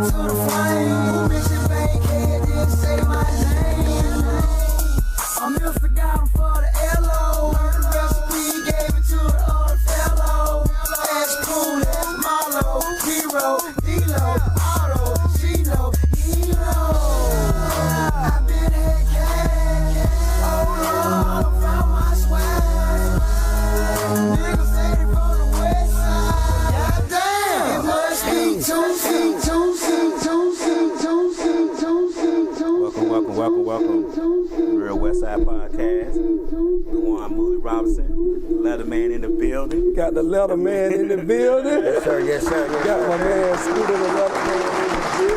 to the flame. Mission bankhead didn't say my name. I'm here for down for the LO. Learned the recipe, gave it to the other fellow. Ash Cool, Marlo, Hero, D-Lo, Auto, Chino, Hero. I've been at cash. Oh Lord, I found my swag. Niggas say they from the west side. Goddamn, it must be Welcome. Real Westside PodCast. Dewan Moody Robinson, Letterman in the building. Got the Letterman in the building. Yes, sir. Yes, sir. Got my man Scooter the Letterman in the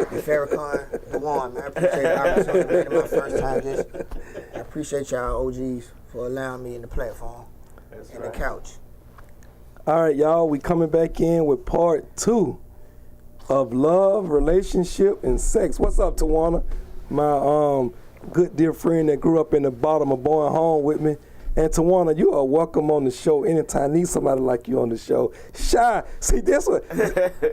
building. Farrakhan, Dewan, man. I appreciate the opportunity. My first time. I appreciate y'all OGs for allowing me in the platform and the couch. All right, y'all, we coming back in with part 2 of love, relationship, and sex. What's up, Tawana? My good dear friend that grew up in the bottom of Bowen Home with me. And Tawana, you are welcome on the show anytime. Need somebody like you on the show. Shy. See, this one.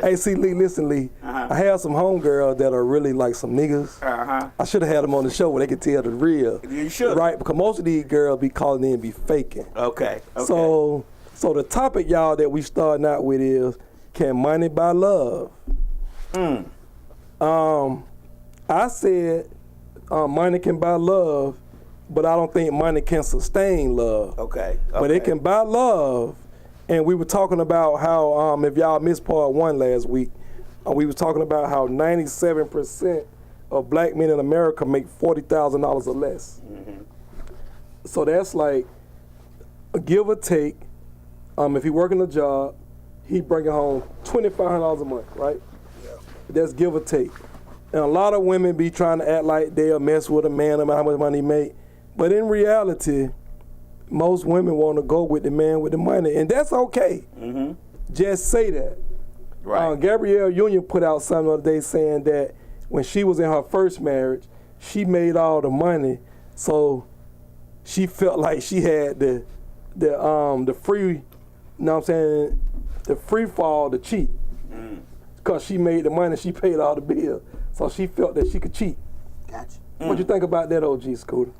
Hey, see, Lee, listen, Lee. I have some homegirls that are really like some niggas. I should have had them on the show where they could tell the real. You should. Right, because most of these girls be calling in and be faking. Okay. So the topic, y'all, that we starting out with is, can money buy love? I said money can buy love, but I don't think money can sustain love. Okay. But it can buy love. And we were talking about how, if y'all missed part 1 last week, we were talking about how 97% of black men in America make $40,000 or less. So that's like a give or take. If he working a job, he bringing home $2,500 a month, right? Yeah. That's give or take. And a lot of women be trying to act like they'll mess with a man about how much money he make. But in reality, most women want to go with the man with the money, and that's okay. Just say that. Right. Gabrielle Union put out something the other day saying that when she was in her first marriage, she made all the money, so she felt like she had the free, you know what I'm saying, the free fall to cheat. Because she made the money, she paid all the bills. So she felt that she could cheat. Gotcha. What you think about that, OG Scooter?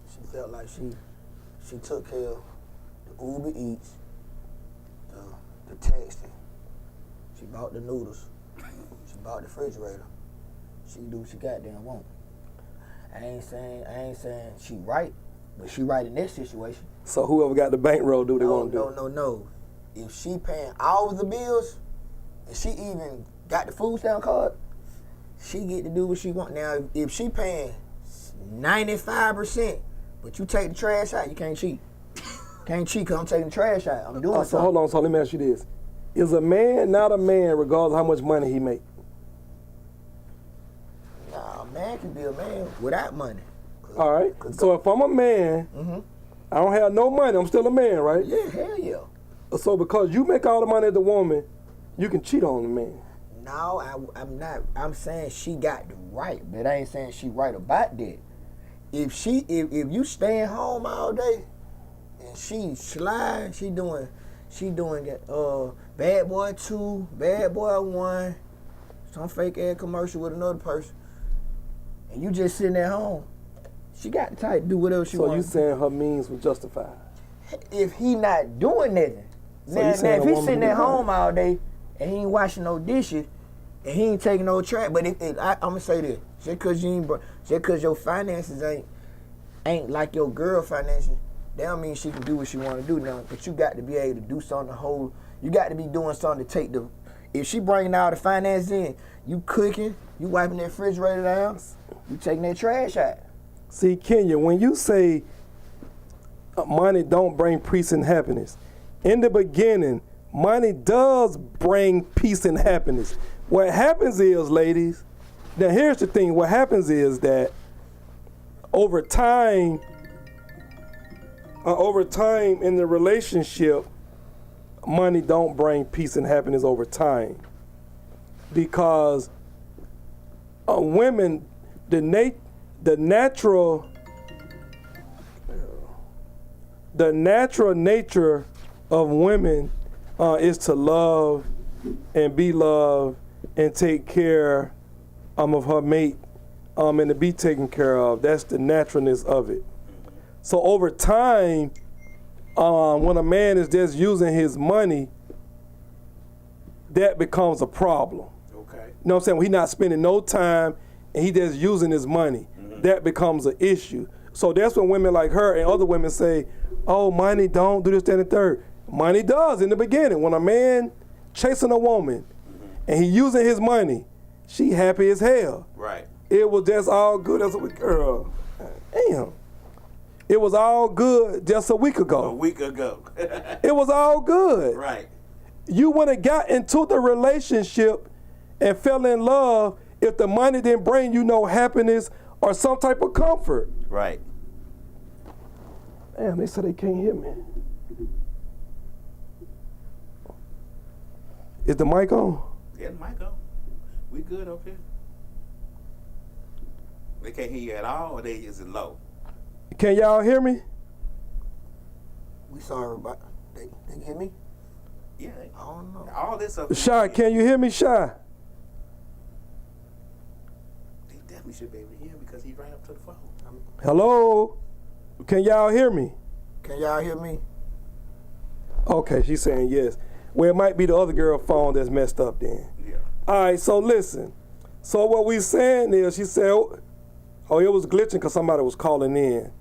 She felt like she took care of the Uber Eats, the texting. She bought the noodles. She bought the refrigerator. She do what she goddamn want. I ain't saying she right, but she right in this situation. So whoever got the bankroll do they want to do? No. If she paying all of the bills, and she even got the food stamp card, she get to do what she want. Now, if she paying 95%, but you take the trash out, you can't cheat. Can't cheat because I'm taking the trash out. I'm doing something. So hold on, so let me ask you this. Is a man not a man regardless of how much money he make? Nah, a man can be a man without money. All right. So if I'm a man, I don't have no money, I'm still a man, right? Yeah, hell yeah. So because you make all the money as a woman, you can cheat on the man. No, I'm not. I'm saying she got the right, but I ain't saying she right about that. If you staying home all day and she slide, she doing Bad Boy 2, Bad Boy 1, some fake ass commercial with another person, and you just sitting at home, she got the type to do whatever she wants. So you saying her means was justified? If he not doing nothing. So now if he's sitting at home all day and he ain't washing no dishes and he ain't taking no trash, but I'm gonna say this, just cause your finances ain't like your girl finances, that don't mean she can do what she want to do now. But you got to be able to do something you got to be doing something to take if she bringing all the finances in, you cooking, you wiping that refrigerator down, you taking that trash out. See, Kenya, when you say money don't bring peace and happiness, in the beginning, money does bring peace and happiness. What happens is, ladies, now here's the thing, what happens is that over time in the relationship, money don't bring peace and happiness over time. Because women, the natural nature of women is to love and be loved and take care of her mate and to be taken care of. That's the naturalness of it. So over time, when a man is just using his money, that becomes a problem. Okay. You know what I'm saying? When he's not spending no time and he just using his money, that becomes an issue. So that's when women like her and other women say, oh, money don't do this, that, and the third. Money does in the beginning. When a man chasing a woman and he using his money, she happy as hell. Right. It was just all good as a week. Girl, damn. It was all good just a week ago. A week ago. It was all good. Right. You wouldn't have got into the relationship and fell in love if the money didn't bring you no happiness or some type of comfort. Right. Damn, they said they can't hear me. Is the mic on? Yeah, the mic on. We good up here. They can't hear you at all, or they is it low? Can y'all hear me? We sorry about they can hear me? Yeah. I don't know. All this up. Shy, can you hear me, Shy? They definitely should be able to hear him because he's right up to the phone. Hello? Can y'all hear me? Can y'all hear me? Okay, she's saying yes. Well, it might be the other girl phone that's messed up then. Yeah. All right, so listen. So what we saying is, she said, oh, it was glitching because somebody was calling in.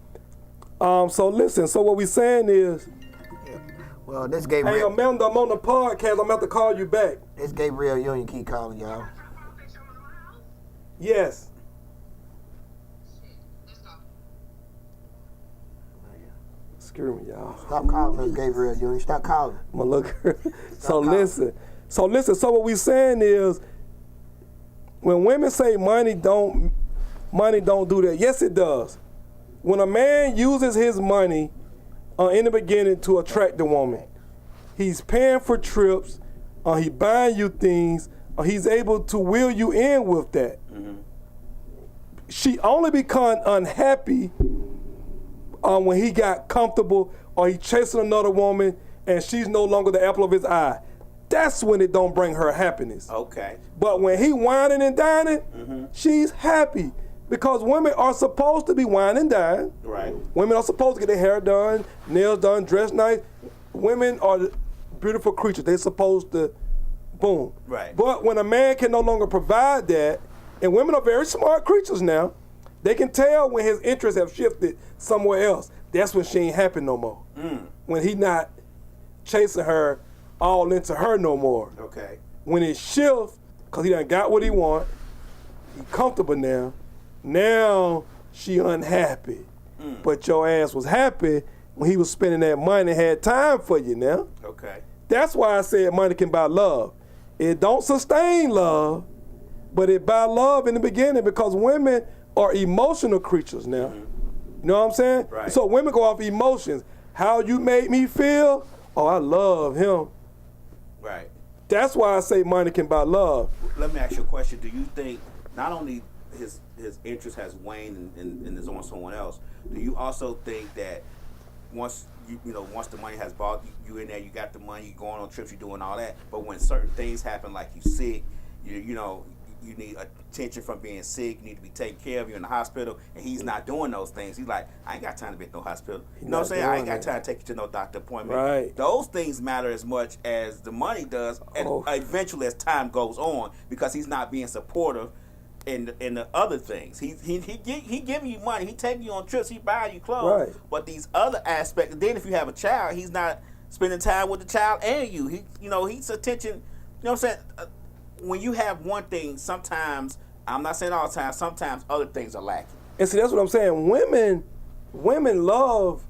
So listen, so what we saying is, Well, this hey, Gabriel. Amanda, I'm on the podcast. I'm about to call you back. This Gabriel Union keep calling y'all. Yes. Screw me, y'all. Stop calling us Gabriel Union. Stop calling. I'm gonna look. So calling. listen. So what we saying is, when women say money don't do that, yes it does. When a man uses his money in the beginning to attract the woman, he's paying for trips, he buying you things, he's able to wheel you in with that. She only become unhappy when he got comfortable or he chasing another woman and she's no longer the apple of his eye. That's when it don't bring her happiness. Okay. But when he whining and dining, she's happy. Because women are supposed to be whining and dining. Right. Women are supposed to get their hair done, nails done, dress nice. Women are beautiful creatures. They're supposed to, boom. Right. But when a man can no longer provide that, and women are very smart creatures now, they can tell when his interests have shifted somewhere else. That's when she ain't happy no more. When he not chasing her all into her no more. Okay. When it shifts, because he done got what he want, he comfortable now, now she unhappy. But your ass was happy when he was spending that money and had time for you now. Okay. That's why I said money can buy love. It don't sustain love, but it buy love in the beginning because women are emotional creatures now. You know what I'm saying? Right. So women go off emotions. How you made me feel? Oh, I love him. Right. That's why I say money can buy love. Let me ask you a question. Do you think not only his interest has waned and is on someone else, do you also think that once once the money has bought you in there, you got the money, you going on trips, you doing all that, but when certain things happen, like you sick, you need attention from being sick, you need to be taken care of, you're in the hospital, and he's not doing those things. He's like, I ain't got time to be at no hospital. You know what I'm saying? I ain't got time to take you to no doctor appointment. Right. Those things matter as much as the money does, and eventually as time goes on, because he's not being supportive in the other things. He giving you money, he taking you on trips, he buying you clothes. Right. But these other aspects, then if you have a child, he's not spending time with the child and you. He's attention. You know what I'm saying? When you have one thing, sometimes, I'm not saying all the time, sometimes other things are lacking. And see, that's what I'm saying. Women love,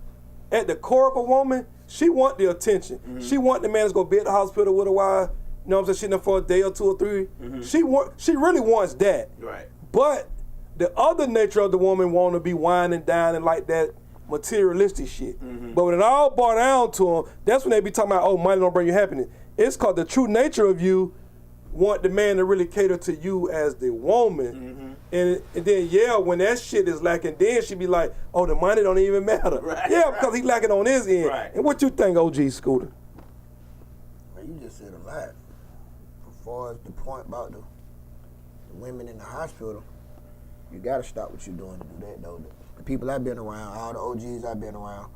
at the core of a woman, she want the attention. She want the man to go be at the hospital with her while, you know what I'm saying, she in there for a day or 2 or 3. She really wants that. Right. But the other nature of the woman want to be whining, dining like that materialistic shit. But when it all boils down to them, that's when they be talking about, oh, money don't bring you happiness. It's called the true nature of you want the man to really cater to you as the woman. And then, when that shit is lacking, then she be like, oh, the money don't even matter. Right, because he lacking on his end. Right. And what you think, OG Scooter? you just said a lot. As far as the point about the women in the hospital, you gotta stop what you're doing to do that though. The people I've been around, all the OGs I've been around,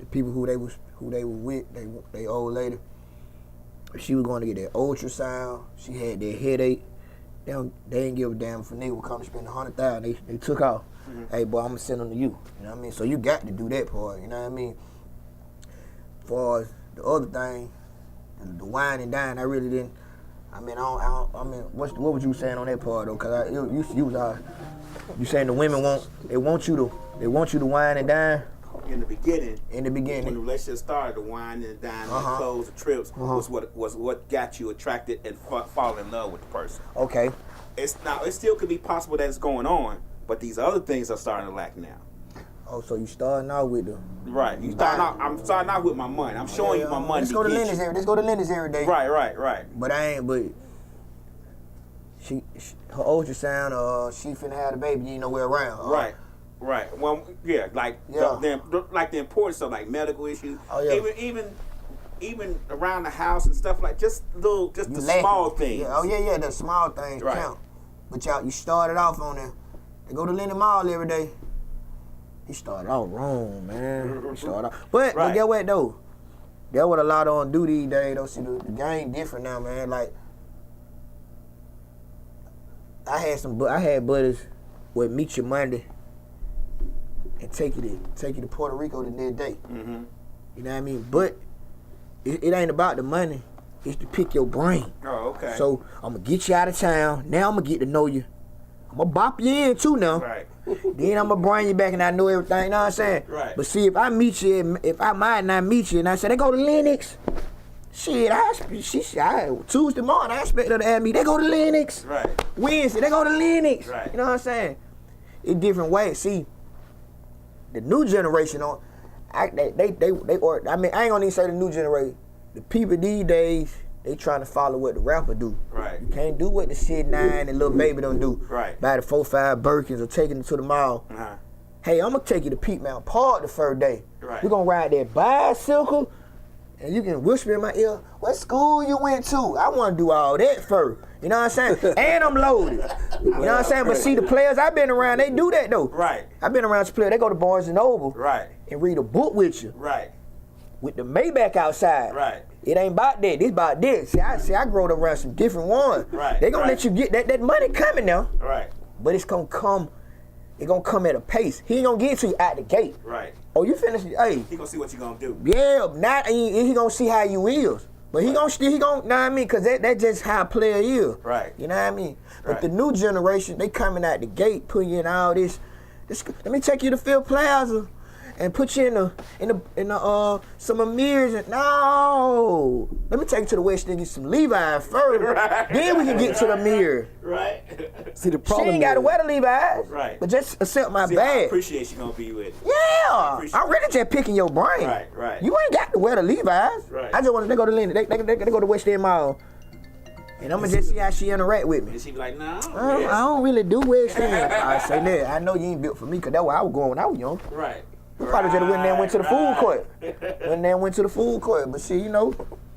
the people who they was with, they old lady. She was going to get that ultrasound. She had that headache. They didn't give a damn if a nigga would come to spend $100,000. They took off. Hey boy, I'm gonna send them to you. You know what I mean? So you got to do that part. You know what I mean? As far as the other thing, the wine and dine, I really didn't. I mean, what was you saying on that part though? Cause you saying the women want you to wine and dine. In the beginning, when the relationship started, the wine and dine, the clothes, the trips was what got you attracted and fall in love with the person. Okay. It still could be possible that it's going on, but these other things are starting to lack now. Oh, so you starting out with the right? I'm starting out with my money. I'm showing you my money. Let's go to Lennox every day. Right. But she her ultrasound, she finna have the baby. You ain't nowhere around. Right. Well, yeah, the importance of like medical issues. Oh, yeah. Even around the house and stuff like the small things. Yeah. Oh yeah, the small things count. But you started off on there. They go to Lennox Mall every day. He started out wrong, man. But get what though? That's what a lot of them do these days. Though, see, the game different now, man. Like I had buddies would meet you Monday and take you to Puerto Rico the next day. Mm-hmm. You know what I mean? But it ain't about the money. It's to pick your brain. Oh, okay. So I'm gonna get you out of town. Now I'm gonna get to know you. I'm gonna bop you in too now. Right. Then I'm gonna bring you back and I know everything. You know what I'm saying? Right. But see, if I meet you, if I might not meet you, and I say they go to Lennox. Shit, Tuesday morning, I expect her to ask me, they go to Lennox. Right. Wednesday, they go to Lennox. Right. You know what I'm saying? In different ways. See, the new generation I ain't gonna even say the new generation. The people these days, they trying to follow what the rapper do. Right. You can't do what the shit 9 and little baby don't do. Right. Buy the 4-5 Birkins or taking them to the mall. Uh-huh. Hey, I'm gonna take you to Peak Mountain Park the first day. Right. We're gonna ride that bicycle. And you can whisper in my ear, what school you went to? I want to do all that first. You know what I'm saying? And I'm loaded. You know what I'm saying? But see, the players I've been around, they do that though. Right. I've been around some players, they go to Barnes & Noble. Right. And read a book with you. Right. With the Maybach outside. Right. It ain't about that. It's about this. See, I growed up around some different ones. Right. They gonna let you get that money coming now. Right. But it's gonna come at a pace. He ain't gonna get to you out the gate. Right. Oh, you finished? Hey. He gonna see what you gonna do. Yeah, he gonna see how you is. But he gonna know what I mean? Cause that's just how a player is. Right. You know what I mean? But Right. the new generation, they coming out the gate, putting you in all this. Let me take you to Phil Plaza and put you in the some Amirs and no. Let me take you to the West End and get some Levi's first. Right. Then we can get to the Amir. Right. See, the She problem ain't gotta is- wear the Levi's. Right. But just accept my See, I bag. appreciate you gonna be with it. Yeah, appreciate I'm really just picking your brain. Right. You ain't got to wear the Levi's. Right. I just want to go to Lennox. They go to West End Mall, and I'm gonna just see how she interact with me. And she be like, no. I don't really do West End. I say that. I know you ain't built for me, cause that's where I was going when I was young. Right. You probably just went there and went to the food court. Went there and went to the food court. But see, you know.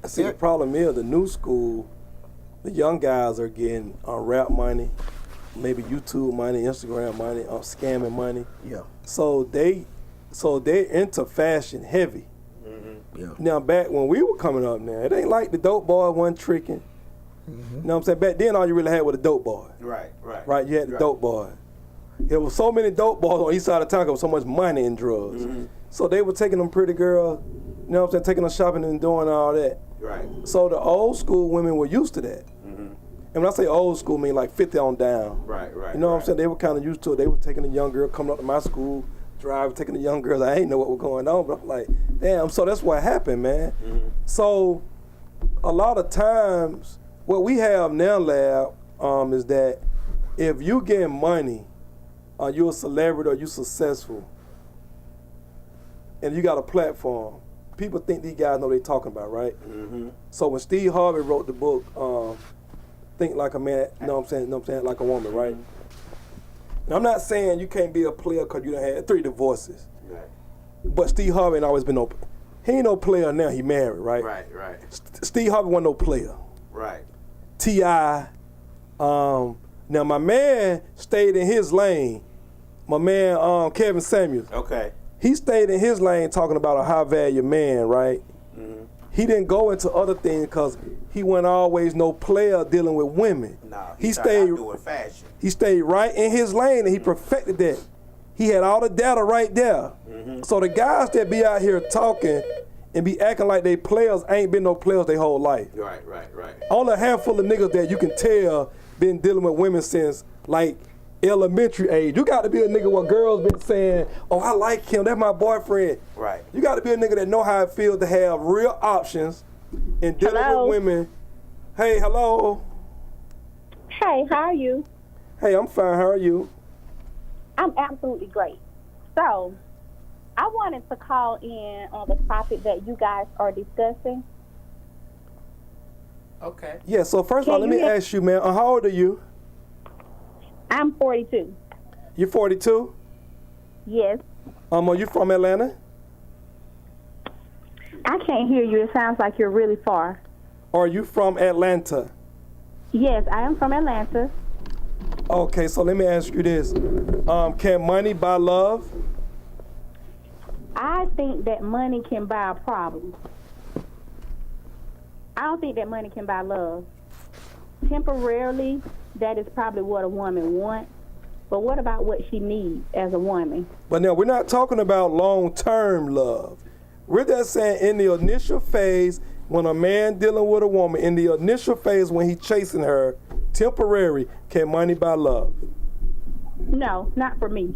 See, the problem is the new school, the young guys are getting rap money, maybe YouTube money, Instagram money, scamming money. Yeah. So they're into fashion heavy. Mm-hmm. Yeah. Now back when we were coming up, now it ain't like the dope boy wasn't tricking. Mm-hmm. You know what I'm saying? Back then, all you really had was a dope boy. Right. Right? You had the dope boy. There was so many dope boys on east side of town. There was so much money in drugs. Mm-hmm. So they were taking them pretty girls, you know what I'm saying, taking them shopping and doing all that. Right. So the old school women were used to that. Mm-hmm. And when I say old school, I mean like 50 on down. Right. You know what I'm saying? They were kind of used to it. They were taking the young girl coming up to my school, taking the young girls. I ain't know what was going on, but I'm like, damn. So that's what happened, man. Mm-hmm. So a lot of times, what we have now, Lab, is that if you get money, or you're a celebrity or you're successful, and you got a platform, people think these guys know what they're talking about, right? Mm-hmm. So when Steve Harvey wrote the book, Think Like a Man, you know what I'm saying, like a woman, right? Now, I'm not saying you can't be a player because you done had 3 divorces, Right. but Steve Harvey ain't always been open. He ain't no player now. He married, right? Right. Steve Harvey wasn't no player. Right. T.I. Now my man stayed in his lane. My man Kevin Samuels. Okay. He stayed in his lane talking about a high value man, right? Mm-hmm. He didn't go into other things because he wasn't always no player dealing with women. No, he stayed doing fashion. He stayed right in his lane and he perfected that. He had all the data right there. Mm-hmm. So the guys that be out here talking and be acting like they players ain't been no players their whole life. Right. Only a handful of niggas that you can tell been dealing with women since like elementary age. You got to be a nigga where girls been saying, oh, I like him, that's my boyfriend. Right. You got to be a nigga that know how it feels to have real options and dealing with women. Hey, hello. Hey, how are you? Hey, I'm fine. How are you? I'm absolutely great. So, I wanted to call in on the topic that you guys are discussing. Okay. Yeah, so first of all, let me ask you, man, how old are you? I'm 42. You're 42? Yes. Are you from Atlanta? I can't hear you. It sounds like you're really far. Are you from Atlanta? Yes, I am from Atlanta. Okay, so let me ask you this. Can money buy love? I think that money can buy a problem. I don't think that money can buy love. Temporarily, that is probably what a woman wants. But what about what she needs as a woman? But now, we're not talking about long-term love. We're just saying in the initial phase, when a man dealing with a woman, in the initial phase when he chasing her, temporary, can money buy love? No, not for me.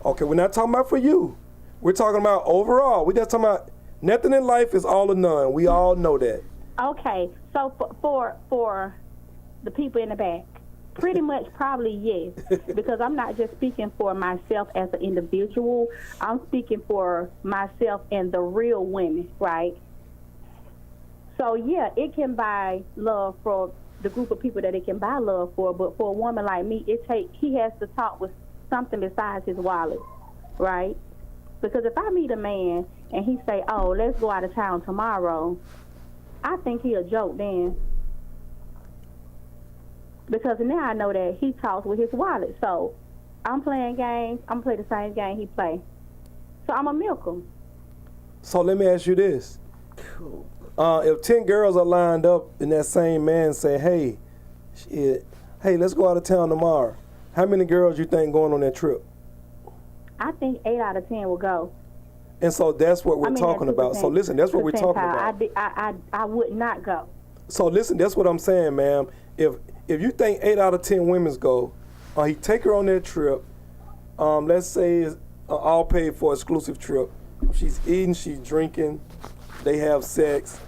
Okay, we're not talking about for you. We're talking about overall. We're just talking about nothing in life is all or none. We all know that. Okay, so for the people in the back, pretty much probably yes, because I'm not just speaking for myself as an individual. I'm speaking for myself and the real women, right? So yeah, it can buy love for the group of people that it can buy love for, but for a woman like me, he has to talk with something besides his wallet, right? Because if I meet a man and he say, oh, let's go out of town tomorrow, I think he a joke then. Because now I know that he talks with his wallet. So I'm playing games. I'm playing the same game he play. So I'm a milk him. So let me ask you this. If 10 girls are lined up and that same man say, hey, let's go out of town tomorrow, how many girls you think going on that trip? I think 8 out of 10 will go. And so that's what we're talking about. So listen, that's what we're talking about. I would not go. So listen, that's what I'm saying, ma'am. If you think 8 out of 10 women's go, he take her on that trip, let's say it's all paid for exclusive trip. She's eating, she's drinking, they have sex,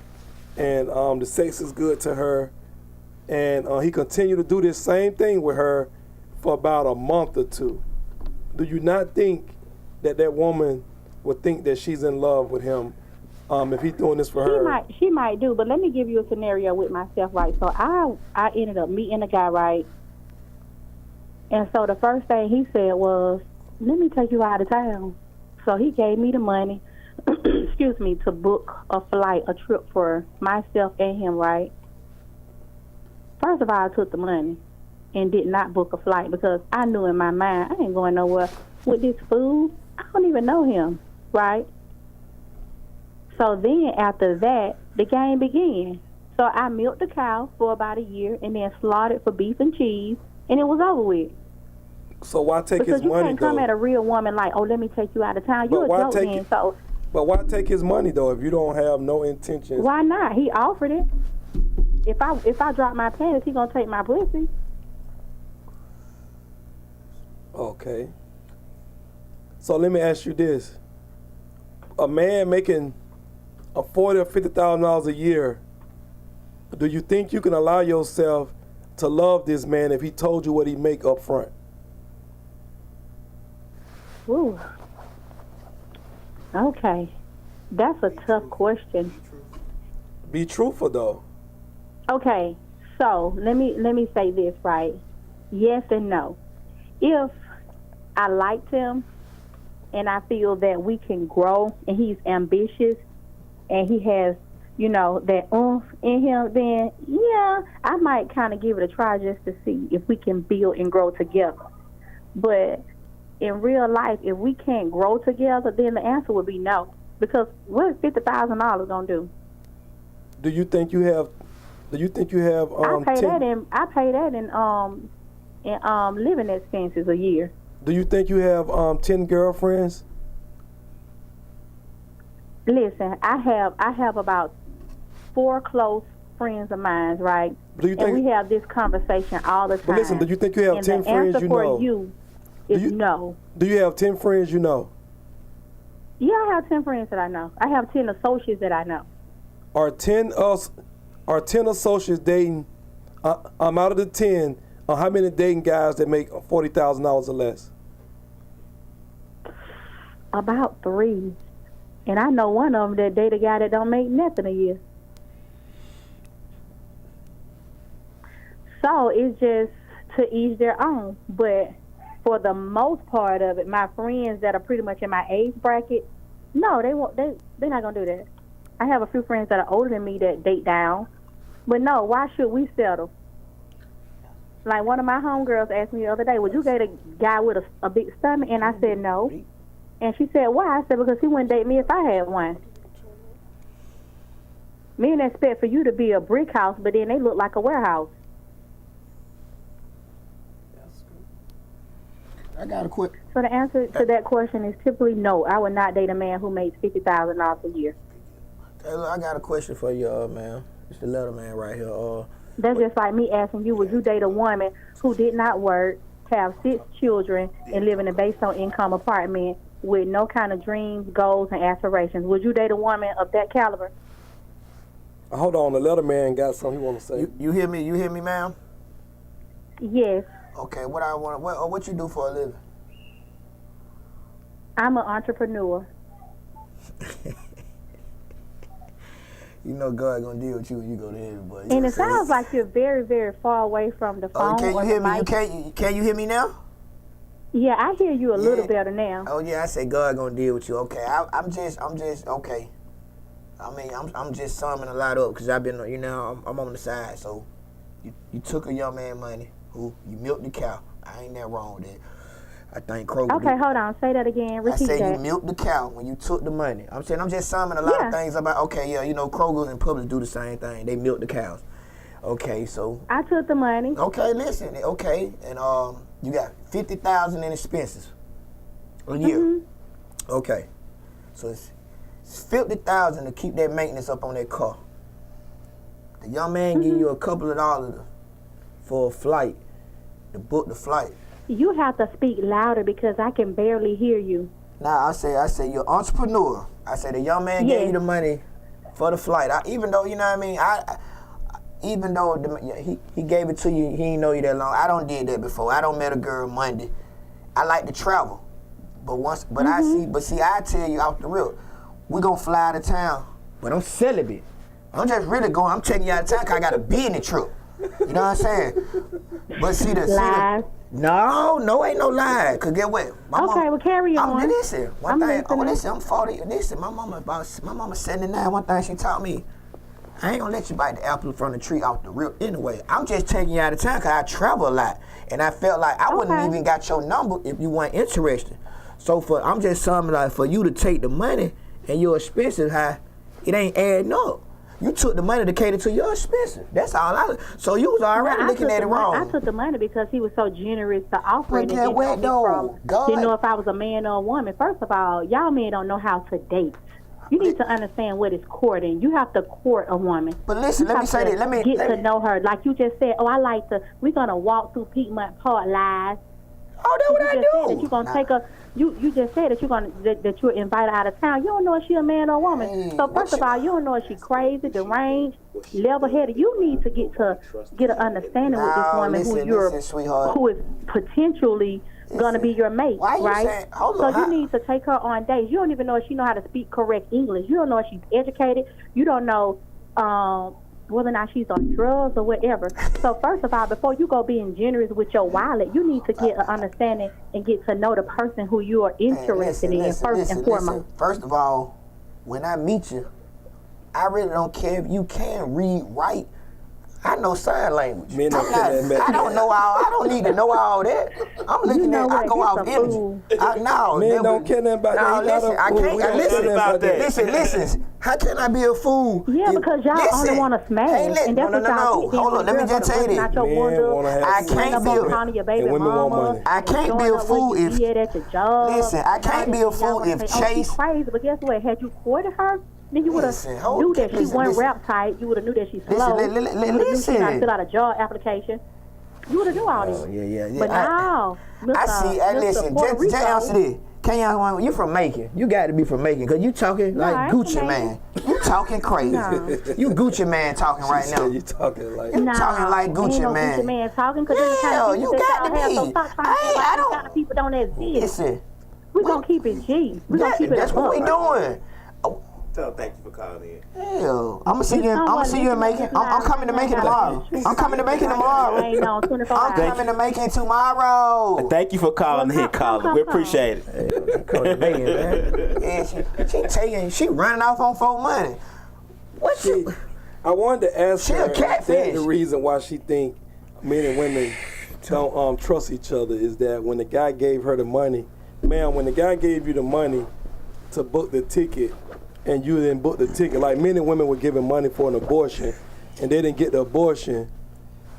and the sex is good to her, and he continue to do this same thing with her for about a month or two. Do you not think that woman would think that she's in love with him if he's doing this for her? She might do, but let me give you a scenario with myself, right? So I ended up meeting a guy, right? And so the first thing he said was, let me take you out of town. So he gave me the money, excuse me, to book a flight, a trip for myself and him, right? First of all, I took the money and did not book a flight because I knew in my mind I ain't going nowhere with this fool. I don't even know him, right? So then after that, the game began. So I milked the cow for about a year and then slaughtered for beef and cheese, and it was over with. So why take his money, though? Because you can't come at a real woman like, oh, let me take you out of town. You're a joke then, so. But why take his money, though, if you don't have no intentions? Why not? He offered it. If I drop my panties, he gonna take my pussy. Okay. So let me ask you this. A man making a $40,000 or $50,000 a year, do you think you can allow yourself to love this man if he told you what he make up front? Ooh. Okay. That's a tough question. Be truthful, though. Okay. So let me say this, right? Yes and no. If I liked him and I feel that we can grow and he's ambitious, and he has, that oomph in him, then yeah, I might kind of give it a try just to see if we can build and grow together. But in real life, if we can't grow together, then the answer would be no. Because what is $50,000 gonna do? Do you think you have? I pay that in living expenses a year. Do you think you have 10 girlfriends? Listen, I have about 4 close friends of mine, right? And we have this conversation all the time. But listen, do you think you have 10 friends you know? The answer for you is no. Do you have 10 friends you know? Yeah, I have 10 friends that I know. I have 10 associates that I know. Are 10 associates dating? I'm out of the 10. How many dating guys that make $40,000 or less? About 3. And I know one of them that date a guy that don't make nothing a year. So it's just to each their own. But for the most part of it, my friends that are pretty much in my age bracket, no, they're not gonna do that. I have a few friends that are older than me that date down. But no, why should we settle? Like one of my homegirls asked me the other day, would you date a guy with a big stomach? And I said no. And she said, why? I said, because he wouldn't date me if I had one. Men expect for you to be a brick house, but then they look like a warehouse. I got a quick. So the answer to that question is typically no. I would not date a man who makes $50,000 a year. Taylor, I got a question for you, man. It's the letter man right here. That's just like me asking you, would you date a woman who did not work, have 6 children, and live in a based-on-income apartment with no kind of dreams, goals, and aspirations? Would you date a woman of that caliber? Hold on, the letter man got something he want to say. You hear me? You hear me, ma'am? Yes. Okay. What you do for a living? I'm an entrepreneur. You know God gonna deal with you when you go to heaven, boy. And it sounds like you're very, very far away from the phone. Can you hear me? Can you hear me now? Yeah, I hear you a little better now. Oh yeah, I said God gonna deal with you. Okay, I'm just okay. I mean, I'm just summing a lot up because I've been, I'm on the side. So you took a young man money, who you milked the cow. I ain't that wrong with that. I think Kroger. Okay, hold on. Say that again. Repeat that. I said you milked the cow when you took the money. I'm saying I'm just summing a lot of things about. Okay, yeah, Kroger and Publix do the same thing. They milk the cows. Okay, so I took the money. Okay, listen. Okay, and you got $50,000 in expenses a year. Mm-hmm. Okay, so it's $50,000 to keep that maintenance up on that car. The young man give you a couple of dollars for a flight, to book the flight. You have to speak louder because I can barely hear you. Nah, I say you're an entrepreneur. I say the young man gave you the money for the flight. Even though, you know what I mean, even though he gave it to you, he ain't know you that long. I don't did that before. I don't met a girl Monday. I like to travel, I tell you off the rip, we gonna fly out of town, but I'm celibate. I'm just really going. I'm taking you out of town 'cause I got a business trip. You know what I'm saying? But see the no, ain't no lie. 'Cause get what? Well, carry on. Listen, one thing. Listen, I'm 40. Listen, my mama 79. One thing she taught me, I ain't gonna let you bite the apple from the tree off the rip anyway. I'm just taking you out of town 'cause I travel a lot, and I felt like I wouldn't even got your number if you weren't interested. So I'm just something like for you to take the money and your expenses high, it ain't adding up. You took the money to cater to your expenses. That's all so you was already looking at it wrong. I took the money because he was so generous to offer it. Didn't know if I was a man or a woman. First of all, y'all men don't know how to date. You need to understand what is courting. You have to court a woman. But listen, let me say this. Let me get to know her. Like you just said, we're gonna walk through Piedmont Park live. Oh, that's what I do. That you're gonna take her. You just said that that you're invited out of town. You don't know if she a man or a woman. Hey, so first of all, you don't know if she crazy, deranged, level-headed. You need to get an understanding with this woman who is potentially gonna be your mate, right? You need to take her on dates. You don't even know if she know how to speak correct English. You don't know if she's educated. You don't know whether or not she's on drugs or whatever. So first of all, before you go being generous with your wallet, you need to get an understanding and get to know the person who you are interested in first and foremost. First of all, when I meet you, I really don't care if you can read, write. I know sign language. Men don't care that much. I don't need to know all that. I'm looking at. I go off energy. Men don't care nothing about that. Listen, I can't. listen about that. Listen. How can I be a fool? Yeah, because y'all only want to smash. Hey, And that's what y'all Hold on, let me just tell you this. I can't be I can't be a fool if. Listen, I can't be a fool if Chase. She's crazy, but guess what? Had you courted her, then you would have knew that she wasn't rap tight. You would have knew that she's slow. You would have knew she not fill out a job application. You would have knew all this. Yeah. But now, I see. Listen, just answer this. Can y'all? You from Macon? You got to be from Macon, cause you talking like Gucci man. You talking crazy. You Gucci man talking right now. You talking like Gucci man. Gucci man talking, cause you got to be. I don't. People don't exist. Listen. We gonna keep it G. We gonna keep it. That's what we doing. Thank you for calling in. Hell, I'm gonna see you in Macon. I'm coming to Macon tomorrow. I'm coming to Macon tomorrow. I'm coming to Macon tomorrow. Thank you for calling in, Colin. We appreciate it. Coming to Macon, man. Yeah, she running off on folk money. What you? I wanted to ask her a catfish. the reason why she think men and women don't trust each other is that when the guy gave her the money, man, when the guy gave you the money to book the ticket, and you didn't book the ticket. Like men and women were giving money for an abortion, and they didn't get the abortion,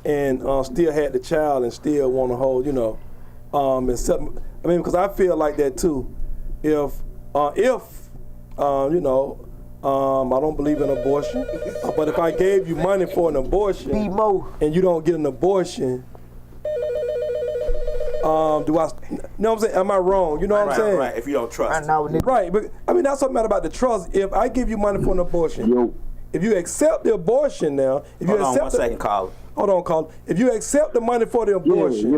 and still had the child and still want to hold, because I feel like that too. If I don't believe in abortion, but if I gave you money for an abortion and you don't get an abortion, do I? You know what I'm saying? Am I wrong? You know what I'm saying? Right. If you don't trust. Right, but I mean that's something about the trust. If I give you money for an abortion, if you accept the abortion now, if you accept one second, Colin. Hold on, Colin. If you accept the money for the abortion,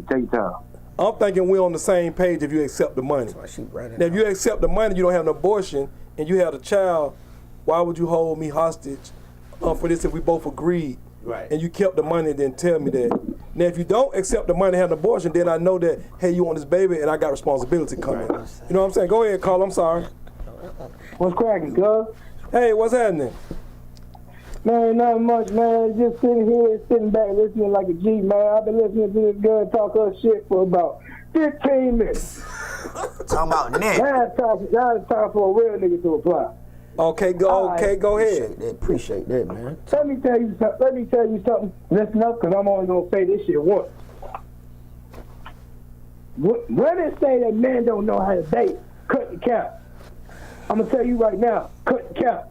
take time. I'm thinking we're on the same page. If you accept the money, now if you accept the money, you don't have an abortion, and you have a child. Why would you hold me hostage for this if we both agreed? Right. And you kept the money and didn't tell me that. Now, if you don't accept the money and have an abortion, then I know that, hey, you want this baby and I got responsibility coming. Right. You know what I'm saying? Go ahead, Carl. I'm sorry. What's cracking, cuz? Hey, what's happening? Man, not much, man. Just sitting back, listening like a G, man. I've been listening to this girl talk her shit for about 15 minutes. Talking about net. Now it's time for a real nigga to apply. Okay, go ahead. Appreciate that, man. Let me tell you something. Listen up, because I'm only going to say this shit once. Women say that men don't know how to date. Cut the cap. I'm going to tell you right now, cut the cap.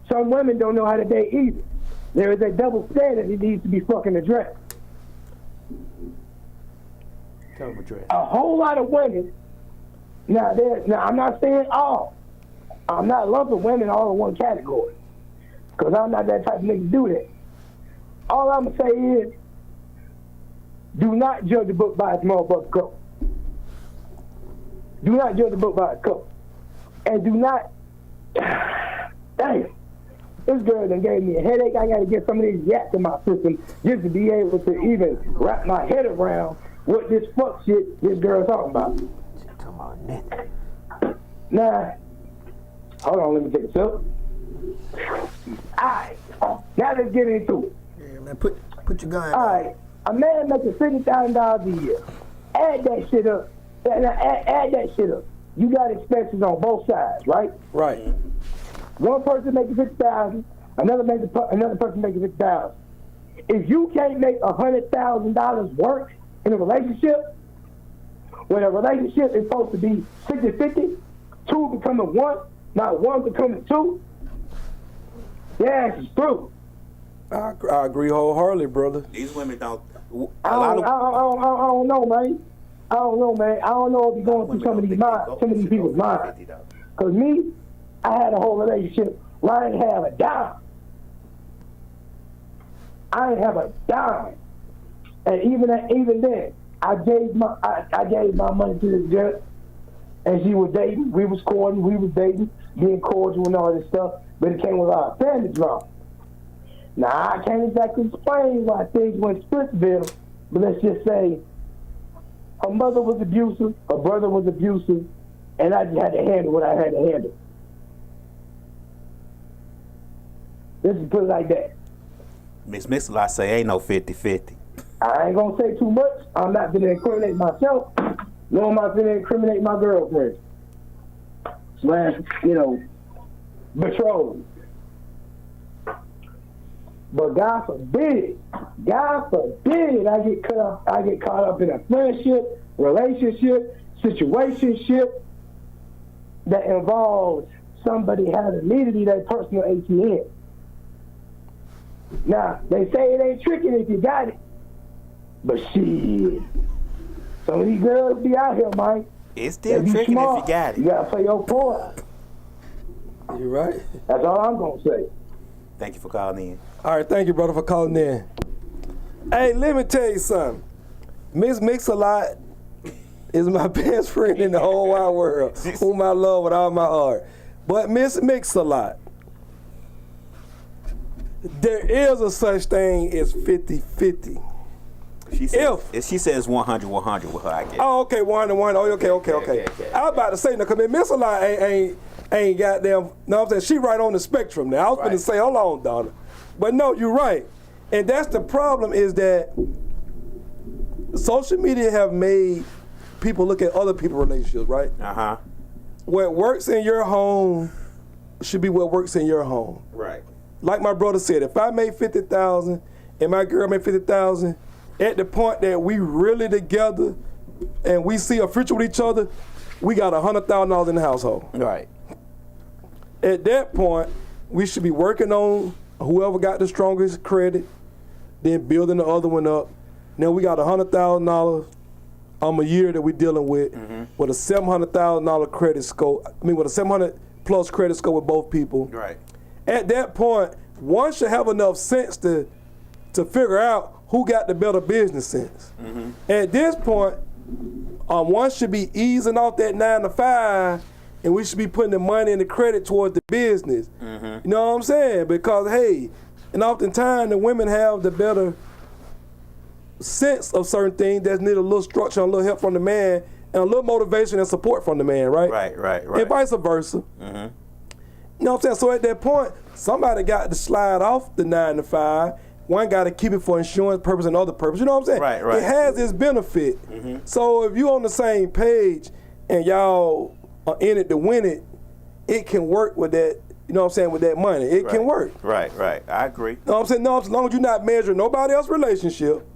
Some women don't know how to date either. There is a double standard that needs to be fucking addressed. A whole lot of women, now I'm not saying all. I'm not lumping women all in one category, because I'm not that type of nigga to do that. All I'm going to say is, do not judge a book by its motherfucking cover. Do not judge a book by its cover. And do not, damn, this girl done gave me a headache. I got to get some of these yaps in my system just to be able to even wrap my head around what this fuck shit this girl's talking about. Now, hold on, let me take a sip. Alright, now let's get into it. Yeah, man, put your gun down. Alright, a man making $50,000 a year. Add that shit up. Add that shit up. You got expenses on both sides, right? Right. One person making $50,000, another person making $50,000. If you can't make $100,000 work in a relationship, when a relationship is supposed to be 50-50, two becoming one, not one becoming two, yeah, it's true. I agree wholeheartedly, brother. These women don't. I don't know, man. I don't know if you're going through some of these people's minds. Because me, I had a whole relationship where I didn't have a dime. I didn't have a dime. And even then, I gave my money to this girl, and she was dating. We was courting, we was dating, being cordial and all this stuff, but it came with our family drama. Now, I can't exactly explain why things went Splitsville, but let's just say her mother was abusive, her brother was abusive, and I just had to handle what I had to handle. Let's just put it like that. Miss Mix-a-Lot say ain't no 50-50. I ain't gonna say too much. I'm not gonna incriminate myself, nor am I gonna incriminate my girlfriend. / betrothed. But God forbid, I get caught up in a friendship, relationship, situationship that involves somebody having me to be their personal ATM. Now, they say it ain't tricking if you got it, but shit. Some of these girls be out here, Mike. It's still They be tricking smart. if you got it. You gotta play your part. You right. That's all I'm gonna say. Thank you for calling in. All right, thank you, brother, for calling in. Hey, let me tell you something. Miss Mix-a-Lot is my best friend in the whole wide world, whom I love with all my heart. But Miss Mix-a-Lot, there is a such thing as 50-50. She says 100 with her, I guess. Oh, okay, 1-1. Oh, okay. I was about to say, no, because Mix-a-Lot ain't goddamn, no, I'm saying, she right on the spectrum now. I was going to say, hold on, Donna. But no, you're right. And that's the problem, is that social media have made people look at other people's relationships, right? Uh-huh. What works in your home should be what works in your home. Right. Like my brother said, if I made $50,000 and my girl made $50,000, at the point that we really together and we see a future with each other, we got $100,000 in the household. Right. At that point, we should be working on whoever got the strongest credit, then building the other one up. Now we got $100,000 a year that we're dealing with, with a $700,000 credit score. I mean, with a 700 plus credit score with both people. Right. At that point, one should have enough sense to figure out who got the better business sense. At this point, one should be easing off that 9 to 5, and we should be putting the money and the credit towards the business. You know what I'm saying? Because hey, and oftentimes the women have the better sense of certain things that need a little structure, and a little help from the man, and a little motivation and support from the man, right? Right. And vice versa. You know what I'm saying? So at that point, somebody got to slide off the 9 to 5. One got to keep it for insurance purpose and other purpose. You know what I'm saying? Right. It has its benefit. So if you on the same page and y'all are in it to win it, it can work with that. You know what I'm saying? With that money, it can work. Right. I agree. You know what I'm saying? No, as long as you're not measuring nobody else's relationship,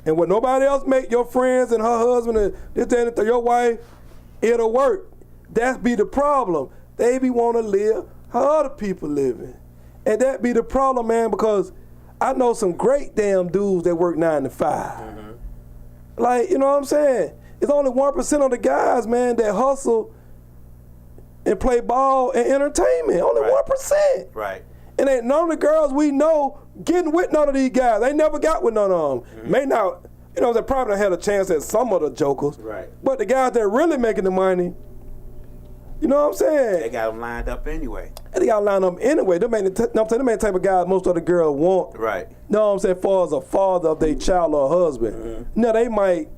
and what nobody else make your friends and her husband and this, that, and your wife, it'll work. That be the problem. They be want to live how other people living. And that be the problem, man, because I know some great damn dudes that work 9 to 5. Like, you know what I'm saying? It's only 1% of the guys, man, that hustle and play ball and entertainment. Only 1%. Right. And ain't none of the girls we know getting with none of these guys. They never got with none of them. May not, you know, they probably had a chance at some of the jokers. Right. But the guys that really making the money, you know what I'm saying? They got them lined up anyway. And they got lined up anyway. Them ain't the type of guys most of the girls want. Right. You know what I'm saying? Far as a father of their child or a husband. Now they might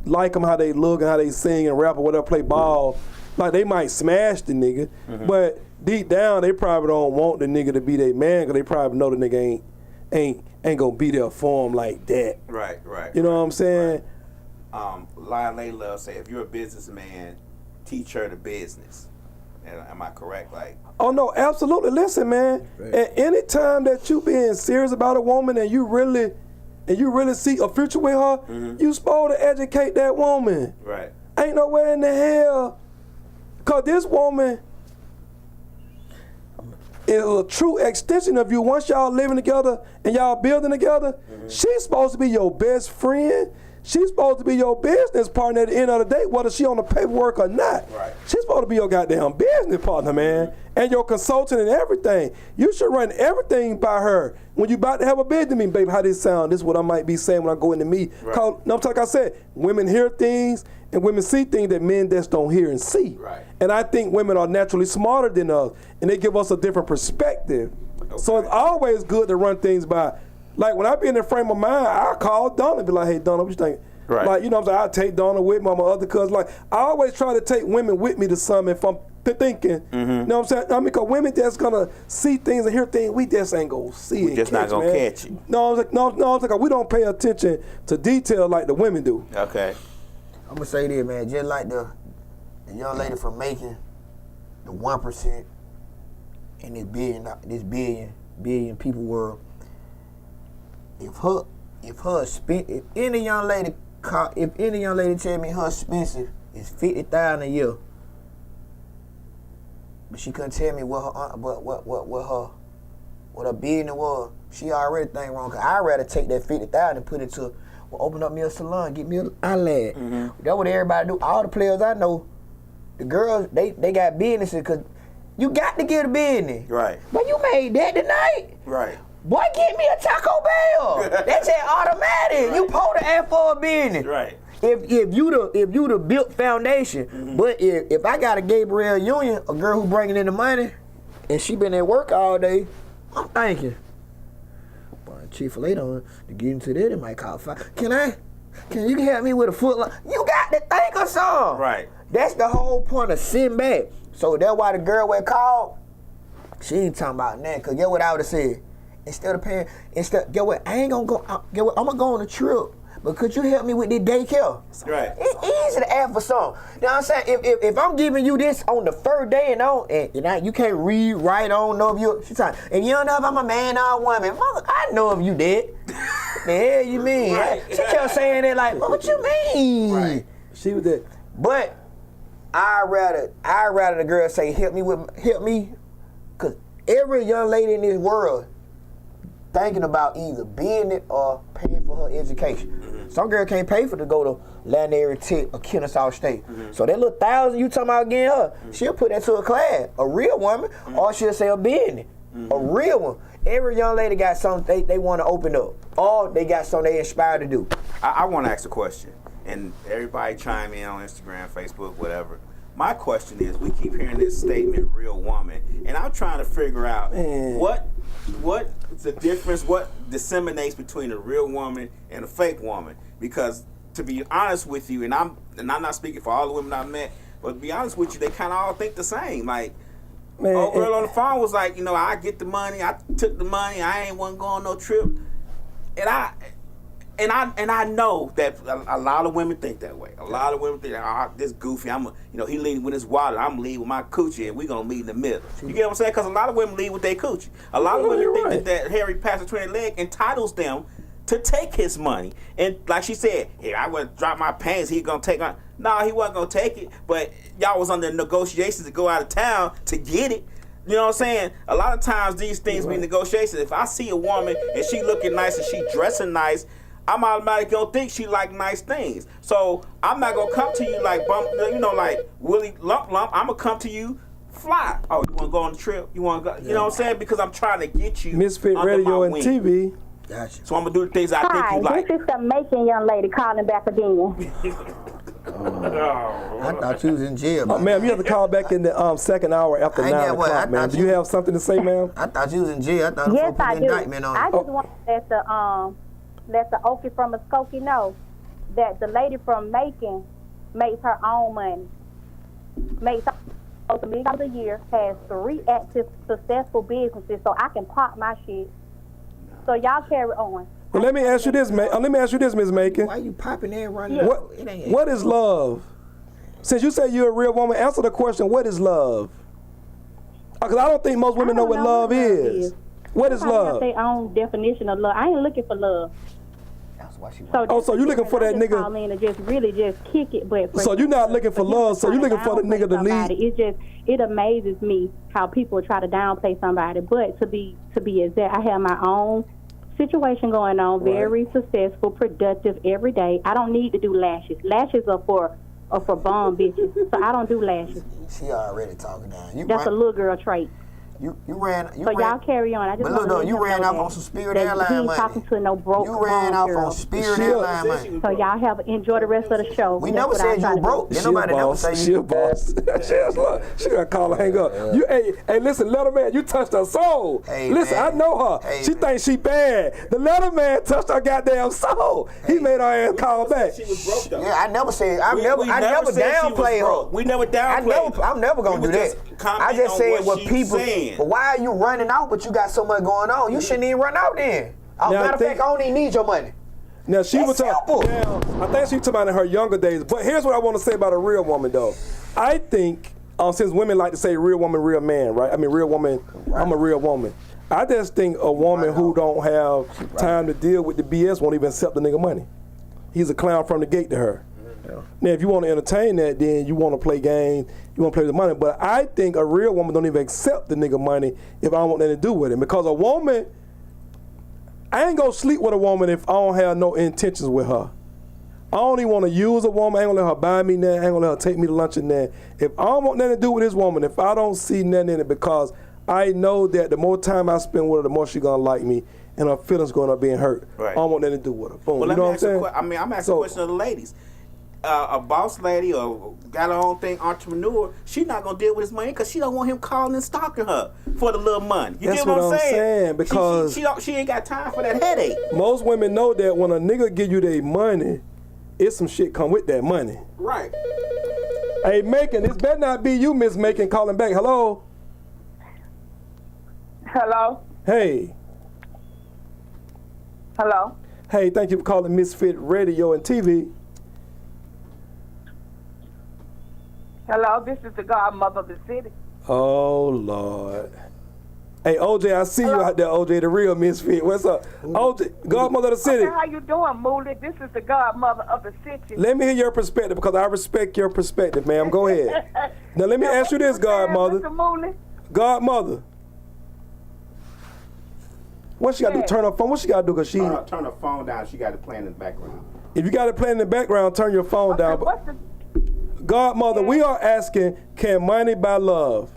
like them how they look and how they sing and rap or whatever, play ball. Like they might smash the nigga, but deep down they probably don't want the nigga to be their man, because they probably know the nigga ain't gonna be there for them like that. Right. You know what I'm saying? Lyle Love say, if you're a businessman, teach her the business. Am I correct? Like, oh no, absolutely. Listen, man. At any time that you being serious about a woman and you really see a future with her, you supposed to educate that woman. right. Ain't no way in the hell, cause this woman is a true extension of you. Once y'all living together and y'all building together, she's supposed to be your best friend. She's supposed to be your business partner at the end of the day, whether she on the paperwork or not. Right. She's supposed to be your goddamn business partner, man, and your consultant and everything. You should run everything by her. When you about to have a business meeting, baby, how this sound? This is what I might be saying when I go into me. Right. Cause, no, like I said, women hear things and women see things that men just don't hear and see. Right. And I think women are naturally smarter than us, and they give us a different perspective. So it's always good to run things by. Like when I be in the frame of mind, I call Donna and be like, hey, Donna, what you think? Right. Like, you know what I'm saying? I take Donna with me, my other cousins. Like, I always try to take women with me to something if I'm thinking. You know what I'm saying? I mean, because women that's gonna see things and hear things, we just ain't gonna see it. We just not gonna catch it. No, I was like, we don't pay attention to detail like the women do. Okay. I'm gonna say this, man. Just like the young lady from Macon, the 1% in this billion people world. If any young lady tell me her expensive is $50,000 a year, but she couldn't tell me what her business was, she already think wrong. Cause I'd rather take that $50,000 and put it to, well, open up me a salon, get me an eyelid. That's what everybody do. All the players I know, the girls, they got businesses, cause you got to get a business. Right. But you made that tonight. Right. Boy, get me a Taco Bell. That's just automatic. Right. You supposed to ask for a business. Right. If you the built foundation, but if I got a Gabrielle Union, a girl who bringing in the money, and she been at work all day, I'm thinking, boy, Chief-fil-A to get into that, it might cost $5. Can you help me with a foot long? You got to think of something. Right. That's the whole point of sitting back. So that's why the girl went called. She ain't talking about that. Cause get what I would have said. Get what? I ain't gonna go. Get what? I'm gonna go on a trip. But could you help me with this daycare? Right. It's easy to ask for something. You know what I'm saying? If I'm giving you this on the first day and you can't read, write, I don't know if you. She's talking, and you don't know if I'm a man or a woman. Mother, I know if you did. The hell you mean? Right. She kept saying that like, what you mean? Right. She was that. But I rather the girl say help me, cause every young lady in this world thinking about either being it or paying for her education. Some girl can't pay for to go to Lanier Tech or Kennesaw State. So that little $1,000 you talking about getting her, she'll put that to a class, a real woman, or she'll say a business, a real one. Every young lady got something they want to open up, or they got something they inspired to do. I want to ask a question, and everybody chime in on Instagram, Facebook, whatever. My question is, we keep hearing this statement, real woman, and I'm trying to figure out what the difference, what disseminates between a real woman and a fake woman. Because to be honest with you, and I'm not speaking for all the women I've met, but to be honest with you, they kind of all think the same. Like, old girl on the phone was like, I get the money, I took the money, I ain't want to go on no trip, and I know that a lot of women think that way. A lot of women think, this goofy, he leading with his wallet, I'm leading with my coochie, and we gonna meet in the middle. You get what I'm saying? Because a lot of women lead with their coochie. A lot of women think that Harry passed between their leg entitles them to take his money. And like she said, hey, I would drop my pants, he gonna take on. No, he wasn't gonna take it, but y'all was under negotiations to go out of town to get it. You know what I'm saying? A lot of times these things be negotiations. If I see a woman and she looking nice and she dressing nice, I'm automatically gonna think she like nice things. So I'm not gonna come to you like like Willie Lump. I'm gonna come to you fly. Oh, you wanna go on the trip? You wanna go? You know what I'm saying? Because I'm trying to get you Misfit under Radio my and wing. TV. Gotcha. So I'm gonna do the things I think you like. This is the Macon young lady calling back again. I thought you was in jail. Ma'am, you have to call back in the second hour after 9 o'clock, ma'am. Do you have something to say, ma'am? I thought you was in jail. I thought Yes, put I an do. indictment on you. I just want to let the Okie from Muskogee know that the lady from Macon makes her own money. Makes $1 million a year, has 3 active, successful businesses, so I can pop my shit. So y'all carry on. Well, let me ask you this, Ms. Macon. Why you popping there running? What is love? Since you say you're a real woman, answer the question, what is love? Because I don't think most women know what love is. What is love? Their own definition of love. I ain't looking for love. That's why she So you looking for that nigga? Call in and just kick it, but So you're not looking for love. So you're looking for the nigga to lead. It amazes me how people try to downplay somebody. But to be exact, I have my own situation going on. Very successful, productive every day. I don't need to do lashes. Lashes are for bum bitches. So I don't do lashes. She already talking down. That's a little girl trait. You ran. So y'all carry on. I just But want look to though, let you him ran know off that- on some Spirit that Airline he ain't money. talking to no broke You ran off girl. on Spirit She- Airline money. So y'all enjoy the rest of the show. We That's never what said I'm you trying were to broke. do. Ain't She a nobody never boss. say She you. a boss. She gotta call her, hang up. You, hey, listen, Letterman, you touched her soul. Hey, listen, man. I know her. Hey, she man. thinks she bad. The Letterman touched her goddamn soul. He made her ass call back. She was broke though. Yeah, I never said. I We never said she was downplay broke. her. We never downplayed. I'm never gonna We do was that. just I commenting just on said what what she people. saying. But why are you running out? But you got so much going on. You shouldn't even run out then. Now, Matter I of think- fact, I don't even need your money. Now she That's was talking. simple. Now I think she talking about in her younger days. But here's what I want to say about a real woman, though. I think since women like to say real woman, real man, right? I mean, real woman. I'm a real woman. I just think a woman who don't have time to deal with the BS won't even accept the nigga money. He's a clown from the gate to her. Now, if you want to entertain that, then you want to play games, you want to play with the money. But I think a real woman don't even accept the nigga money if I don't want nothing to do with it. Because a woman, I ain't gonna sleep with a woman if I don't have no intentions with her. I don't even want to use a woman. I ain't gonna let her buy me nothing. I ain't gonna let her take me to lunch and that. If I don't want nothing to do with this woman, if I don't see nothing in it, because I know that the more time I spend with her, the more she gonna like me, and her feelings gonna be hurt. Right. I don't want nothing to do with her. Boom. Well, you know what I'm ask you saying? I'm asking a question of the ladies. A boss lady or got her own thing, entrepreneur, she not gonna deal with his money because she don't want him calling and stalking her for the little money. You That's get what what I'm I'm saying? saying, because- she ain't got time for that headache. Most women know that when a nigga give you their money, it's some shit come with that money. Right. Hey, Macon, this better not be you, Miss Macon, calling back. Hello? Hello? Hey. Hello? Hey, thank you for calling Misfit Radio and TV. Hello, this is the godmother of the city. Oh, Lord. Hey, OJ, I see you Hello? out there, OJ, the real Misfit. What's up? OJ, godmother of the city. Okay, how you doing, Mooley? This is the godmother of the city. Let me hear your perspective because I respect your perspective, ma'am. Go ahead. Now, let me ask you this, godmother. Mr. Mooley? Godmother. What she got to do? Yeah. Turn her phone? What she got to do? Because she, Turn her phone down. She got it playing in the background. if you got it playing in the background, turn your phone Okay, down. what's the... Godmother, we are asking, can money buy love?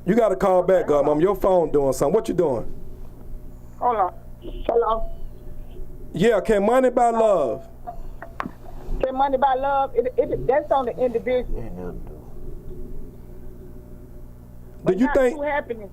You got to call back, Godmother. Your phone doing something. What you doing? Hold on. Hello? Yeah, can money buy love? Can money buy love? That's on the individual. Do you Not think? true happiness.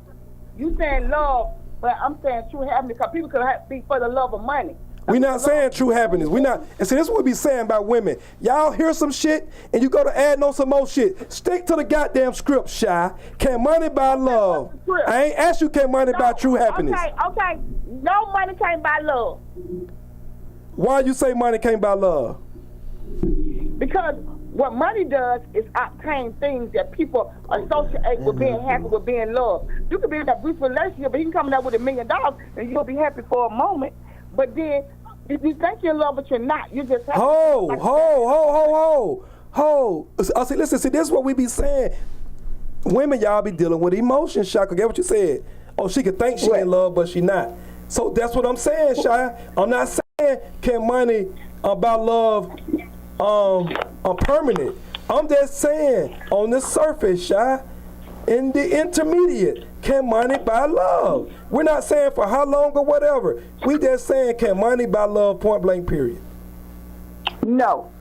You saying love, but I'm saying true happiness because people could be for the love of money. We not saying true happiness. We not. And see, this is what we be saying about women. Y'all hear some shit and you go to add on some more shit. Stick to the goddamn script, Shy. Can money buy love? what's the script? I ain't asked you can money buy true happiness. Okay. No money can't buy love. Why you say money can't buy love? Because what money does is obtain things that people associate with being happy, with being loved. You could be in a brief relationship, but he can come out with $1 million and you'll be happy for a moment. But then, if you think you're in love, but you're not, you're just happy. Ho. See, listen, see, this is what we be saying. Women, y'all be dealing with emotions, Shaka. Get what you said. Oh, she could think she in love, but she not. So that's what I'm saying, Shy. I'm not saying can money about love permanent. I'm just saying on the surface, Shy, in the intermediate, can money buy love? We're not saying for how long or whatever. We just saying can money buy love, point blank, period. No.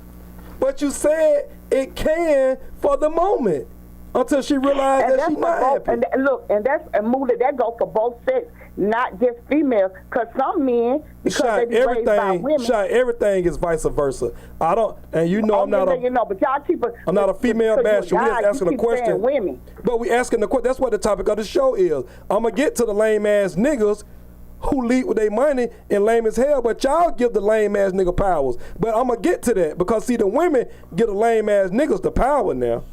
But you said it can for the moment until she realized that she's not happy. And Moolah, that goes for both sex, not just females. Because some men, because Shy, they be raised by women. Shy, everything is vice versa. I don't, and you know I'm not a. but y'all keep I'm not a female basher. We just asking a question. Women. But we asking the question. That's what the topic of the show is. I'm gonna get to the lame ass niggas who lead with their money and lame as hell, but y'all give the lame ass nigga powers. But I'm gonna get to that because see, the women give the lame ass niggas the power now.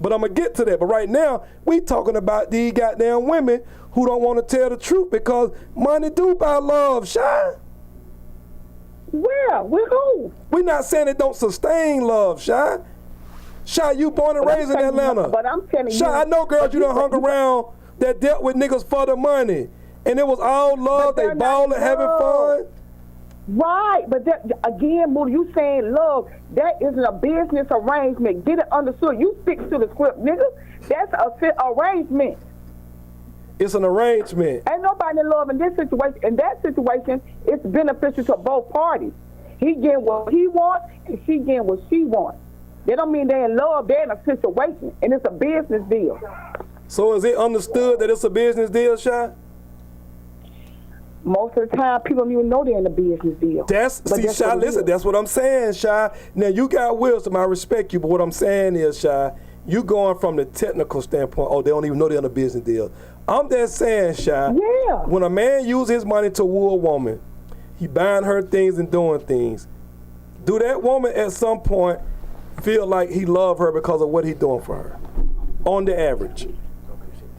But I'm gonna get to that. But right now, we talking about these goddamn women who don't want to tell the truth because money do buy love, Shy. Where? With who? We not saying it don't sustain love, Shy. Shy, you born and raised in Atlanta. But I'm telling you. Shy, I know girls you done hung around that dealt with niggas for the money. And it was all love, But they they're balling, not having love. fun. Right, but that, again, Moody, you saying love, that isn't a business arrangement. Get it understood. You stick to the script, nigga. That's a arrangement. It's an arrangement. Ain't nobody in love in this situation. In that situation, it's beneficial to both parties. He getting what he wants, and she getting what she wants. That don't mean they in love, they're in a situation, and it's a business deal. So is it understood that it's a business deal, Shy? Most of the time, people don't even know they're in a business deal. Shy, listen, that's what I'm saying, Shy. Now, you got wisdom, I respect you, but what I'm saying is, Shy, you going from the technical standpoint, oh, they don't even know they're in a business deal. I'm just saying, Shy, when a man uses his money to woo a woman, he buying her things and doing things, do that woman at some point feel like he love her because of what he doing for her, on the average?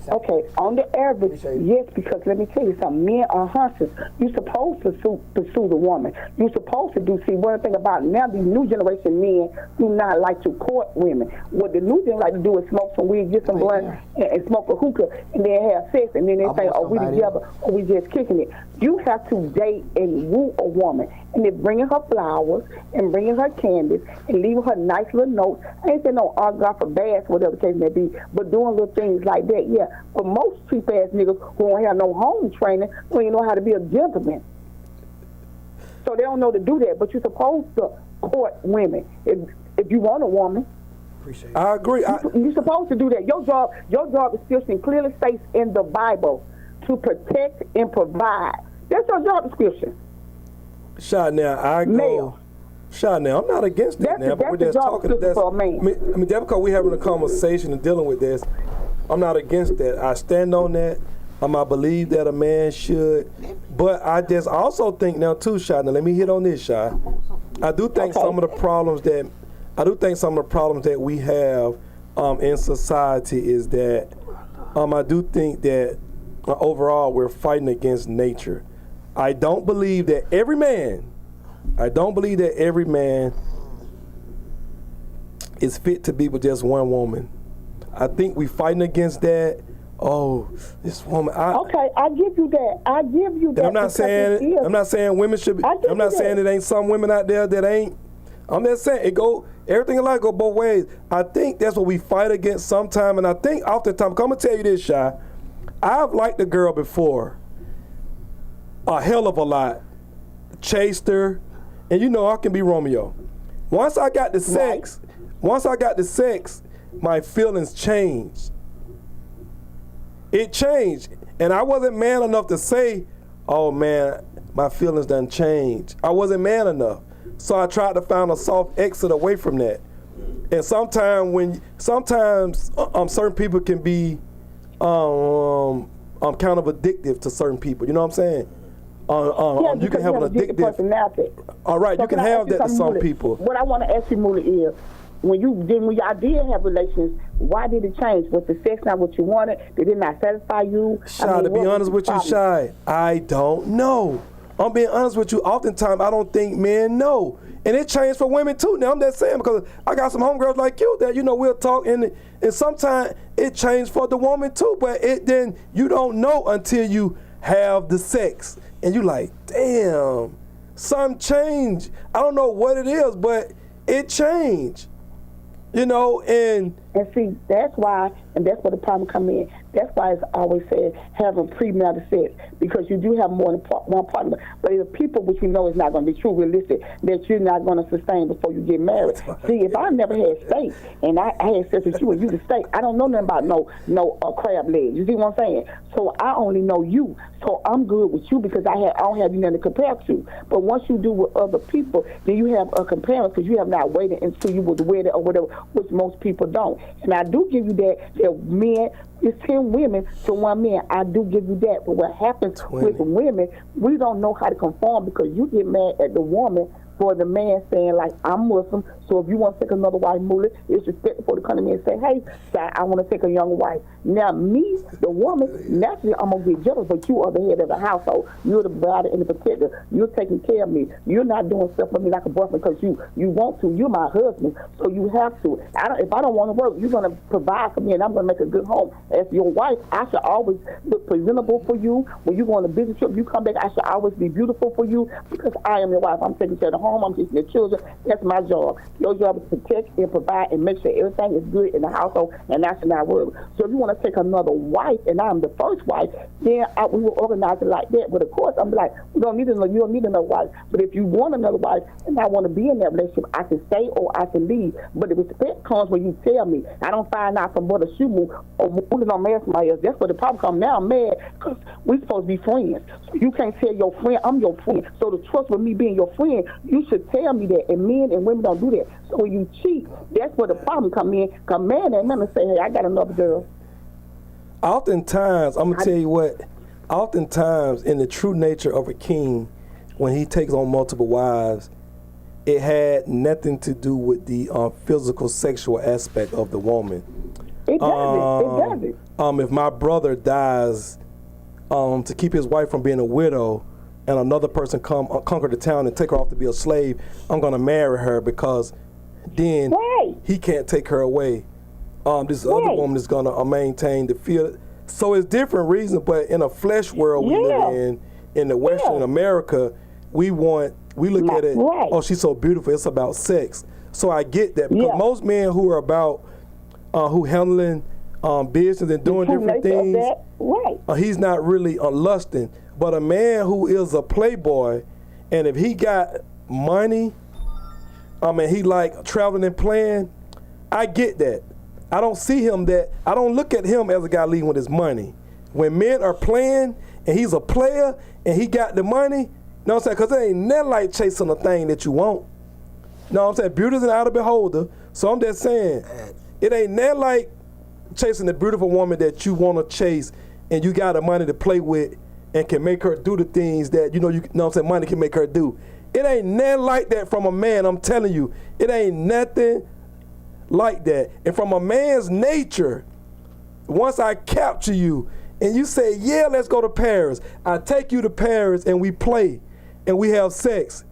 Okay, on the average, yes, because let me tell you something. Men are hunters. You're supposed to pursue the woman. You're supposed to do. See, one thing about now, these new generation men do not like to court women. What the new gen like to do is smoke some weed, get some blunt, and smoke a hookah, and then have sex, and then they say, oh, we together, or we just kicking it. You have to date and woo a woman, and then bringing her flowers, and bringing her candies, and leaving her nice little notes. I ain't saying no autograph or bags, whatever the case may be, but doing little things like that, yeah. But most cheap-ass niggas who don't have no home training don't even know how to be a gentleman. So they don't know to do that. But you're supposed to court women if you want a woman. Appreciate it. I agree. You're supposed to do that. Your job description clearly states in the Bible to protect and provide. That's your job description. Shy, now, I go... Male. Shy, now, I'm not against that now, but we're just talking... That's because we're having a conversation and dealing with this. I'm not against that. I stand on that. I believe that a man should. But I just also think now too, Shy. Now let me hit on this, Shy. I do think some of the problems that we have in society is that I do think that overall we're fighting against nature. I don't believe that every man is fit to be with just one woman. I think we fighting against that. Oh, this woman. I give you that. And I'm not saying women should be. I'm not saying it ain't some women out there that ain't. I'm just saying everything in life go both ways. I think that's what we fight against sometime, and I think oftentimes, I'm gonna tell you this, Shy. I've liked a girl before, a hell of a lot, chased her, and I can be Romeo. Once I got the sex, my feelings changed. It changed. And I wasn't man enough to say, oh man, my feelings done changed. I wasn't man enough. So I tried to find a soft exit away from that. And sometimes certain people can be kind of addictive to certain people. You know what I'm saying? You can have an addictive personality. All right, So you can have that to some people. What I want to ask you, Moolah, is when y'all did have relations, why did it change? Was the sex not what you wanted? Did it not satisfy you? Shy, to be honest with you, Shy, I don't know. I'm being honest with you. Oftentimes, I don't think men know. And it changed for women too. Now, I'm just saying, because I got some homegirls like you that, we'll talk, and sometimes it changed for the woman too, but then you don't know until you have the sex. And you like, damn, something changed. I don't know what it is, but it changed. And see, that's why, and that's where the problem come in. That's why it's always said having premarital sex, because you do have more than one partner. But if people, which you know is not going to be true, realistic, that you're not going to sustain before you get married. See, if I never had steak and I had sex with you and you the steak, I don't know nothing about no crab legs. You see what I'm saying? So I only know you. So I'm good with you because I don't have you nothing to compare to. But once you do with other people, then you have a comparison because you have not waited until you was wedded or whatever, which most people don't. And I do give you that men. It's 10 women to one man. I do give you that. But what happens with women, we don't know how to conform because you get mad at the woman for the man saying, like, I'm Muslim, So if you want to take another wife, Moolah, it's respectful to come to me and say, hey, Shy, I want to take a younger wife. Now, me, the woman, naturally, I'm going to get jealous, but you are the head of the household. You're the provider and the protector. You're taking care of me. You're not doing stuff for me like a boyfriend because you want to. You're my husband, so you have to. If I don't want to work, you're going to provide for me, and I'm going to make a good home. As your wife, I should always look presentable for you. When you go on a business trip, you come back, I should always be beautiful for you because I am your wife. I'm taking care of the home. I'm taking care of the children. That's my job. Your job is to protect and provide and make sure everything is good in the household, and that's not work. So if you want to take another wife, and I'm the first wife, then we will organize it like that. But of course, I'm like, you don't need another wife. But if you want another wife, and I want to be in that relationship, I can stay or I can leave. But the respect comes when you tell me. I don't find out from what a shoe move or moving on marriage somebody else. That's where the problem comes. Now I'm mad because we're supposed to be friends. So you can't tell your friend I'm your friend. So the trust with me being your friend, you should tell me that. And men and women don't do that. So when you cheat, that's where the problem come in. Because man ain't gonna say, hey, I got another girl. Oftentimes, I'm gonna tell you what. Oftentimes, in the true nature of a king, when he takes on multiple wives, it had nothing to do with the physical, sexual aspect of the woman. It doesn't. It doesn't. If my brother dies, to keep his wife from being a widow, and another person conquer the town and take her off to be a slave, I'm gonna marry her because then he can't take her away. This other woman is gonna maintain the field. So it's different reasons, but in a flesh world we live in the Western America, we look at it, oh, she's so beautiful, it's about sex. So I get that, because most men who are about, who handling business and doing different things, he's not really lusting. But a man who is a playboy, and if he got money, he like traveling and playing, I get that. I don't see him I don't look at him as a guy leading with his money. When men are playing and he's a player and he got the money, you know what I'm saying? Because it ain't nothing like chasing a thing that you want. You know what I'm saying? Beauty's an eye of the beholder. So I'm just saying, it ain't nothing like chasing the beautiful woman that you want to chase and you got the money to play with and can make her do the things that, you know what I'm saying, money can make her do. It ain't nothing like that from a man, I'm telling you. It ain't nothing like that. And from a man's nature, once I capture you and you say, yeah, let's go to Paris, I take you to Paris and we play and we have sex.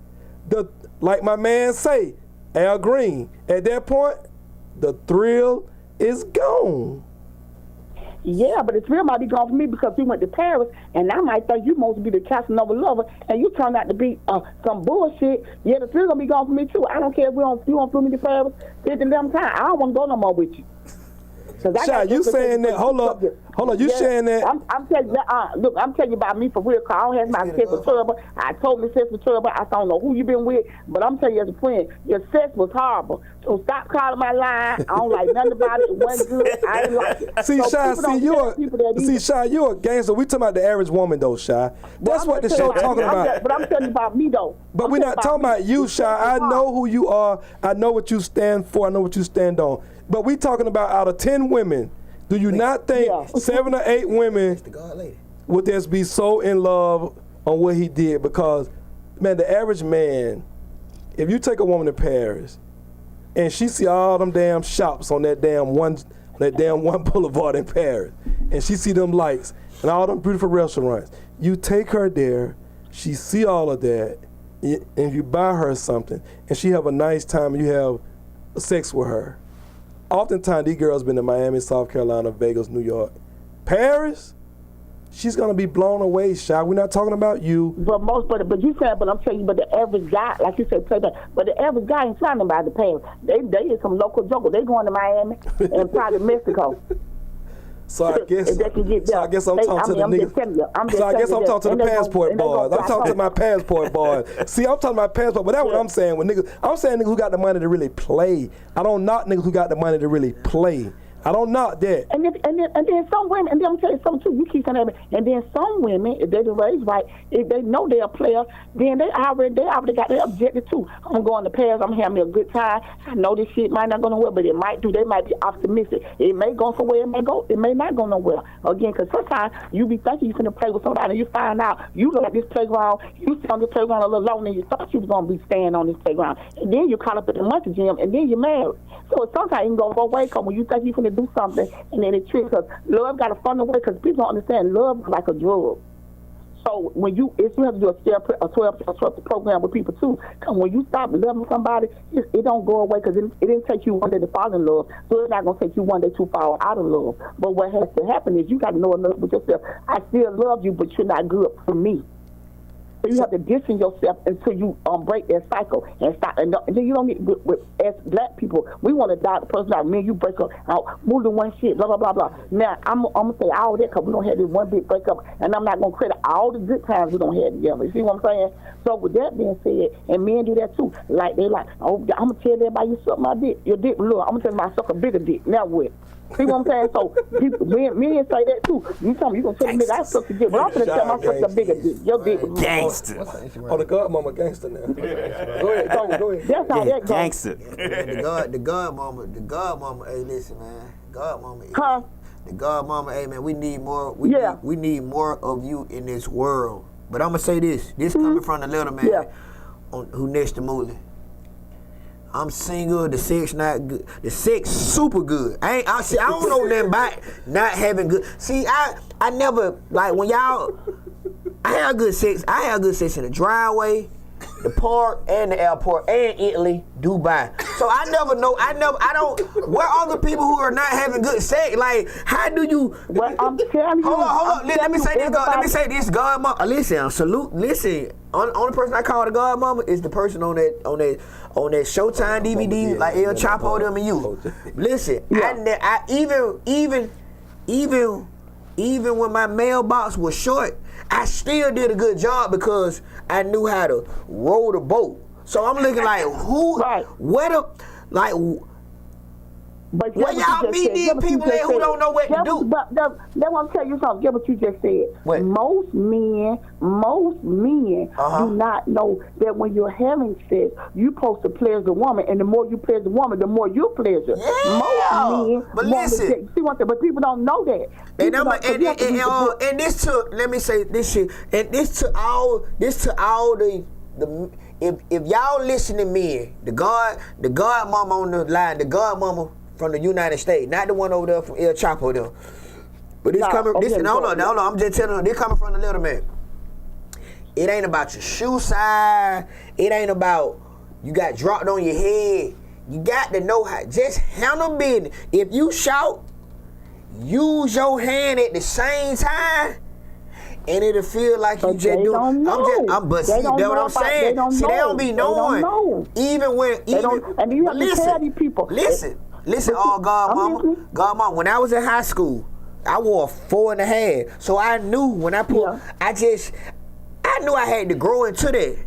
Like my man say, Al Green, at that point, the thrill is gone. Yeah, but it's real might be gone for me because we went to Paris, and I might think you supposed to be the Casanova lover, and you turned out to be some bullshit. Yeah, the thrill gonna be gone for me too. I don't care if you don't flew me to Paris 50 damn times. I don't want to go no more with you. Shy, you saying that? Hold up. You saying that? I'm telling you. Look, I'm telling you about me for real. Cause I don't have my sex for trouble. I told me sex for trouble. I don't know who you been with, but I'm telling you as a friend, your sex was horrible. So stop calling my line. I don't like nothing about it. It wasn't good. I didn't like it. See, so Shy, Shy, you're a gangster. We talking about the average woman though, Shy. That's what the show talking about. But I'm telling you about me though. But we're not talking about you, Shy. I know who you are. I know what you stand for. I know what you stand on. But we talking about out of 10 women, do you not think 7 or 8 women would just be so in love on what he did? Because, man, the average man, if you take a woman to Paris and she see all them damn shops on that damn one boulevard in Paris, and she see them lights and all them beautiful restaurants, you take her there, she see all of that, and you buy her something, and she have a nice time, and you have sex with her. Oftentimes, these girls been to Miami, South Carolina, Vegas, New York. Paris, she's gonna be blown away, Shy. We're not talking about you. But I'm telling you, but the average guy, like you said, play that. But the average guy ain't trying about the Paris. They is some local joker. They going to Miami and probably Mexico. So I guess I'm talking to the niggas. So I guess I'm talking to the passport boys. I'm talking to my passport boys. See, I'm talking about passport, but that's what I'm saying with niggas. I'm saying niggas who got the money to really play. I don't knock niggas who got the money to really play. I don't knock that. And then some women, and then I'm telling you something too. You keep saying that, and then some women, if they're raised right, if they know they're a player, then they already got their objective too. I'm going to Paris. I'm having a good time. I know this shit might not go nowhere, but it might do. They might be optimistic. It may go somewhere. It may not go nowhere. Again, because sometimes you be thinking you're going to play with somebody, and you find out you look at this playground. You sit on this playground a little longer than you thought you was going to be staying on this playground, and then you caught up at the monkey gym, and then you're married. So sometimes you can go away, because when you think you're going to do something, and then it tricks us. Love got to find a way, because people don't understand love is like a drug. So when you have to do a 12 program with people too, because when you stop loving somebody, it don't go away, because it didn't take you one day to fall in love, so it's not going to take you one day to fall out of love. But what has to happen is you got to know enough with yourself. I still love you, but you're not good for me. So you have to distance yourself until you break that cycle and stop. And then you don't need, as black people, we want to die the person out. Me and you break up, move to one shit, blah, blah, blah, blah. Now, I'm going to say all that because we don't have this one big breakup, and I'm not going to credit all the good times we don't have together. You see what I'm saying? So with that being said, and men do that too. Like, they like, oh, I'm going to tell everybody you suck my dick. Your dick, look, I'm going to tell them I suck a bigger dick. Now what? See what I'm saying? So men say that too. You tell me you gonna tell me I suck your dick, but I'm gonna tell myself a bigger dick. Your dick was Gangster. Oh, the godmama gangster now. Go ahead. That's how that goes. Gangster. The godmama. Hey, listen, man. The godmama. Hey, man. We need more. We need more of you in this world. But I'm gonna say this. This coming from the little man who next to Mooley. I'm single, the sex not good. The sex super good. I don't know nothing about not having good. See, I never, like, when y'all, I have good sex. I have good sex in the driveway, the park, and the airport, and Italy, Dubai. So I don't, where are the people who are not having good sex? Like, how do you? Well, I'm telling you. Hold on. Let me say this, godmama. Listen. Only person I call the godmama is the person on that Showtime DVD, like El Chapo, them and you. Listen, I even when my mailbox was short, I still did a good job because I knew how to row the boat. So I'm looking like where y'all meet these people at who don't know what to do? But that's what I'm telling you something. Get what you just said. What? Most men do not know that when you're having sex, you're supposed to pleasure the woman, and the more you pleasure the woman, the more you pleasure. Yeah. Most men. But listen. See what? But people don't know that. And this took. Let me say this shit. And this to all the. If y'all listen to me, the godmama on the line, the godmama from the United States, not the one over there from El Chapo though. But hold on, I'm just telling you, this coming from the little man. It ain't about your shoe size. It ain't about you got dropped on your head. You got to know how, just handle business. If you shout, use your hand at the same time, and it'll feel like you just do. But see, that's what I'm saying. See, they don't be knowing. Even when, and you have to tell these people. Listen, godmama. When I was in high school, I wore a 4.5. So I knew when I put, I knew I had to grow into that.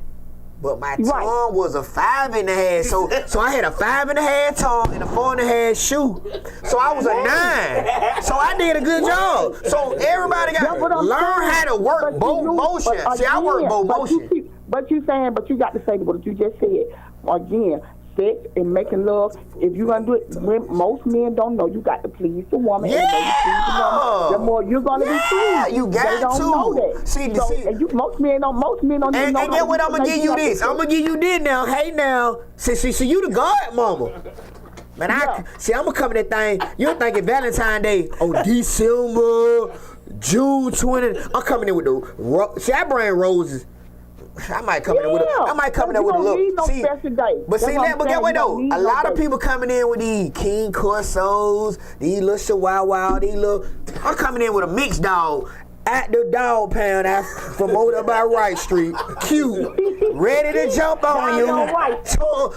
But my tongue was a 5.5. So I had a 5.5 tongue and a 4.5 shoe. So I was a 9. So I did a good job. So everybody got to learn how to work both motions. See, I work both motions. But you got to say what you just said. Again, sex and making love, if you're going to do it, most men don't know you got to please the woman. The more you're going to be pleased. You got they don't know that. See. And most men don't even know. And then what I'm going to give you this. I'm going to give you this now. Hey now. See, you the godmama. Man, I'm going to cover that thing. You're thinking Valentine's Day. December, June 20. I'm coming in with the, I bring roses. I might come in with a look. See, but see, but get what though? A lot of people coming in with these King Corsos, these little Chihuahua, I'm coming in with a mixed dog at the dog pound from over there by Wright Street. Cute, ready to jump on you.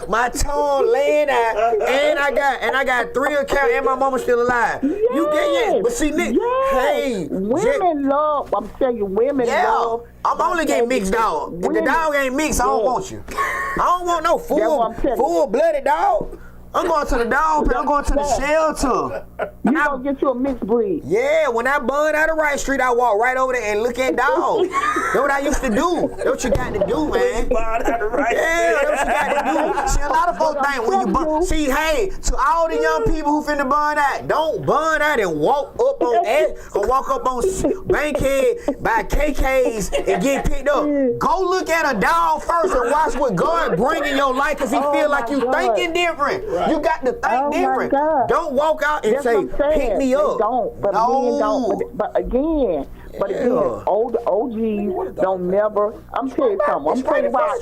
My tongue laying out, and I got 3 accounts, and my mama's still alive. Yes. You get it? But see, Nick, hey, women love. I'm telling you, women love. I'm only getting mixed dog. If the dog ain't mixed, I don't want you. I don't want no full-blooded dog. I'm going to the dog pound. I'm going to the shelter. You gonna get you a mixed breed. Yeah, when I bun out of Wright Street, I walk right over there and look at dogs. That's what I used to do. That's what you got to do, man. Yeah, that's what you got to do. See, a lot of folks think when you bun. See, hey, to all the young people who finna bun out, don't bun out and walk up on or walk up on Bankhead by KK's and get picked up. Go look at a dog first and watch what God bring in your life, cause he feel like you thinking different. Right. You got to think different. Don't walk out and say, pick me up. They don't, but men don't. But again, older OGs don't never. I'm telling you something. I'm telling you something.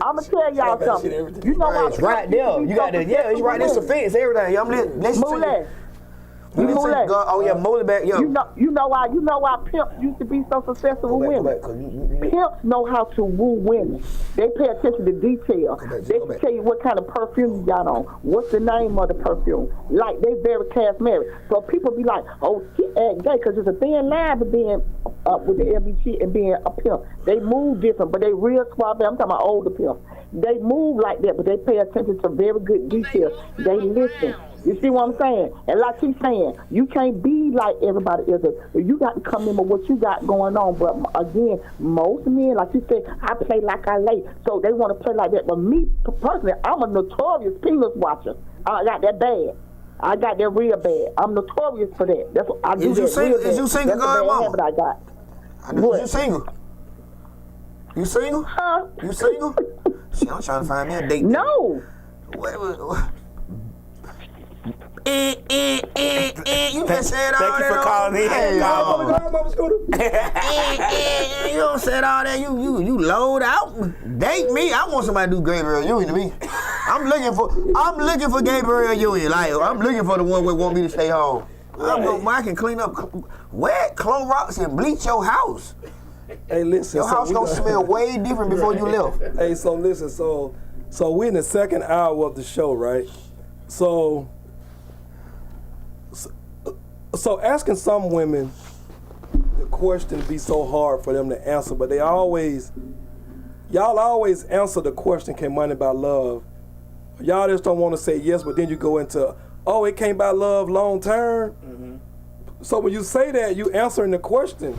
I'm gonna tell y'all something. You know what? It's right there. You got to. Yeah, it's right there. It's a fence. Everything. I'm listening. Oh yeah, Molly back, yo. You know why pimps used to be so successful with women. Pimps know how to woo women. They pay attention to detail. They can tell you what kind of perfume you got on. What's the name of the perfume? Like they very class married. So people be like, oh, she act gay, because there's a thin line of being with the LBG and being a pimp. They move different, but they real suave. I'm talking about older pimps. They move like that, but they pay attention to very good details. They listen. You see what I'm saying? And like she's saying, you can't be like everybody else. You got to come in with what you got going on. But again, most men, like you said, I play like I lay. So they want to play like that. But me, personally, I'm a notorious penis watcher. I got that bad. I got that real bad. I'm notorious for that. That's what I do. Is you single, God, mama? I got. You single? You single? Huh? You single? See, I'm trying to find me a date. No. What? You just said all that. Thank you for calling me. You don't said all that. You load out. Date me. I want somebody to do Gabriel Union to me. I'm looking for Gabriel Union. Like I'm looking for the one who want me to stay home. I can clean up wet Clorox and bleach your house. Hey, listen. Your house gonna smell way different before you left. Hey, so listen. So we're in the second hour of the show, right? So asking some women the question be so hard for them to answer, but y'all always answer the question, can money buy love? Y'all just don't want to say yes, but then you go into, oh, it can't buy love long term. Mm-hmm. So when you say that, you answering the question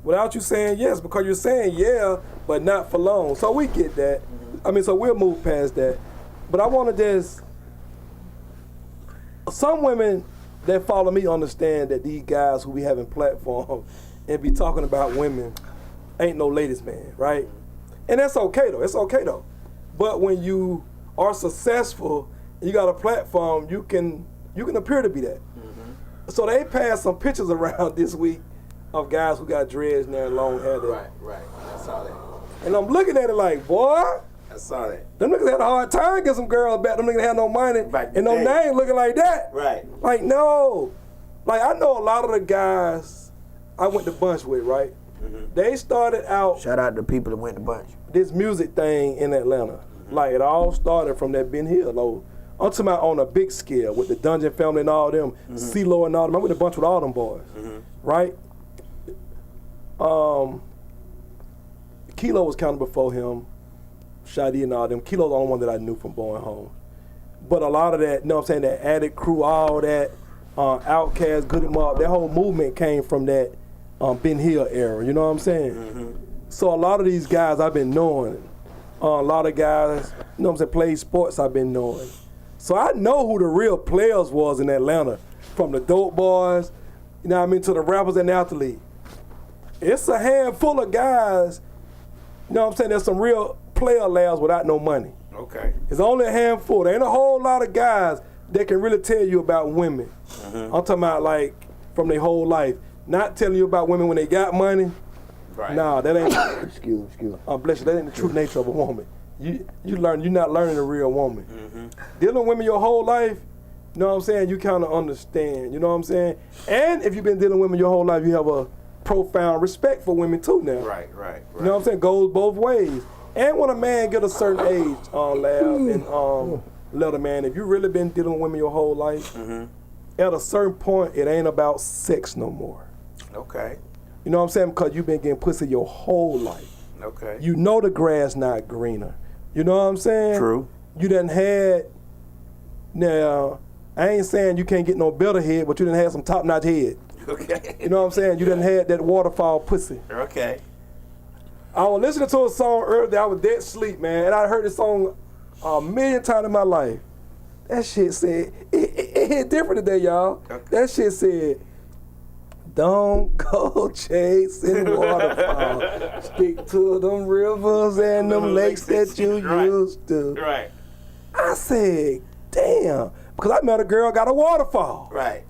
without you saying yes, because you're saying yeah, but not for long. So we get that. Mm-hmm. I mean, so we'll move past that. But I want to just, some women that follow me understand that these guys who be having platforms and be talking about women ain't no ladies man, right? And that's okay though. It's okay though. But when you are successful, and you got a platform, you can appear to be that. Mm-hmm. So they passed some pictures around this week of guys who got dreads now and long hair. Right. I saw that. And I'm looking at it like, boy. I saw that. Them niggas had a hard time getting some girls back. Them niggas had no money and no name looking like that. Right. Like, no. Like, I know a lot of the guys I went to Bunch with, right? Mm-hmm. They started out. Shout out to people that went to Bunch. This music thing in Atlanta. Mm-hmm. Like, it all started from that Ben Hill. Though. I'm talking about on a big scale with the Dungeon family and all them, mm-hmm. CeeLo and all them. I went to Bunch with all them boys, mm-hmm. right? Kilo was kind of before him. Shadi and all them. Kilo's the only one that I knew from Born Home. But a lot of that, you know what I'm saying, that Addict crew, all that, Outkast, Good 'Em Up, that whole movement came from that Ben Hill era, you know what I'm saying? Mm-hmm. So a lot of these guys I've been knowing. A lot of guys, you know what I'm saying, played sports I've been knowing. So I know who the real players was in Atlanta, from the dope boys, you know what I mean, to the rappers and the athletes. It's a handful of guys, you know what I'm saying, there's some real player labs without no money. Okay. It's only a handful. There ain't a whole lot of guys that can really tell you about women. Mm-hmm. I'm talking about like from their whole life. Not telling you about women when they got money. Right. Nah, that ain't. Excuse. Bless you. That ain't the true nature of a woman. You're not learning a real woman. Mm-hmm. Dealing with women your whole life, you know what I'm saying? You kind of understand. You know what I'm saying? And if you've been dealing with women your whole life, you have a profound respect for women too now. Right. You know what I'm saying? Goes both ways. And when a man get a certain age, Lab and let a man, if you really been dealing with women your whole life, mm-hmm. at a certain point, it ain't about sex no more. Okay. You know what I'm saying? Because you've been getting pussy your whole life. Okay. You know the grass not greener. You know what I'm saying? True. You done had, now, I ain't saying you can't get no better head, but you done had some top-notch head. Okay. You know what I'm saying? You done had that waterfall pussy. Okay. I was listening to a song earlier. I was dead asleep, man, and I heard this song a million times in my life. That shit said, it hit different today, y'all. Okay. That shit said, don't go chasing waterfalls. Stick to them rivers and them lakes that you used to. Right. I said, damn, because I met a girl got a waterfall. Right.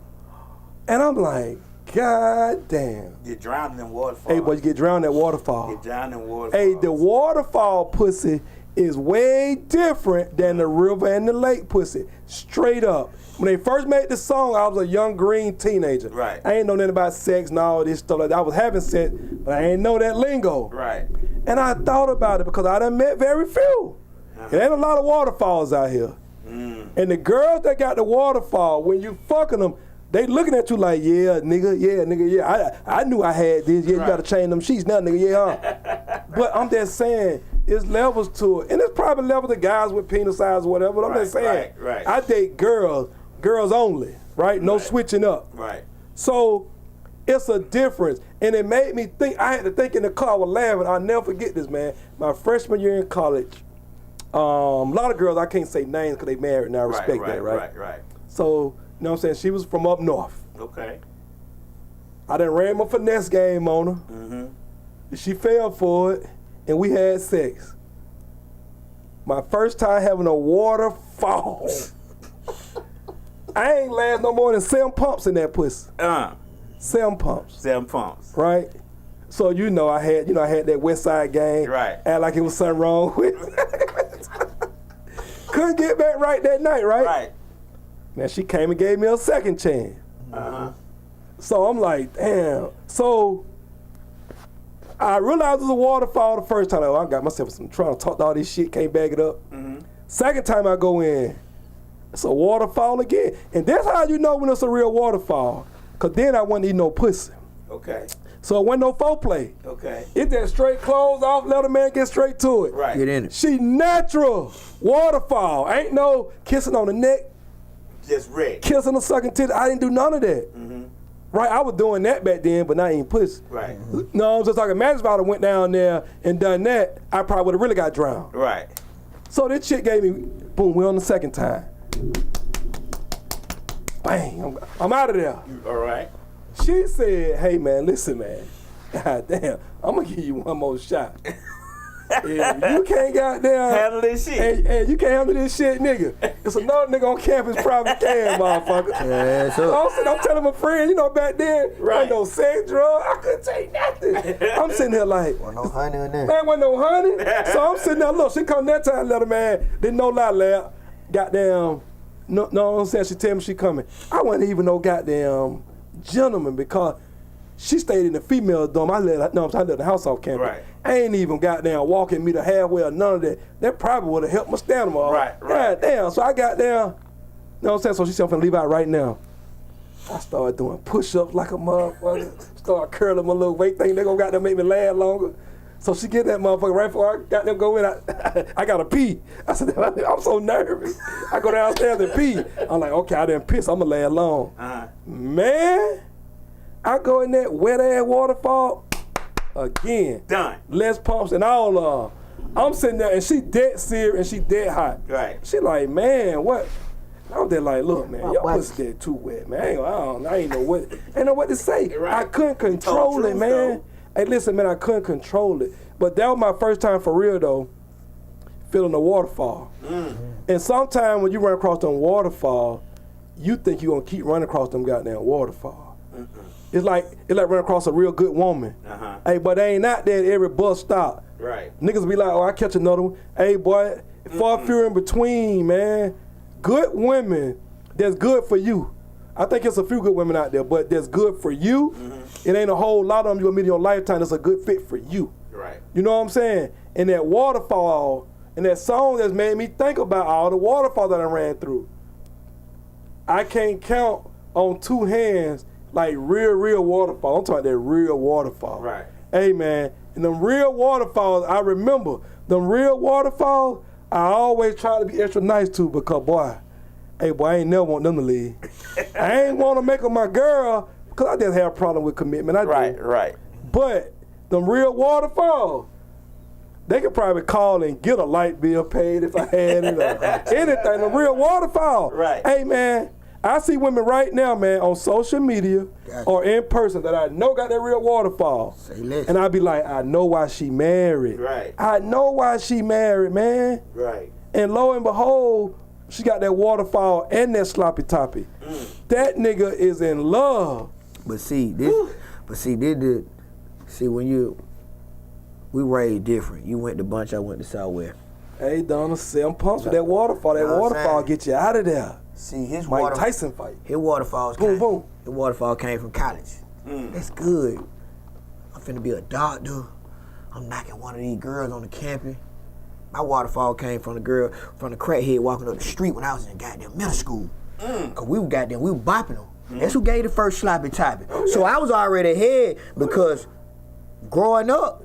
And I'm like, God damn. Get drowned in waterfall. Hey, boy, you get drowned in that waterfall. Get drowned in waterfall. Hey, the waterfall pussy is way different than the river and the lake pussy. Straight up. When they first made the song, I was a young green teenager. Right. I ain't know nothing about sex and all this stuff like that. I was having sex, but I ain't know that lingo. Right. And I thought about it because I done met very few. There ain't a lot of waterfalls out here. And the girls that got the waterfall, when you fucking them, they looking at you like, yeah, nigga, yeah. I knew I had this. Yeah, you gotta change them sheets now, nigga, yeah, huh? But I'm just saying, it's levels to it. And it's probably levels of guys with penis size or whatever, but I'm just saying, right. I date girls only, right? No switching up. Right. So it's a difference. And it made me think, I had to think in the car, I was laughing. I'll never forget this, man. My freshman year in college, a lot of girls, I can't say names because they married and I respect that, right? Right. So, you know what I'm saying? She was from up north. Okay. I done ran my finesse game on her. Mm-hmm. She fell for it, and we had sex. My first time having a waterfall. I ain't last no more than 7 pumps in that pussy. 7 pumps. 7 pumps. Right? So you know I had that Westside gang. Right. Act like it was something wrong with it. Couldn't get back right that night, right? Right. Man, she came and gave me a second chance. So I'm like, damn. So I realized it was a waterfall the first time. I got myself some trying to talk to all this shit, can't bag it up. Second time I go in, it's a waterfall again. And that's how you know when it's a real waterfall. Cause then I wasn't eating no pussy. Okay. So it wasn't no foreplay. Okay. It just straight clothes off, let a man get straight to it. Right. Get in it. She natural waterfall. Ain't no kissing on the neck, Just red. kissing or sucking titty. I didn't do none of that. Right, I was doing that back then, but not eating pussy. Right. No, I'm just like, imagine if I went down there and done that, I probably would have really got drowned. Right. So this chick gave me, boom, we're on the second time. Bang, I'm out of there. All right. She said, hey man, listen man, god damn, I'm gonna give you one more shot. If you can't goddamn Handle this shit. and you can't handle this shit, nigga. It's another nigga on campus probably can, motherfucker. Yeah, so I'm telling my friend, you know, back then, Right. no sex, drug, I couldn't take nothing. I'm sitting here like, well, no honey in there. man, wasn't no honey. So I'm sitting there, look, she come that time, let her man, didn't know lie, lab, goddamn, no, what I'm saying, she tell me she coming. I wasn't even no goddamn gentleman because she stayed in the female dorm. I left the house off campus. Right. I ain't even goddamn walking me to halfway or none of that. That probably would have helped my stamina. Right. God damn. So I got down. You know what I'm saying? So she said, I'm finna leave out right now. I started doing push-ups like a motherfucker. Started curling my little weight thing. They gonna goddamn make me last longer. So she get that motherfucker right before I got them go in. I gotta pee. I said, I'm so nervous. I go downstairs and pee. I'm like, okay, I didn't piss. I'm gonna last long. Man, I go in that wet ass waterfall again. Done. Less pumps and all of them. I'm sitting there and she dead serious and she dead hot. Right. She like, man, what? I was there like, look, man, y'all Why- pussy dead too wet, man. I ain't know what to say. Right. I couldn't control Told it, truth, man. though. Hey, listen, man, I couldn't control it. But that was my first time for real, though, feeling a waterfall. And sometimes when you run across them waterfall, you think you're going to keep running across them goddamn waterfall. It's like running across a real good woman. Hey, but they ain't out there at every bus stop. Right. Niggas be like, oh, I catch another one. Hey, boy, far few in between, man. Good women that's good for you. I think it's a few good women out there, but that's good for you. It ain't a whole lot of them you're gonna meet in your lifetime that's a good fit for you. Right. You know what I'm saying? And that waterfall, and that song that's made me think about all the waterfall that I ran through. I can't count on 2 hands like real waterfall. I'm talking that real waterfall. Right. Hey man, and them real waterfalls, I remember them real waterfalls, I always try to be extra nice to because boy, Hey, boy, I ain't never want them to leave. I ain't want to make her my girl because I just have a problem with commitment. I do. Right. But them real waterfalls, they could probably call and get a light bill paid if I had it or anything. The real waterfall. Right. Hey, man, I see women right now, man, on social media or in person that I know got that real waterfall. Say less. And I be like, I know why she married. Right. I know why she married, man. Right. And lo and behold, she got that waterfall and that sloppy toppy. That nigga is in love. But see, we raised different. You went to Bunch, I went to Southwest. Hey, Donna, 7 pumps with that waterfall. That Know what I'm waterfall saying? get you out of there. See, his Mike Tyson fight. His waterfalls Boom, boom. His waterfall came from college. That's good. I'm finna be a doctor. I'm knocking one of these girls on the campus. My waterfall came from the girl, from the crackhead walking up the street when I was in goddamn middle school. Cause we were bopping them. That's who gave the first sloppy toppy. So I was already ahead because growing up,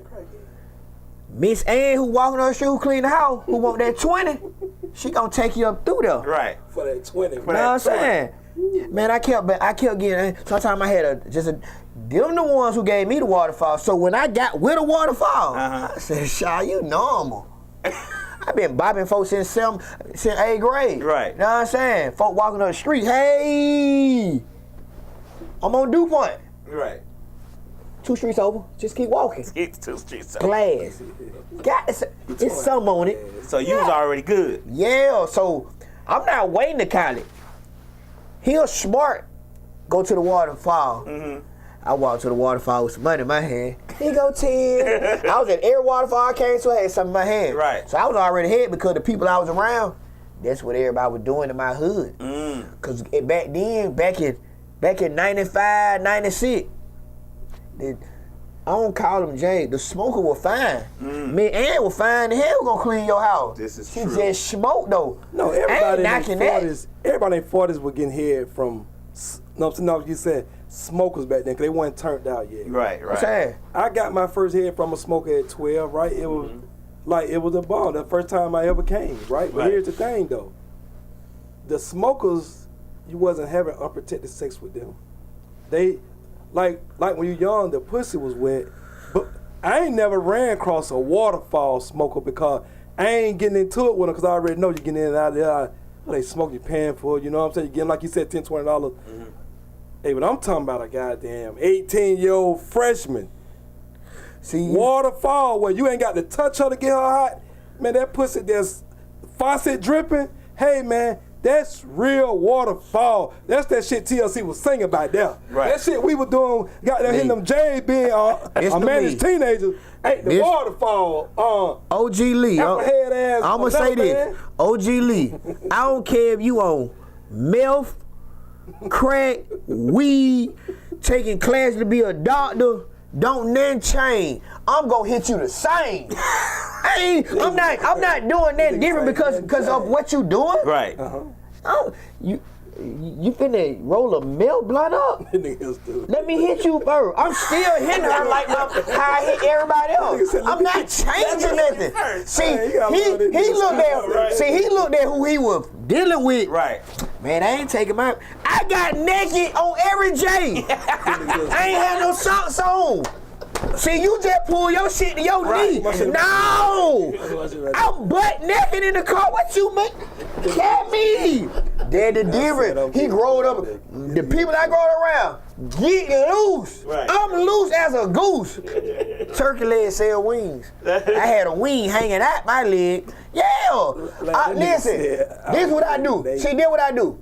Miss Ann, who walking on the street, who clean the house, who want that 20, she gonna take you up through there. Right. For that 20. You know what I'm saying? Man, I kept getting, sometimes I had them the ones who gave me the waterfall. So when I got with a waterfall, I said, Shaw, you normal. I've been bopping folks since 8th grade. Right. You know what I'm saying? Folk walking on the street, hey, I'm on DuPont. Right. 2 streets over, just keep walking. It's 2 streets. over. Glass. It's something on it. So you was already good. Yeah, so I'm not waiting to college. He'll smart go to the waterfall. I walked to the waterfall with some money in my hand. Here you go, 10. I was at every waterfall I came to, I had something in my hand. Right. So I was already ahead because the people I was around, that's what everybody was doing in my hood. Because back then, back in 95, 96, I don't call them Jay. The smoker was fine. Me and Ann was fine. The hell gonna clean your house. This is she true. just smoked though. No, everybody in knocking their that. 40s, everybody in 40s was getting head from, no, you said smokers back then because they weren't turned out yet. Right. What's that? I got my first head from a smoker at 12, right? It was like, it was a ball. The first time I ever came, right? But Right. here's the thing though. The smokers, you wasn't having unprotected sex with them. They, like when you're young, the pussy was wet. But I ain't never ran across a waterfall smoker because I ain't getting into it with them because I already know you're getting in and out of there. They smoke, you're paying for it, you know what I'm saying? You're getting, like you said, $10, $20. Hey, but I'm talking about a goddamn 18-year-old freshman. See, Waterfall where you ain't got to touch her to get her hot. Man, that pussy that's faucet dripping. Hey, man, that's real waterfall. That's that shit TLC was singing about there. Right. That shit we were doing, got there hitting them J's being It's a the managed me. teenagers. Ain't the This- waterfall. OG Lee. Apple-head ass I'ma say another this. man. OG Lee. I don't care if you on meth, crack, weed, taking classes to be a doctor. Don't nothing change. I'm gonna hit you the same. I'm not doing that different because of what you doing. Right. You finna roll a milk blunt up? Let me hit you first. I'm still hitting her like how I hit everybody else. I'm not changing nothing. See, he looked at who he was dealing with. Right. Man, I ain't taking my. I got naked on every J. I ain't had no socks on. See, you just pull your shit to your knee. No! I'm butt naked in the car. What you make? Cat me. They're the difference. He growed up. The people I growed around, get loose. Right. I'm loose as a goose. Turkey leg sell wings. I had a wing hanging out my leg. Yeah. Listen, this is what I do. See, this what I do.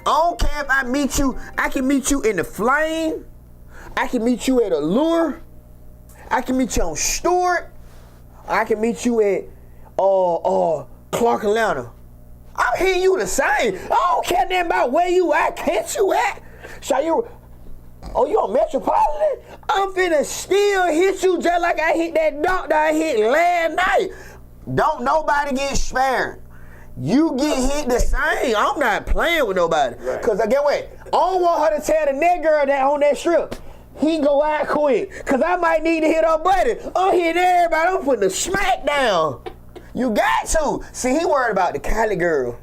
I don't care if I meet you. I can meet you in the Flame. I can meet you at Allure. I can meet you on Stewart. I can meet you at Clark Atlanta. I'm hitting you the same. I don't care nothing about where you at. Can't you at? So you on Metropolitan? I'm finna still hit you just like I hit that doctor I hit last night. Don't nobody get spared. You get hit the same. I'm not playing with nobody. Right. Cause get what? I don't want her to tell the nigga girl that on that strip. He go out quick. Cause I might need to hit her buddy. I'm hitting everybody. I'm putting the smack down. You got to. See, he worried about the Cali girl.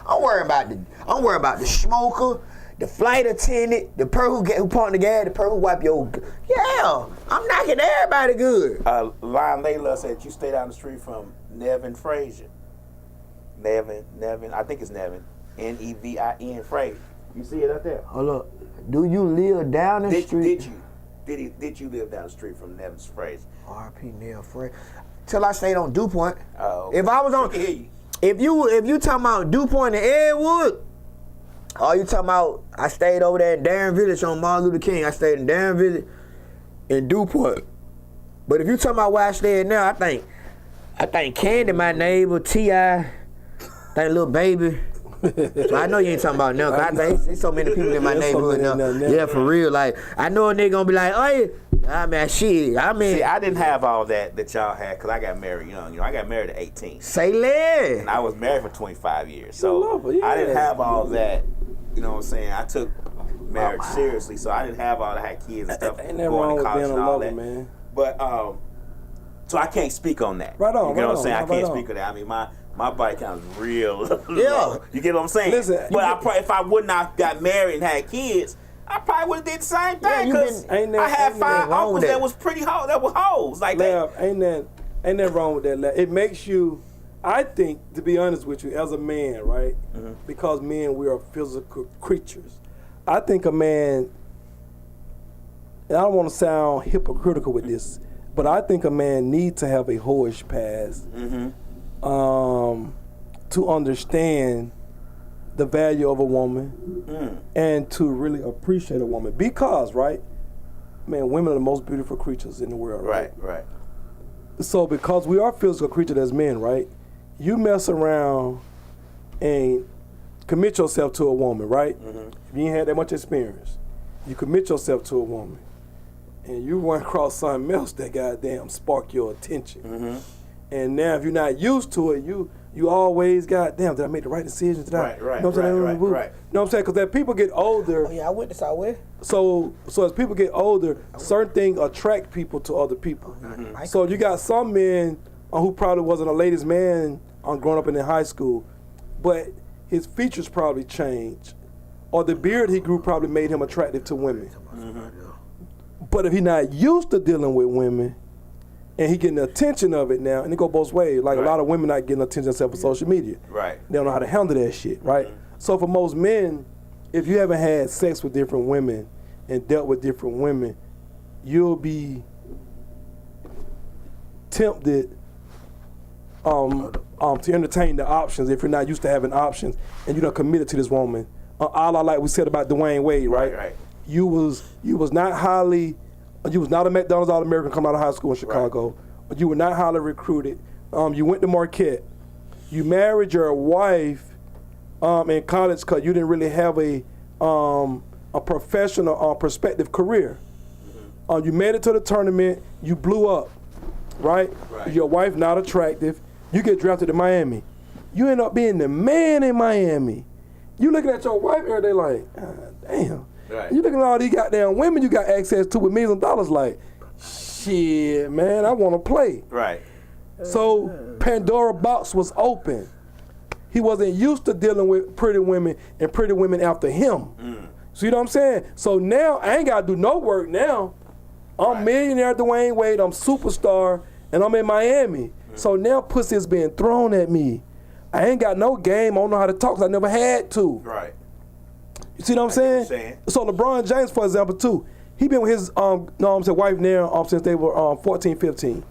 I'm worried about the smoker, the flight attendant, the person who pump the gas, the person who wipe your. Yeah, I'm knocking everybody good. Lion Layla said you stay down the street from Nevin Frazier. Nevin, I think it's Nevin. Nevin Frazier. You see it up there? Hold up. Do you live down the street? Did you live down the street from Nevin's Frazier? R.P. Neil Frazier. Till I stayed on DuPont. Oh. If I was on, I can hear you. if you talking about DuPont and Edgewood, or you talking about I stayed over there in Darren Village on Martin Luther King. I stayed in Darren Village in DuPont. But if you talking about where I stayed now, I think Candy, my neighbor, T.I., think Little Baby. So I know you ain't talking about now, 'cause I think there's so many people in my neighborhood now. Yeah, for real. Like, I know a nigga gonna be like, oh yeah, I mean, shit. See, I didn't have all that y'all had because I got married young. You know, I got married at 18. Say less. And I was married for 25 years. So love her, yeah. I didn't have all that, you know what I'm saying? I took marriage seriously, so I didn't have all that, I had kids and stuff, Ain't nothing going wrong to with college being and a all lover, that. man. But, so I can't speak on that. Right on, You know right what I'm saying? on, I can't right speak on that. I mean, my body count is real Yeah. low. You get what I'm saying? Listen, but if I would not got married and had kids, I probably would have did the same Yeah, thing you because been- I had ain't five nothing wrong uncles with that that. was pretty that were hoes. Like that. Lav, ain't nothing wrong with that, Lav. It makes you, I think, to be honest with you, as a man, right? Because men, we are physical creatures. I think a man, and I don't want to sound hypocritical with this, but I think a man needs to have a whorish past to understand the value of a woman and to really appreciate a woman. Because, right, man, women are the most beautiful creatures in the world, right? Right. So because we are physical creatures as men, right, you mess around and commit yourself to a woman, right? If you ain't had that much experience, you commit yourself to a woman and you run across something else that goddamn spark your attention. And now if you're not used to it, you always goddamn, did I make the right decision? Did I? Right, You know what I'm saying? right. You know what I'm saying? Because as people get older, Oh yeah, I went to Southwest. so as people get older, certain things attract people to other people. So you got some men who probably wasn't a ladies' man growing up in high school, but his features probably changed, or the beard he grew probably made him attractive to women. But if he's not used to dealing with women, and he getting the attention of it now, and it go both ways. Like a lot of women not getting attention except for social media. Right. They don't know how to handle that shit, right? So for most men, if you haven't had sex with different women and dealt with different women, you'll be tempted to entertain the options if you're not used to having options and you're not committed to this woman. All I like we said about Dwayne Wade, right? Right. You was not a McDonald's All-American coming out of high school in Chicago. You were not highly recruited. You went to Marquette. You married your wife in college because you didn't really have a professional perspective career. You made it to the tournament. You blew up, right? Your wife not attractive. You get drafted to Miami. You end up being the man in Miami. You looking at your wife every day like, damn. Right. You looking at all these goddamn women you got access to with millions of dollars like, shit, man, I want to play. Right. So Pandora box was open. He wasn't used to dealing with pretty women and pretty women after him. See what I'm saying? So now I ain't got to do no work now. I'm millionaire Dwayne Wade, I'm superstar, and I'm in Miami. So now pussy is being thrown at me. I ain't got no game, I don't know how to talk 'cause I never had to. Right. You see what I'm saying? So LeBron James, for example, too, he been with his wife now since they were 14, 15.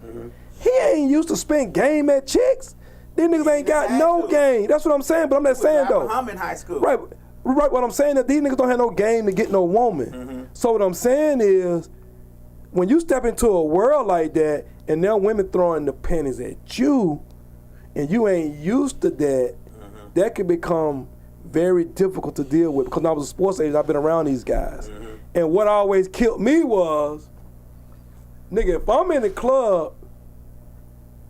He ain't used to spend game at chicks. These niggas ain't got no game. That's what I'm saying, but I'm not saying though. I'm in high school. Right, what I'm saying is these niggas don't have no game to get no woman. So what I'm saying is, when you step into a world like that, and now women throwing the panties at you, and you ain't used to that, that can become very difficult to deal with. Because when I was a sports agent, I've been around these guys. And what always killed me was, nigga, if I'm in the club,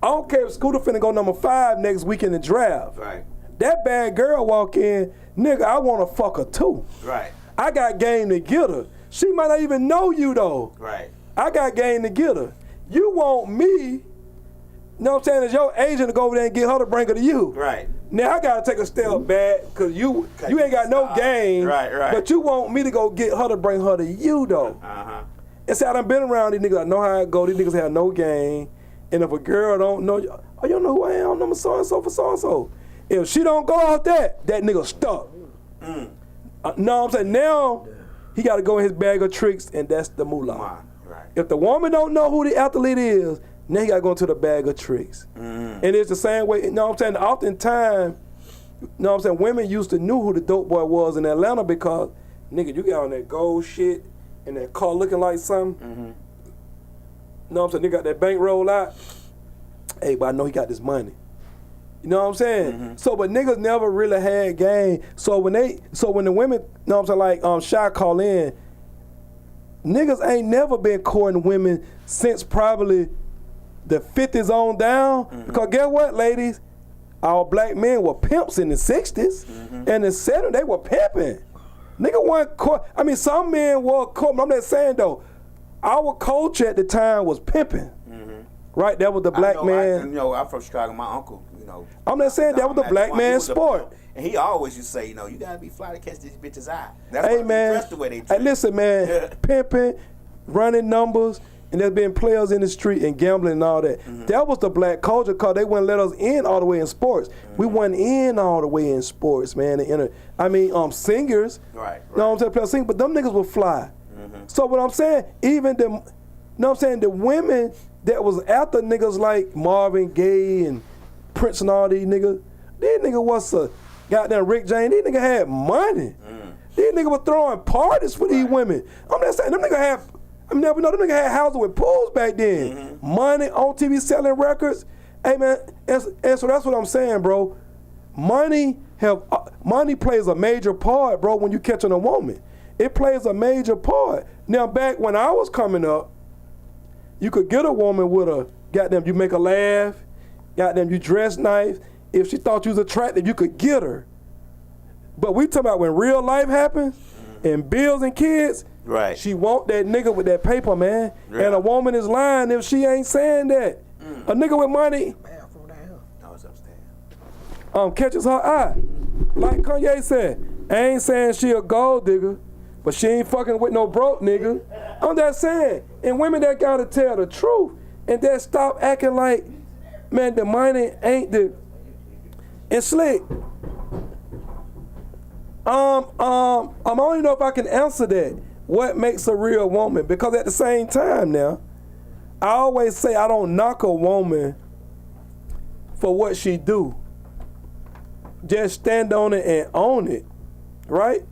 I don't care if Scooter finna go number 5 next week in the draft. Right. That bad girl walk in, nigga, I wanna fuck her too. Right. I got game to get her. She might not even know you though. Right. I got game to get her. You want me, you know what I'm saying, as your agent to go over there and get her to bring her to you. Right. Now I gotta take a step back because you ain't got no game. Right. But you want me to go get her to bring her to you though. And see, I done been around these niggas. I know how it go. These niggas have no game. And if a girl don't know, oh, you know who I am? I'm so and so for so and so. If she don't go off that nigga stuck. No, I'm saying now he got to go in his bag of tricks, and that's the moolah. Right. If the woman don't know who the athlete is, now he got to go into the bag of tricks. And it's the same way. You know what I'm saying? Oftentimes, you know what I'm saying? Women used to knew who the dope boy was in Atlanta because, nigga, you got on that gold shit and that car looking like something. You know what I'm saying? They got that bankroll out. Hey, but I know he got this money. You know what I'm saying? So, but niggas never really had game. So when the women, you know what I'm saying, like Shy call in, niggas ain't never been courting women since probably the 50s on down. Because guess what, ladies? Our black men were pimps in the 60s. And the 70s, they were pimping. Nigga wasn't court. I mean, some men were court. I'm not saying though, our culture at the time was pimping. Right? That was the black man. I'm from Chicago. My uncle, I'm not saying that was the black man sport. And he always used to say, you gotta be fly to catch these bitches' eye. That's hey why man, they dress the way they dress. Hey, listen, man, pimping, running numbers, and there's been players in the street and gambling and all that. That was the black culture because they wouldn't let us in all the way in sports. We wasn't in all the way in sports, man. Singers, right. You know what I'm saying, players sing, but them niggas would fly. So what I'm saying, even the, you know what I'm saying, the women that was after niggas like Marvin Gaye and Prince and all these niggas was a goddamn Rick James. These niggas had money. These niggas were throwing parties for these women. I'm not saying them niggas had, them niggas had houses with pools back then. Money on TV selling records. Hey man, and so that's what I'm saying, bro. Money plays a major part, bro, when you catching a woman. It plays a major part. Now back when I was coming up, you could get a woman with a, goddamn, you make her laugh, goddamn, you dress nice. If she thought you was attractive, you could get her. But we talking about when real life happens, and bills and kids, right? She want that nigga with that paper, man. Yeah. And a woman is lying if she ain't saying that. A nigga with money, catches her eye. Like Kanye said, I ain't saying she a gold digger, but she ain't fucking with no broke nigga. I'm just saying, and women that gotta tell the truth and that stop acting like, man, the money ain't the. And Slick, I don't even know if I can answer that. What makes a real woman? Because at the same time now, I always say I don't knock a woman for what she do. Just stand on it and own it, right?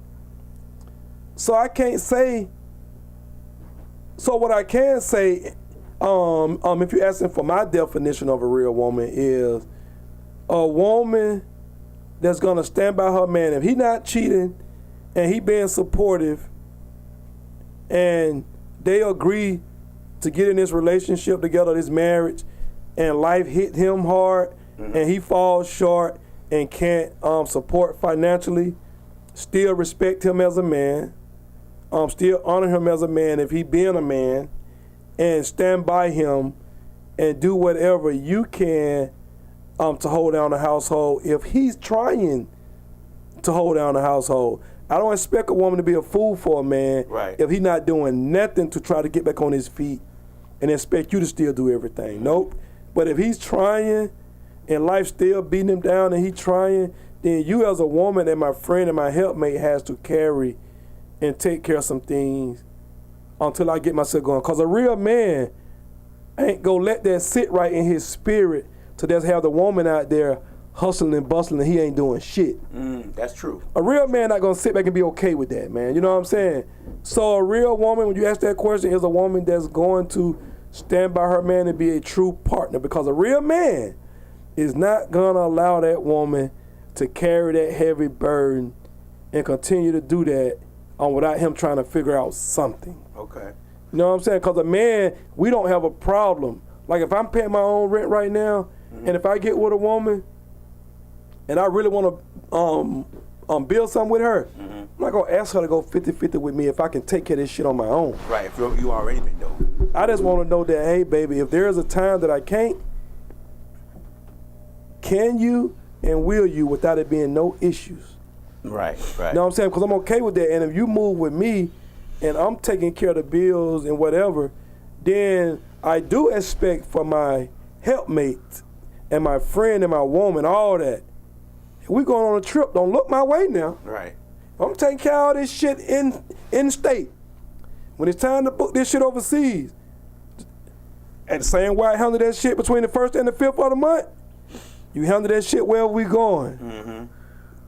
So I can't say. So what I can say, if you're asking for my definition of a real woman, is a woman that's gonna stand by her man. If he not cheating and he being supportive and they agree to get in this relationship together, this marriage, and life hit him hard and he falls short and can't support financially, still respect him as a man, still honor him as a man if he being a man, and stand by him and do whatever you can to hold down the household if he's trying to hold down the household. I don't expect a woman to be a fool for a man if he's not doing nothing to try to get back on his feet and expect you to still do everything. Nope. But if he's trying and life still beating him down and he trying, then you as a woman and my friend and my helpmate has to carry and take care of some things until I get myself going. Because a real man ain't gonna let that sit right in his spirit to just have the woman out there hustling and bustling and he ain't doing shit. That's true. A real man not gonna sit back and be okay with that, man. You know what I'm saying? So a real woman, when you ask that question, is a woman that's going to stand by her man and be a true partner. Because a real man is not gonna allow that woman to carry that heavy burden and continue to do that without him trying to figure out something. Okay. You know what I'm saying? Because a man, we don't have a problem. Like if I'm paying my own rent right now, and if I get with a woman, and I really want to build something with her, I'm not gonna ask her to go 50-50 with me if I can take care of this shit on my own. Right, if you already been doing. I just want to know that, hey baby, if there is a time that I can't, can you and will you without it being no issues. Right. You know what I'm saying? Because I'm okay with that. And if you move with me and I'm taking care of the bills and whatever, then I do expect for my helpmate and my friend and my woman, all that. If we going on a trip, don't look my way now. Right. I'm taking care of all this shit in state. When it's time to book this shit overseas, at the same way I handle that shit between the 1st and the 5th of the month, you handle that shit wherever we going. Mm-hmm.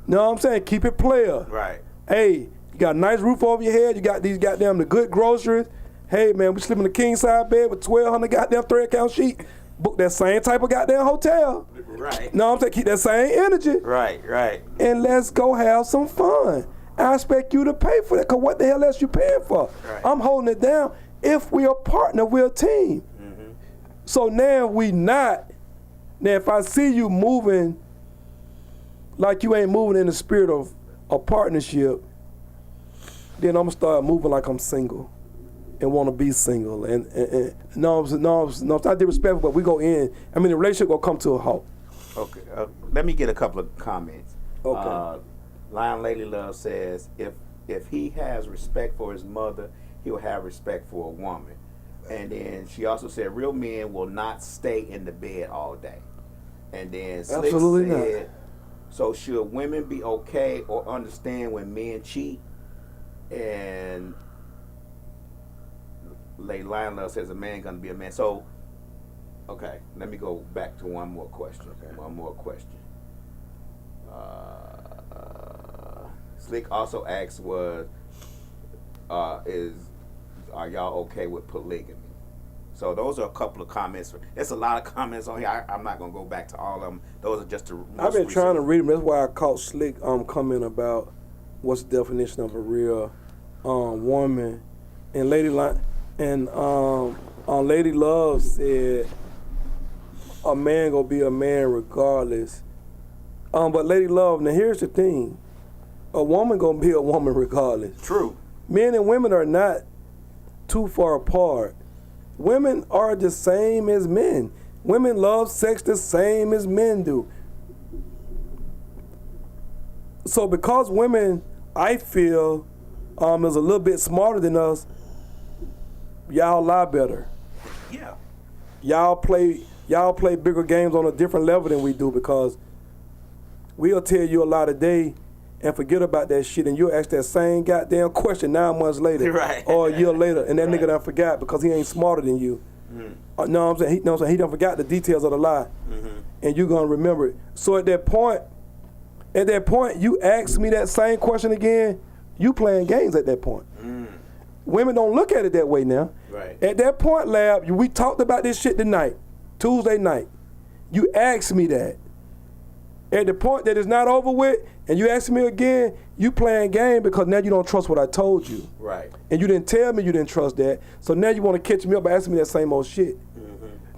Know what I'm saying? Keep it player. Right. Hey, you got a nice roof over your head. You got these goddamn the good groceries. Hey, man, we sleep in a king side bed with 1,200 goddamn 3-account sheet. Book that same type of goddamn hotel. Right. Know what I'm saying? Keep that same energy. Right. And let's go have some fun. I expect you to pay for that, because what the hell else you paying for? Right. I'm holding it down. If we're a partner, we're a team. Mm-hmm. So now we not. Now if I see you moving like you ain't moving in the spirit of a partnership, then I'm gonna start moving like I'm single and want to be single. And no, it's not disrespectful, but we go in. I mean, the relationship gonna come to a halt. Okay. Let me get a couple of comments. Okay. Lion Lady Love says, if he has respect for his mother, he'll have respect for a woman. And then she also said, real men will not stay in the bed all day. And then Slick Absolutely said, so should women be okay or understand when men cheat? And Lady Lion Love says a man gonna be a man. So, okay, let me go back to one more question. One more question. Slick also asked are y'all okay with polygamy? So those are a couple of comments. There's a lot of comments on here. I'm not gonna go back to all of them. Those are just the most I've been recent. trying to read them. That's why I caught Slick comment about what's the definition of a real woman. And Lady Love said a man gonna be a man regardless. But Lady Love, now here's the thing. A woman gonna be a woman regardless. True. Men and women are not too far apart. Women are the same as men. Women love sex the same as men do. So because women, I feel, is a little bit smarter than us, y'all lie better. Yeah. Y'all play bigger games on a different level than we do, because we'll tell you a lot today and forget about that shit, and you'll ask that same goddamn question 9 months later, right. or a year later, and that Right. nigga done forgot because he ain't smarter than you. Mm-hmm. No, I'm saying he done forgot the details of the lie, and you gonna remember it. So at that point, you ask me that same question again, you playing games at that point. Women don't look at it that way now. Right. At that point, Lab, we talked about this shit tonight, Tuesday night. You asked me that. At the point that it's not over with, and you ask me again, you playing game because now you don't trust what I told you. Right. And you didn't tell me you didn't trust that. So now you want to catch me up by asking me that same old shit.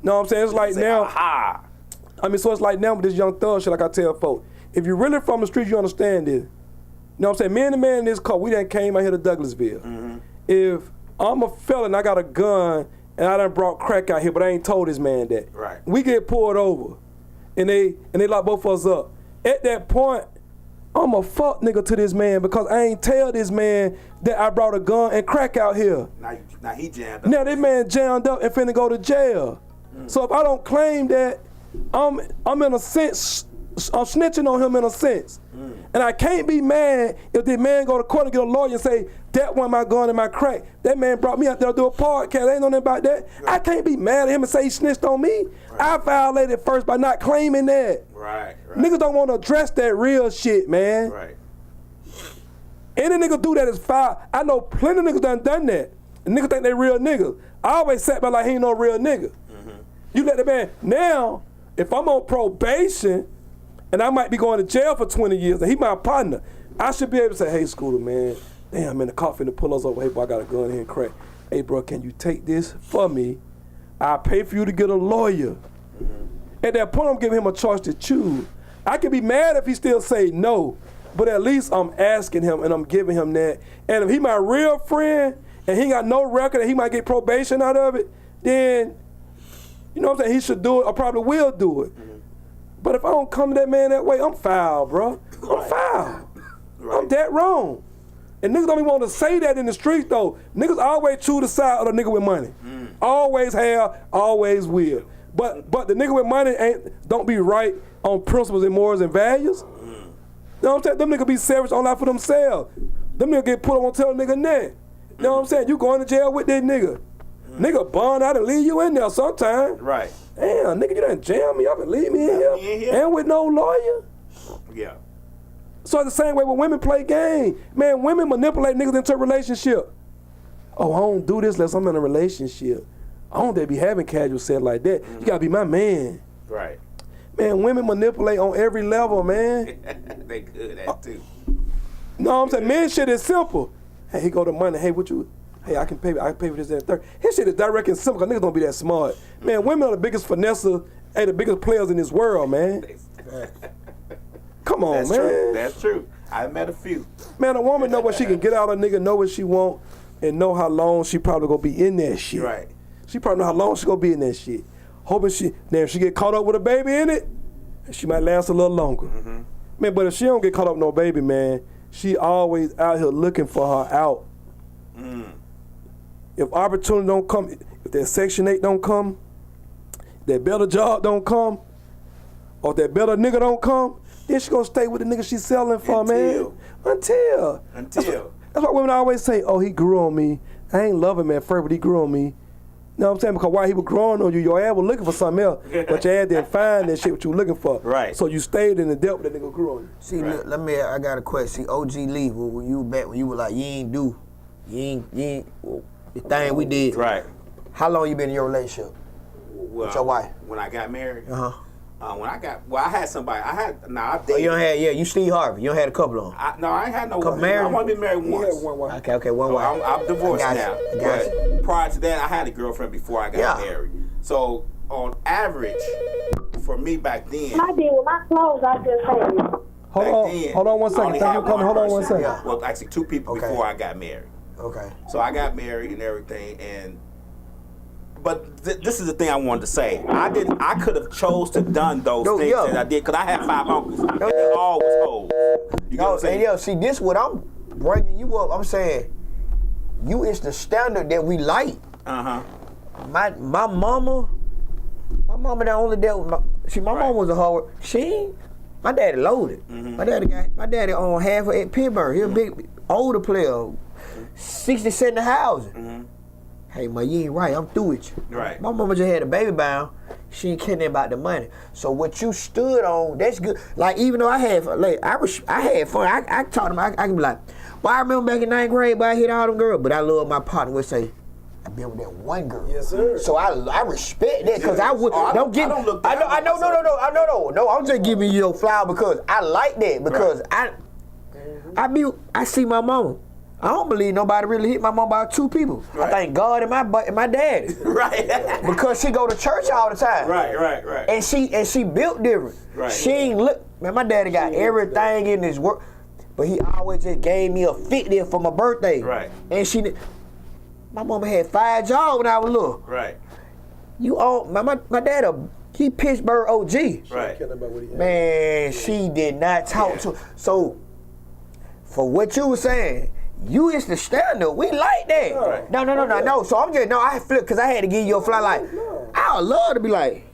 Know what I'm saying? It's like Say, now. aha. I mean, so it's like now with this young thug shit, like I tell folks. If you're really from the streets, you understand this. You know what I'm saying? Me and the man in this car, we done came out here to Douglasville. If I'm a felon, I got a gun, and I done brought crack out here, but I ain't told this man that. Right. We get pulled over, and they lock both of us up. At that point, I'm a fuck nigga to this man because I ain't tell this man that I brought a gun and crack out here. Now he jammed up. Now this man jammed up and finna go to jail. So if I don't claim that, I'm in a sense, I'm snitching on him in a sense. And I can't be mad if this man go to court and get a lawyer and say, that wasn't my gun and my crack. That man brought me out there to do a podcast. I ain't know nothing about that. Right. I can't be mad at him and say he snitched on me. Right. I violated first by not claiming that. Right. Niggas don't want to address that real shit, man. Right. Any nigga do that is foul. I know plenty of niggas done that. And niggas think they real niggas. I always sat by like he ain't no real nigga. You let the man, now, if I'm on probation and I might be going to jail for 20 years and he my partner, I should be able to say, hey, Scooter, man, damn, man, the cop finna pull us over. Hey, boy, I got a gun here and crack. Hey, bro, can you take this for me? I'll pay for you to get a lawyer. At that point, I'm giving him a choice to choose. I can be mad if he still say no, but at least I'm asking him and I'm giving him that. And if he my real friend and he got no record and he might get probation out of it, then, you know what I'm saying, he should do it or probably will do it. But if I don't come to that man that way, I'm foul, bro. I'm foul. I'm dead wrong. And niggas don't even want to say that in the streets, though. Niggas always choose the side of the nigga with money. Always have, always will. But the nigga with money don't be right on principles and morals and values. You know what I'm saying? Them niggas be selfish on life for themselves. Them niggas get put on tell a nigga neck. You know what I'm saying? You going to jail with that nigga. Nigga bond out and leave you in there sometime. Right. Damn, nigga, you done jam me up and leave me in here. And with no lawyer. Yeah. So it's the same way when women play game. Man, women manipulate niggas into a relationship. Oh, I don't do this unless I'm in a relationship. I don't dare be having casual sex like that. You gotta be my man. Right. Man, women manipulate on every level, man. They good at too. No, I'm saying, man, shit is simple. Hey, he go to money. Hey, what you? Hey, I can pay for this, that, and third. His shit is direct and simple, because niggas don't be that smart. Man, women are the biggest finesser, the biggest players in this world, man. Come on, That's man. true. That's true. I met a few. Man, a woman know what she can get out of a nigga, know what she want, and know how long she probably gonna be in that shit. Right. She probably know how long she gonna be in that shit. Hoping if she get caught up with a baby in it, she might last a little longer. Man, but if she don't get caught up with no baby, man, she always out here looking for her out. If opportunity don't come, if that Section 8 don't come, that better job don't come, or that better nigga don't come, then she gonna stay with the nigga she selling for, man. Until. That's why women always say, oh, he grew on me. I ain't love him at first, but he grew on me. You know what I'm saying? Because while he was growing on you, your ass was looking for something else, but your ass didn't find that shit what you were looking for. Right. So you stayed in the depth that nigga grew on you. See, look, I got a question. See, OG Lee, when you were like, you ain't the thing we did. Right. How long you been in your relationship with your wife? When I got married. Uh-huh. I had somebody. I dated. You don't have, you Steve Harvey. You don't had a couple of them. I ain't had no Couple one. married? I only been married once. One wife. Okay, one wife. I'm divorced I now. got you. I got But prior to that, I had a girlfriend before I got married. So on average, for me back then. I did with my clothes. I just had. Hold on one second. Thank you for coming. Hold on one second. Yeah. Well, actually, two people before I got married. Okay. So I got married and everything, but this is the thing I wanted to say. I could have chose to done those things that I did, because I had 5 uncles. And they all was old. You know what I'm saying? See, this what I'm bringing you up. I'm saying, you is the standard that we like. Uh-huh. My mama the only dealt with my mama was a hard worker. My daddy loaded. My daddy owned half of Pittsburgh. He was a big older player. 60, 70 housing. Hey, man, you ain't right. I'm through with you. Right. My mama just had a baby bound. She ain't caring about the money. So what you stood on, that's good. Like, even though I had fun, I taught them, I can be like, well, I remember back in 9th grade, but I hit all them girls. But I love my partner would say, I've been with that one girl. Yes, sir. So I respect that, because I would I don't look down on myself. No, I'm just giving you your flower because I like that, because I see my mama. I don't believe nobody really hit my mom by 2 people. Right. I thank God and my daddy. Right. Because she go to church all the time. Right. And she built different. Right. She ain't man, my daddy got everything in his work, but he always just gave me a 50 for my birthday. Right. And my mama had 5 jobs when I was little. Right. My dad, he Pittsburgh OG. Right. Man, she did not talk to. So, for what you were saying, you is the standard. We like that. Right. No. So I'm just, I flipped because I had to give you a fly. Like, I would love to be like,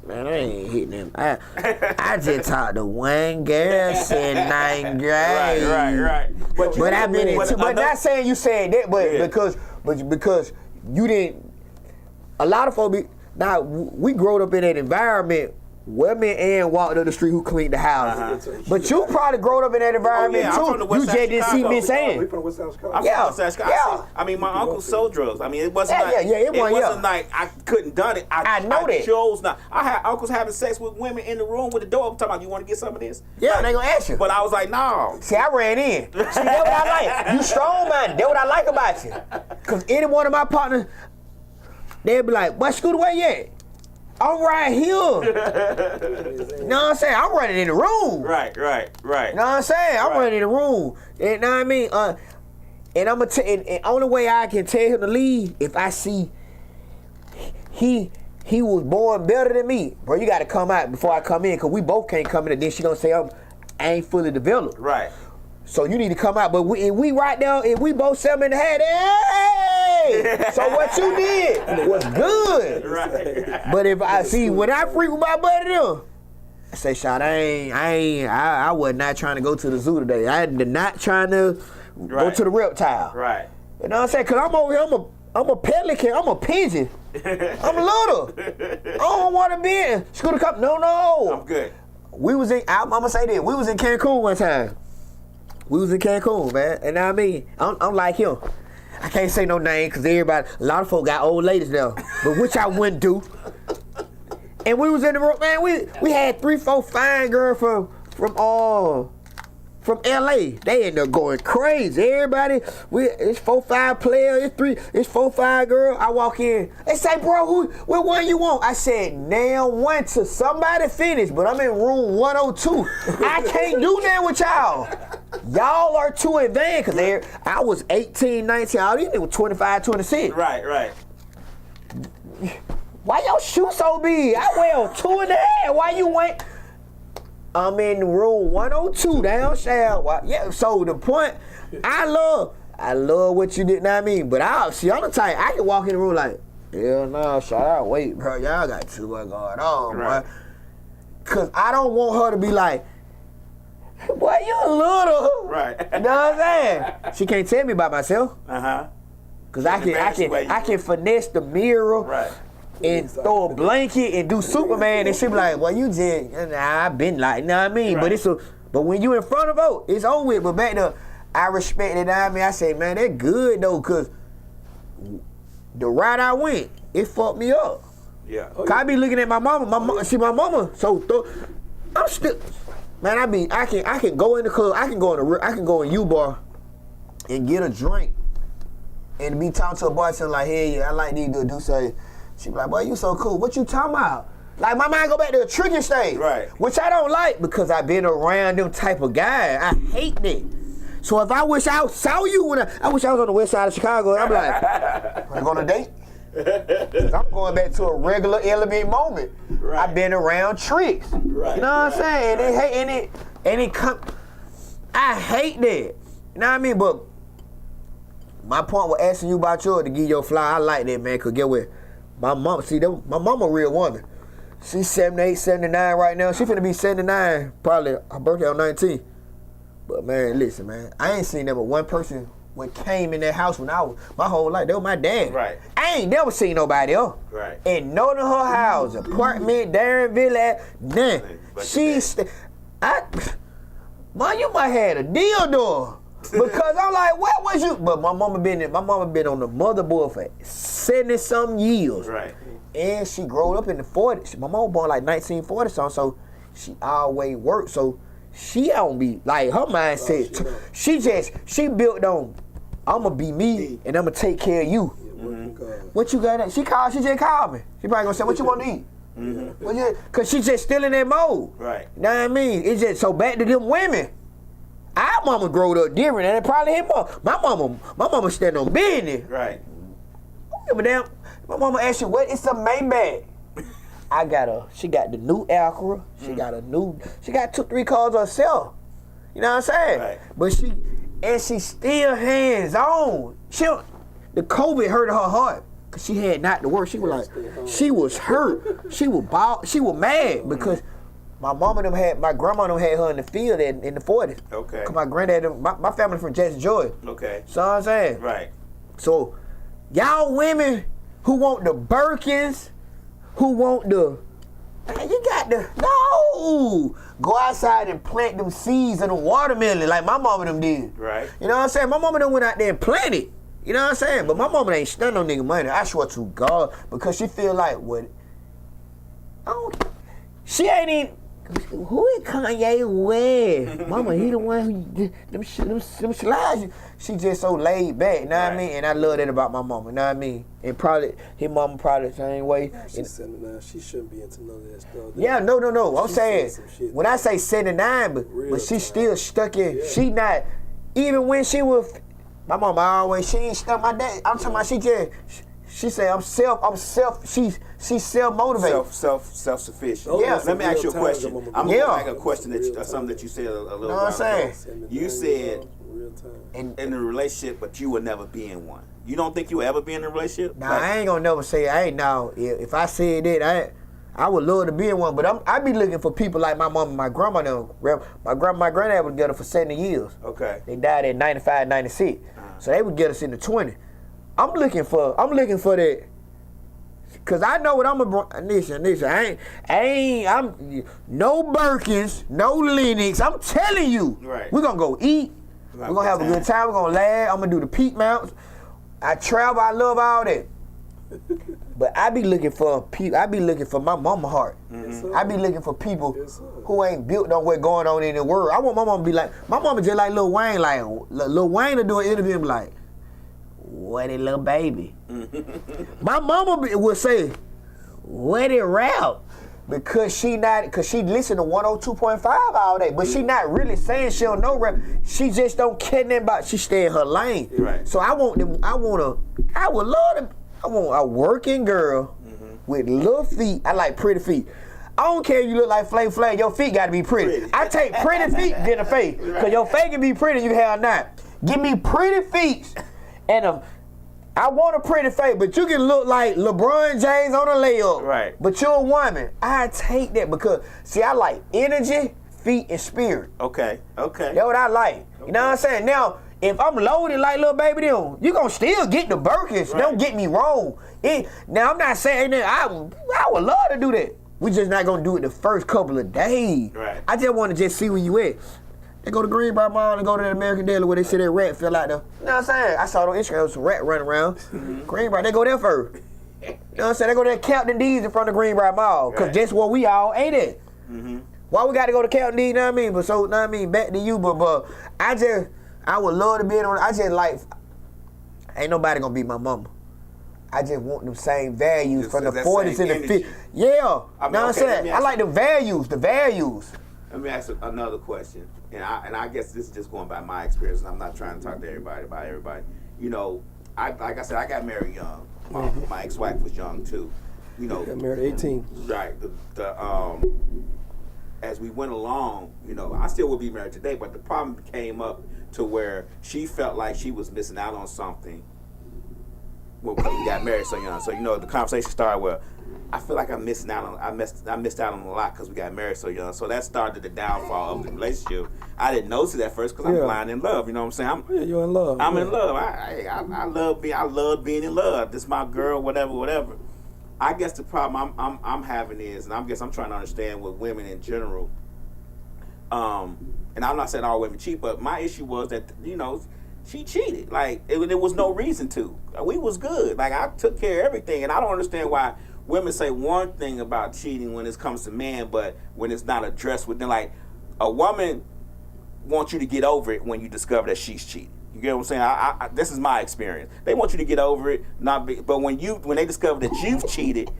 man, I ain't hitting him. I just talked to one girl in 9th grade. Right. But I've been in two. But not saying you said that, but because you didn't. A lot of folks now we growed up in that environment. Women and walked up the street who cleaned the house. But you probably growed up in that environment too. You just didn't see me saying. We from West Side Chicago. I'm from West Side Chicago. I mean, my uncle sold drugs. I mean, it wasn't it wasn't like I couldn't done it. I know that. chose not. I had uncles having sex with women in the room with the door open, talking about, you want to get some of this? Yeah, they gonna ask you. But I was like, no. See, I ran in. See, that's what I like. You strong man. That's what I like about you. Cause any one of my partners, they'd be like, what school where you at? I'm right here. You know what I'm saying? I'm running in the room. Right. You know what I'm saying? I'm running in the room. You know what I mean? And and only way I can tell him to leave if I see he he was born better than me. Bro, you got to come out before I come in, because we both can't come in, and then she gonna say I ain't fully developed. Right. So you need to come out. But we right now, if we both 7 in the head, hey! So what you did was good. Right. But if I see, when I freak with my buddy them, I say, Shot, I was not trying to go to the zoo today. I did not trying to go to the reptile. Right. You know what I'm saying? Because I'm over here, I'm a pelican, I'm a pigeon. I'm little. I don't want to be in Scooter Cup. No. I'm good. We was in, I'm going to say this, we was in Cancun one time. We was in Cancun, man. And I mean, I'm like him. I can't say no name because a lot of folk got old ladies now, but which I wouldn't do. And we was in the room, man. We had 3, 4 fine girls from LA. They end up going crazy. Everybody, it's 4, 5 players. It's 4, 5 girls. I walk in. They say, bro, what one you want? I said, now one to somebody finish, but I'm in room 102. I can't do that with y'all. Y'all are too advanced, because I was 18, 19. All these niggas 25, 26. Right. Why your shoe so big? I wear 2.5. Why you wait? I'm in room 102 down south. Yeah, so the point, I love what you did, know what I mean? But I'm the type, I can walk in the room like, hell no, shout out, wait, bro, y'all got too much going on, right. Bro. Cause I don't want her to be like, boy, you little. Right. You know what I'm saying? She can't tell me about myself. Uh-huh. Cause I can finesse the mirror. Right. And throw a blanket and do Superman, and she be like, well, you just, I've been like, you know what I mean? Right. But when you in front of her, it's over with. But back then, I respect it, you know what I mean? I say, man, that good though, cause the route I went, it fucked me up. Yeah. Cause I be looking at my mama, I'm still, man, I can go in the club, I can go in U-Bar and get a drink and be talking to a bartender like, hey, yeah, I like these to do say. She be like, boy, you so cool. What you talking about? Like, my mind go back to a tricking stage. Right. Which I don't like because I've been around them type of guys. I hate that. So if I wish I saw you I wish I was on the west side of Chicago, I'm like, wanna go on a date? Cause I'm going back to a regular element moment. Right. I've been around tricks. Right. You know what I'm saying? I hate that. You know what I mean? But my point was asking you about yours to give your fly. I like that, man, cause get what? My mom, my mama a real woman. She's 78, 79 right now. She finna be 79, probably her birthday on 19. But man, listen, man, I ain't seen never one person when came in that house when I was, my whole life, that was my dad. Right. I ain't never seen nobody else. Right. In none of her house, apartment, Darrenville, none. Man, you might have a dildo. Because I'm like, where was you? But my mama been on the motherboard for 70-something years. Right. And she grew up in the 40s. My mama born like 1940 something, so she always worked. So she don't be like her mindset. She built on, I'ma be me and I'ma take care of you. What you got at? She just called me. She probably gonna say, what you want to eat? Mm-hmm. Cause she just still in that mode. Right. You know what I mean? It's just so back to them women. Our mama growed up different, and it probably hit my mama stand on business. Right. Give a damn. My mama asked you, what is a Maybach? She got the new Acura. She got 2, 3 cars herself. You know what I'm saying? Right. But she still hands on. The COVID hurt her heart. Cause she had not to work. She was like, she was hurt. She was mad because my grandma had her in the field in the 40s. Okay. Cause my granddad, my family from Jackson, Georgia. Okay. So I'm saying. Right. So y'all women who want the Birkins, who want the, you got the, no. Go outside and plant them seeds in the watermelon like my mama them did. Right. You know what I'm saying? My mama them went out there and planted. You know what I'm saying? But my mama ain't stunned no nigga money. I swear to God. Because she feel like what? She ain't even, who is Kanye with? Mama, he the one who, them slides. She just so laid back, you know what I mean? And I love that about my mama, you know what I mean? And probably, his mama probably the same way. She's 79. She shouldn't be into none of that stuff. Yeah, no. I'm saying, when I say 79, but she time. still stuck in, she not, even when she was, my mama always, she ain't stuck my dad. I'm talking about She say she's self-motivated. Self-sufficient. Yeah. Let me ask you a question. I'm gonna Yeah. go back a question something that you said a little Know while what I'm ago. You said in a relationship, but you would never be in one. You don't think you will ever be in a relationship? Nah, I ain't gonna never say I ain't now. If I said that, I would love to be in one, but I be looking for people like my mom and my grandma now. My granddad was together for 70 years. Okay. They died at 95, 96. So they would get us in the 20. I'm looking for that. Cause I know what I'm listen, I'm no Birkins, no Lennox. I'm telling you. Right. We're gonna go eat. We're gonna have a good time. We're gonna laugh. I'm gonna do the peak mounts. I travel, I love all that. But I be looking for people. I be looking for my mama heart. Mm-hmm. I be looking for people who ain't built on what's going on in the world. I want my mama to be like, my mama just like Lil Wayne. Like Lil Wayne to do an interview and be like, what it little baby? My mama would say, what it rap? Because she listen to 102.5 all day, but she not really saying she don't know rap. She just don't care nothing about. She stay in her lane. Right. So I want a working girl with little feet. I like pretty feet. I don't care if you look like Flay. Your feet got to be pretty. I take pretty feet than a face. Because your face can be pretty, you can have not. Give me pretty feet. And I want a pretty face, but you can look like LeBron James on a layup. Right. But you're a woman. I take that because, see, I like energy, feet, and spirit. Okay. That's what I like. You know what I'm saying? Now, if I'm loaded like Lil Baby then, you gonna still get the Birkins. Right. Don't get me wrong. Now, I'm not saying that I would love to do that. We just not gonna do it the first couple of days. Right. I just want to just see where you at. They go to Greenbrier Mall and go to that American Deli where they see that rat fell out there. You know what I'm saying? I saw it on Instagram, there was some rat running around. Greenbrier, they go there first. You know what I'm saying? They go to that Captain D's in front of Greenbrier Mall. Because that's where we all ate at. Why we got to go to Captain D's, you know what I mean? But so, you know what I mean? Back to you, but I would love to be in on it. I just like, ain't nobody gonna beat my mama. I just want them same values from the 40s and the 50s. Yeah. Know what I'm saying? I like the values. Let me ask another question. And I guess this is just going by my experience, and I'm not trying to talk to everybody about everybody. You know, like I said, I got married young. My ex-wife was young too. You know, got married at 18. Right. As we went along, you know, I still would be married today, but the problem came up to where she felt like she was missing out on something. Well, because we got married so young. So, you know, the conversation started where I feel like I missed out on a lot because we got married so young. So that started the downfall of the relationship. I didn't notice it at first because I'm blind in love. You know what I'm saying? You're in love. I'm in love. I love being in love. This is my girl. Whatever. I guess the problem I'm having is, and I guess I'm trying to understand with women in general. And I'm not saying all women cheat, but my issue was that, you know, she cheated. Like, there was no reason to. We was good. Like, I took care of everything. And I don't understand why women say one thing about cheating when it comes to men, but when it's not addressed with them. Like, a woman wants you to get over it when you discover that she's cheating. You get what I'm saying? I this is my experience. They want you to get over it, but when they discover that you've cheated,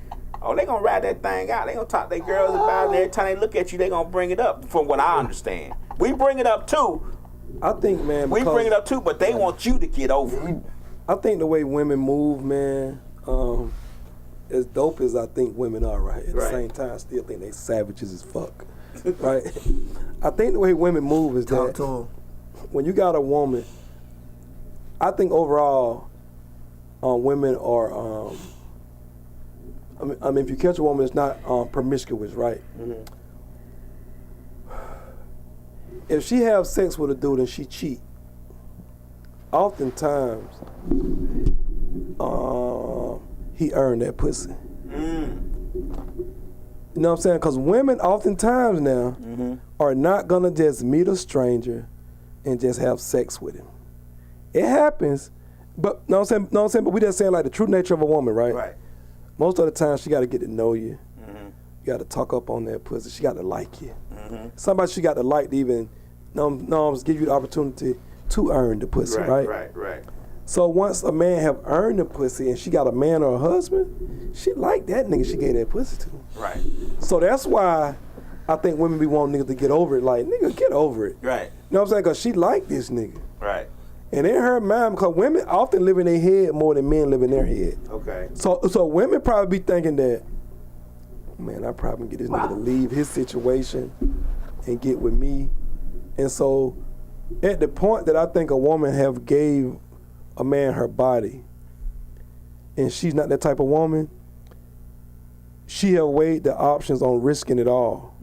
they gonna ride that thing out. They gonna talk to their girls about it, and every time they look at you, they gonna bring it up, from what I understand. We bring it up too. I think, man, we bring it up too, but they want you to get over it. I think the way women move, man, as dope as I think women are, right? At the same time, I still think they savages as fuck, right? I think the way women move is that when you got a woman, I think overall, women are, I mean, if you catch a woman that's not promiscuous, right? Mm-hmm. If she have sex with a dude and she cheat, oftentimes he earned that pussy. You know what I'm saying? Because women oftentimes now are not gonna just meet a stranger and just have sex with him. It happens, but know what I'm saying? But we just saying like the true nature of a woman, right? Right. Most of the time she got to get to know you. You got to talk up on that pussy. She got to like you. Somebody she got to like to even give you the opportunity to earn the pussy, right? Right. So once a man have earned the pussy and she got a man or a husband, she like that nigga she gave that pussy to. Right. So that's why I think women be wanting niggas to get over it. Like, nigga, get over it. Right. You know what I'm saying? Because she like this nigga. Right. And in her mind, because women often live in their head more than men live in their head. Okay. So women probably be thinking that, man, I probably get this nigga to leave his situation and get with me. And so at the point that I think a woman have gave a man her body and she's not that type of woman, she have weighed the options on risking it all.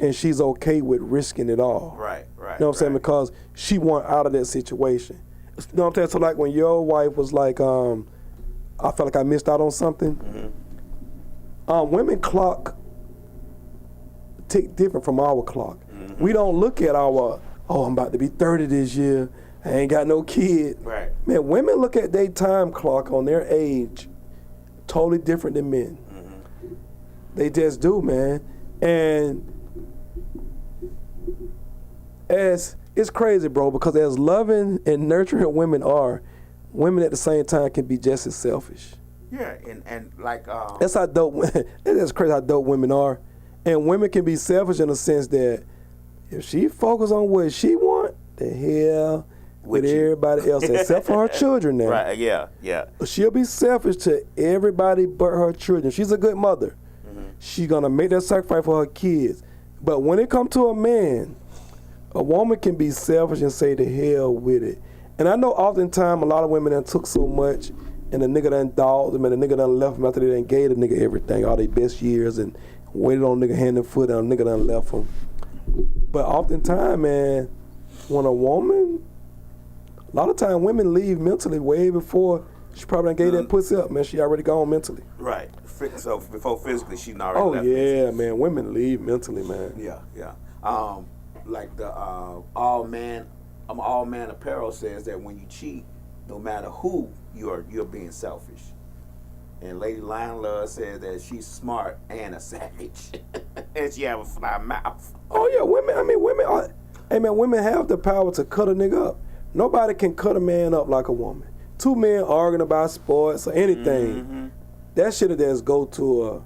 And she's okay with risking it all. Right. You know what I'm saying? Because she want out of that situation. You know what I'm saying? So like when your wife was like, I felt like I missed out on something. Women clock tick different from our clock. We don't look at our, I'm about to be 30 this year. I ain't got no kid. Right. Man, women look at their time clock on their age totally different than men. They just do, man. And it's crazy, bro, because as loving and nurturing women are, women at the same time can be just as selfish. Yeah, and like That's how dope. It's crazy how dope women are, and women can be selfish in the sense that if she focus on what she want, the hell with everybody else except for her children. Now, right? Yeah. She'll be selfish to everybody but her children. She's a good mother. She's gonna make that sacrifice for her kids. But when it comes to a man, a woman can be selfish and say the hell with it. And I know oftentimes a lot of women done took so much and the nigga done dogged them and the nigga done left them after they done gave the nigga everything, all their best years, and waited on the nigga hand and foot and the nigga done left them. But oftentimes, man, when a woman, a lot of times women leave mentally way before she probably done gave that pussy up, man. She already gone mentally. Right. So before physically, she already left. Oh yeah, man. Women leave mentally, man. Yeah. Like the all man apparel says that when you cheat, no matter who you're being selfish. And Lady Lion Love says that she's smart and a savage, and she have a fly mouth. Oh yeah, women. I mean, women are. Hey man, women have the power to cut a nigga up. Nobody can cut a man up like a woman. Two men arguing about sports or anything. That shit just go to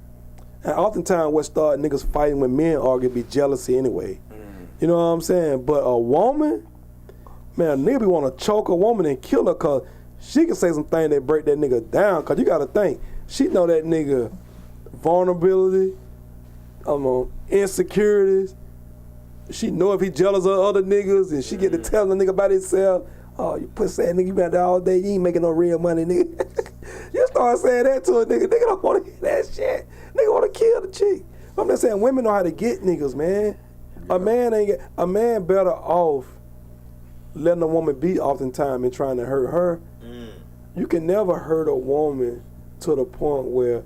and oftentimes what start niggas fighting when men argue be jealousy anyway. You know what I'm saying? But a woman, man, a nigga be want to choke a woman and kill her cause she can say some things that break that nigga down. Cause you gotta think, she know that nigga vulnerability, insecurities. She know if he jealous of other niggas and she get to tell the nigga about himself. Oh, you pussy ass nigga, you been out there all day, you ain't making no real money, nigga. You start saying that to a nigga, nigga don't want to hear that shit. Nigga want to kill the chick. I'm just saying, women know how to get niggas, man. A man better off letting a woman be oftentimes and trying to hurt her. You can never hurt a woman to the point where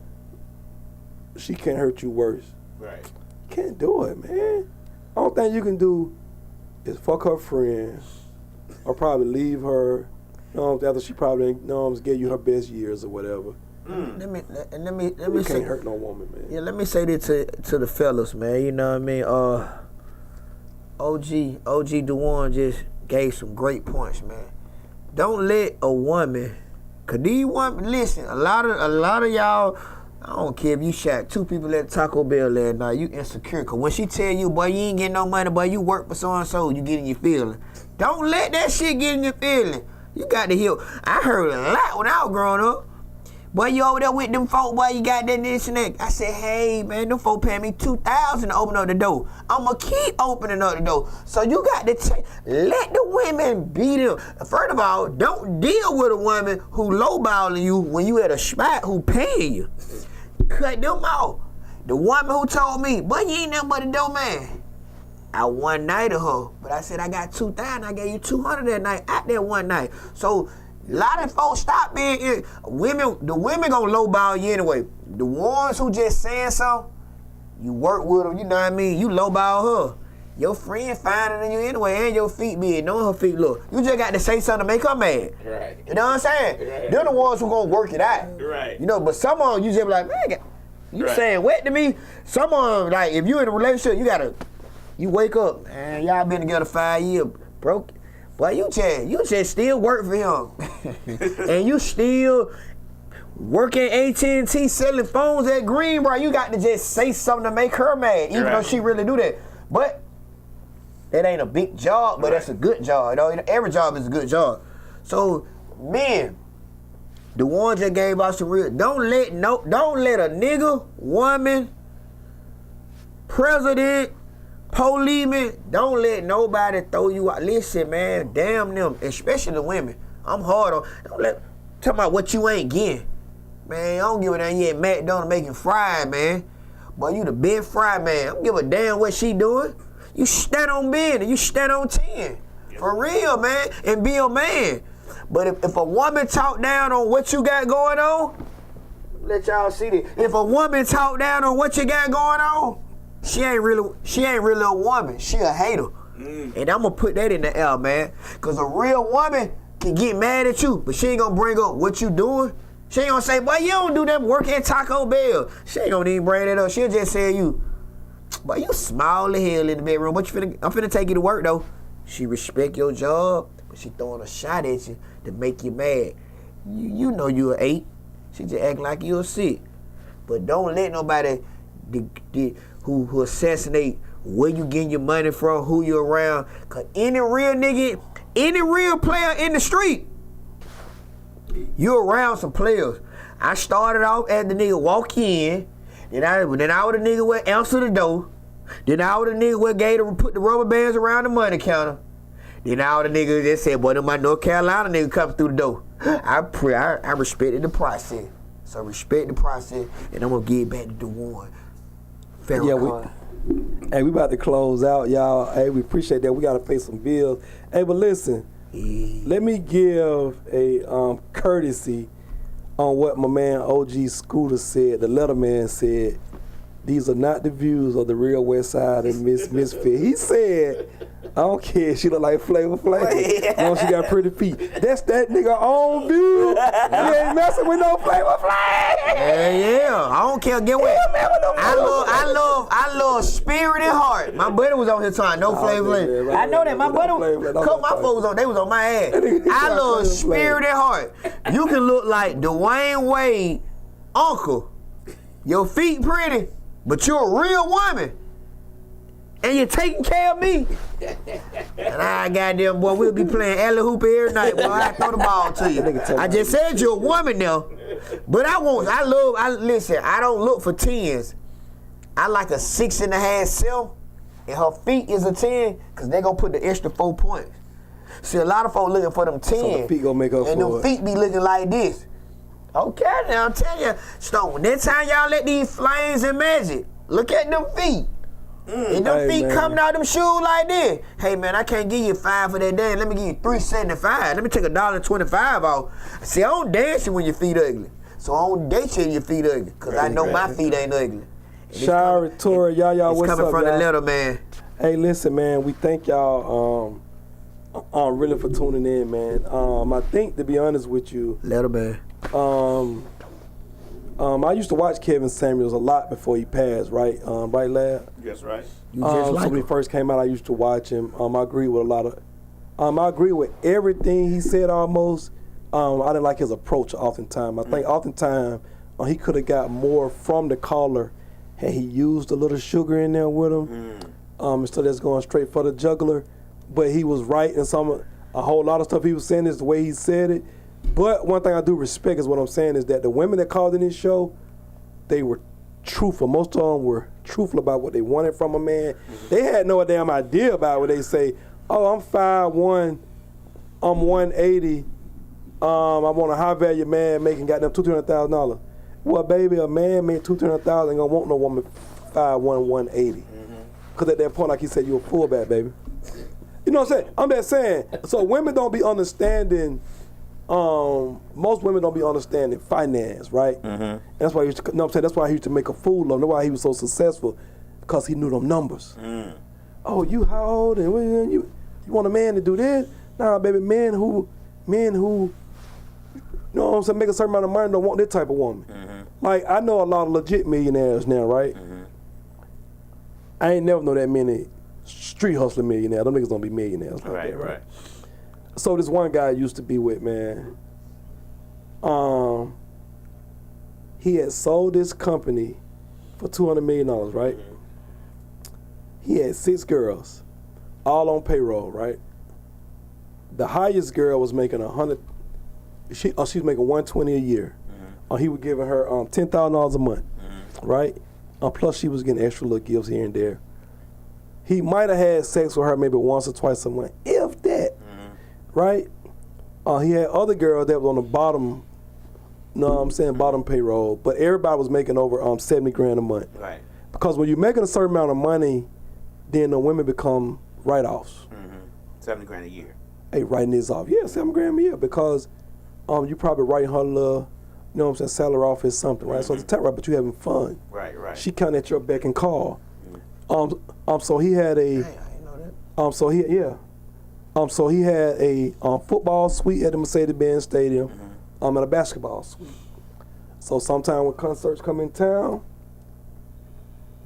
she can't hurt you worse. Right. You can't do it, man. Only thing you can do is fuck her friend or probably leave her, after she probably gave you her best years or whatever. Let me You say, can't hurt no woman, man. yeah, let me say this to the fellas, man. You know what I mean? OG Dewan just gave some great points, man. Don't let a woman, cause these women, listen, a lot of y'all, I don't care if you shot two people at Taco Bell last night, you insecure. Cause when she tell you, boy, you ain't getting no money, boy, you work for so-and-so, you get in your feeling. Don't let that shit get in your feeling. You got to heal. I heard a lot when I was growing up. Boy, you over there with them folk, boy, you got that this and that. I said, hey, man, them folk paying me $2,000 to open up the door. I'ma keep opening up the door. So you got to let the women be them. First of all, don't deal with a woman who lowballing you when you at a spot who paying you. Cut them out. The woman who told me, boy, you ain't nothing but a dough man. I one nighted her, but I said I got $2,000. I gave you $200 that night out there one night. So a lot of folks stop being women. The women gonna lowball you anyway. The ones who just saying something, you work with them. You know what I mean? You lowball her. Your friend finer than you anyway, and your feet big. Knowing her feet look. You just got to say something to make her mad. Right. You know what I'm saying? Right. They're the ones who gonna work it out. Right. You know, but some of them you just be like, man, you Right. saying what to me? Some of them, like, if you in a relationship, you wake up, man, y'all been together 5 years, broke. Boy, you just still work for him. And you still working AT&T selling phones at Greenbrier. You got to just say something to make her mad, even though she really do that. But it ain't a big job, but that's a good job. You know, every job is a good job. So, men, the ones that gave us some real, don't let a nigga, woman, president, policeman, don't let nobody throw you out. Listen, man, damn them, especially the women. I'm hard on, talk about what you ain't getting. Man, I don't give a damn, you at McDonald's making fried, man. Boy, you the big fried man. I don't give a damn what she doing. You stand on Ben and you stand on 10. For real, man, and be a man. But if a woman talk down on what you got going on, let y'all see this. If a woman talk down on what you got going on, she ain't really a woman. She a hater. And I'm gonna put that in the air, man. Cause a real woman can get mad at you, but she ain't gonna bring up what you doing. She ain't gonna say, boy, you don't do that work at Taco Bell. She ain't gonna even bring that up. She'll just say you, boy, you small as hell in the bedroom. But I'm finna take you to work though. She respect your job, but she throwing a shot at you to make you mad. You know you an 8. She just act like you a 6. But don't let nobody who assassinate where you getting your money from, who you around. Cause any real nigga, any real player in the street, you around some players. I started off as the nigga walk in, then I was the nigga would answer the door. Then I was the nigga would put the rubber bands around the money counter. Then I was the nigga that said, boy, my North Carolina nigga coming through the door. I respected the process. So respect the process, and I'm gonna get back to the one. Hey, we about to close out, y'all. Hey, we appreciate that. We gotta pay some bills. Hey, but listen, let me give a courtesy on what my man OG Scooter said. The Letterman said, "These are not the views of the Real Westside and Misfit." He said, "I don't care. She look like Flavor Flav. As long as she got pretty feet. That's that nigga own view. He ain't messing with no Flavor Flav." Yeah. I don't care. Get what? I love spirit and heart. My buddy was on his time. No Flavor Flav. I know that. My buddy, couple my folks on. They was on my ass. I love spirit and heart. You can look like Dwayne Wade, uncle. Your feet pretty, but you're a real woman. And you're taking care of me. And I goddamn boy, we'll be playing alley hoop every night, boy. I throw the ball to you. I just said you're a woman now. But listen, I don't look for 10s. I like a 6.5 self, and her feet is a 10, because they're gonna put the extra 4 points. See, a lot of folks looking for them 10. So the feet gonna make up and for them it. feet be looking like this. Okay, now I'm telling you. So next time y'all let these flames and magic, look at them feet. And them feet coming out them shoes like this. Hey man, I can't give you 5 for that day. Let me give you $3.75. Let me take $1.25 off. See, I don't dance you when your feet ugly. So I don't date you when your feet ugly. Cause I know my feet ain't ugly. Shari, Tori, y'all, what's up, coming from y'all? the letter, man. Hey, listen, man, we thank y'all really for tuning in, man. I think, to be honest with you, Letter, man. I used to watch Kevin Samuels a lot before he passed, right? Right, lad? Yes, right. You just like so when he him. first came out, I used to watch him. I agree with a lot of, I agree with everything he said almost. I didn't like his approach oftentimes. I think oftentimes he could have got more from the caller had he used a little sugar in there with him. Instead of just going straight for the jugular. But he was right in a whole lot of stuff he was saying is the way he said it. But one thing I do respect is what I'm saying is that the women that called in this show, they were truthful. Most of them were truthful about what they wanted from a man. They had no damn idea about what they say. Oh, I'm 5'1", I'm 180. I want a high value man making goddamn $200,000. Well, baby, a man made $200,000 ain't gonna want no woman 5'1", 180. Cause at that point, like he said, you a fullback, baby. You know what I'm saying? I'm just saying. So women don't be understanding. Most women don't be understanding finance, right? That's why he used to, no, I'm saying that's why he used to make a fool of him. That's why he was so successful, because he knew them numbers. Oh, you how old? And you want a man to do this? Nah, baby, men who, you know what I'm saying, make a certain amount of money don't want this type of woman. Like, I know a lot of legit millionaires now, right? I ain't never know that many street hustler millionaires. Them niggas don't be millionaires like that, right? So this one guy I used to be with, man, he had sold this company for $200 million, right? He had 6 girls, all on payroll, right? The highest girl was making 100. She was making $120 a year. He was giving her $10,000 a month, right? Plus she was getting extra little gifts here and there. He might have had sex with her maybe once or twice a month, if that, right? He had other girls that was on the bottom, bottom payroll, but everybody was making over $70,000 a month. Right. Because when you're making a certain amount of money, then the women become write-offs. $70,000 a year. Hey, writing this off. Yeah, $7,000 a year because you probably writing her little, salary off as something, right? So it's a tax write, but you having fun. Right. She kind of at your beck and call. So he had a. Hey, I didn't know that. So he had a football suite at the Mercedes-Benz Stadium, and a basketball suite. So sometime when concerts come in town,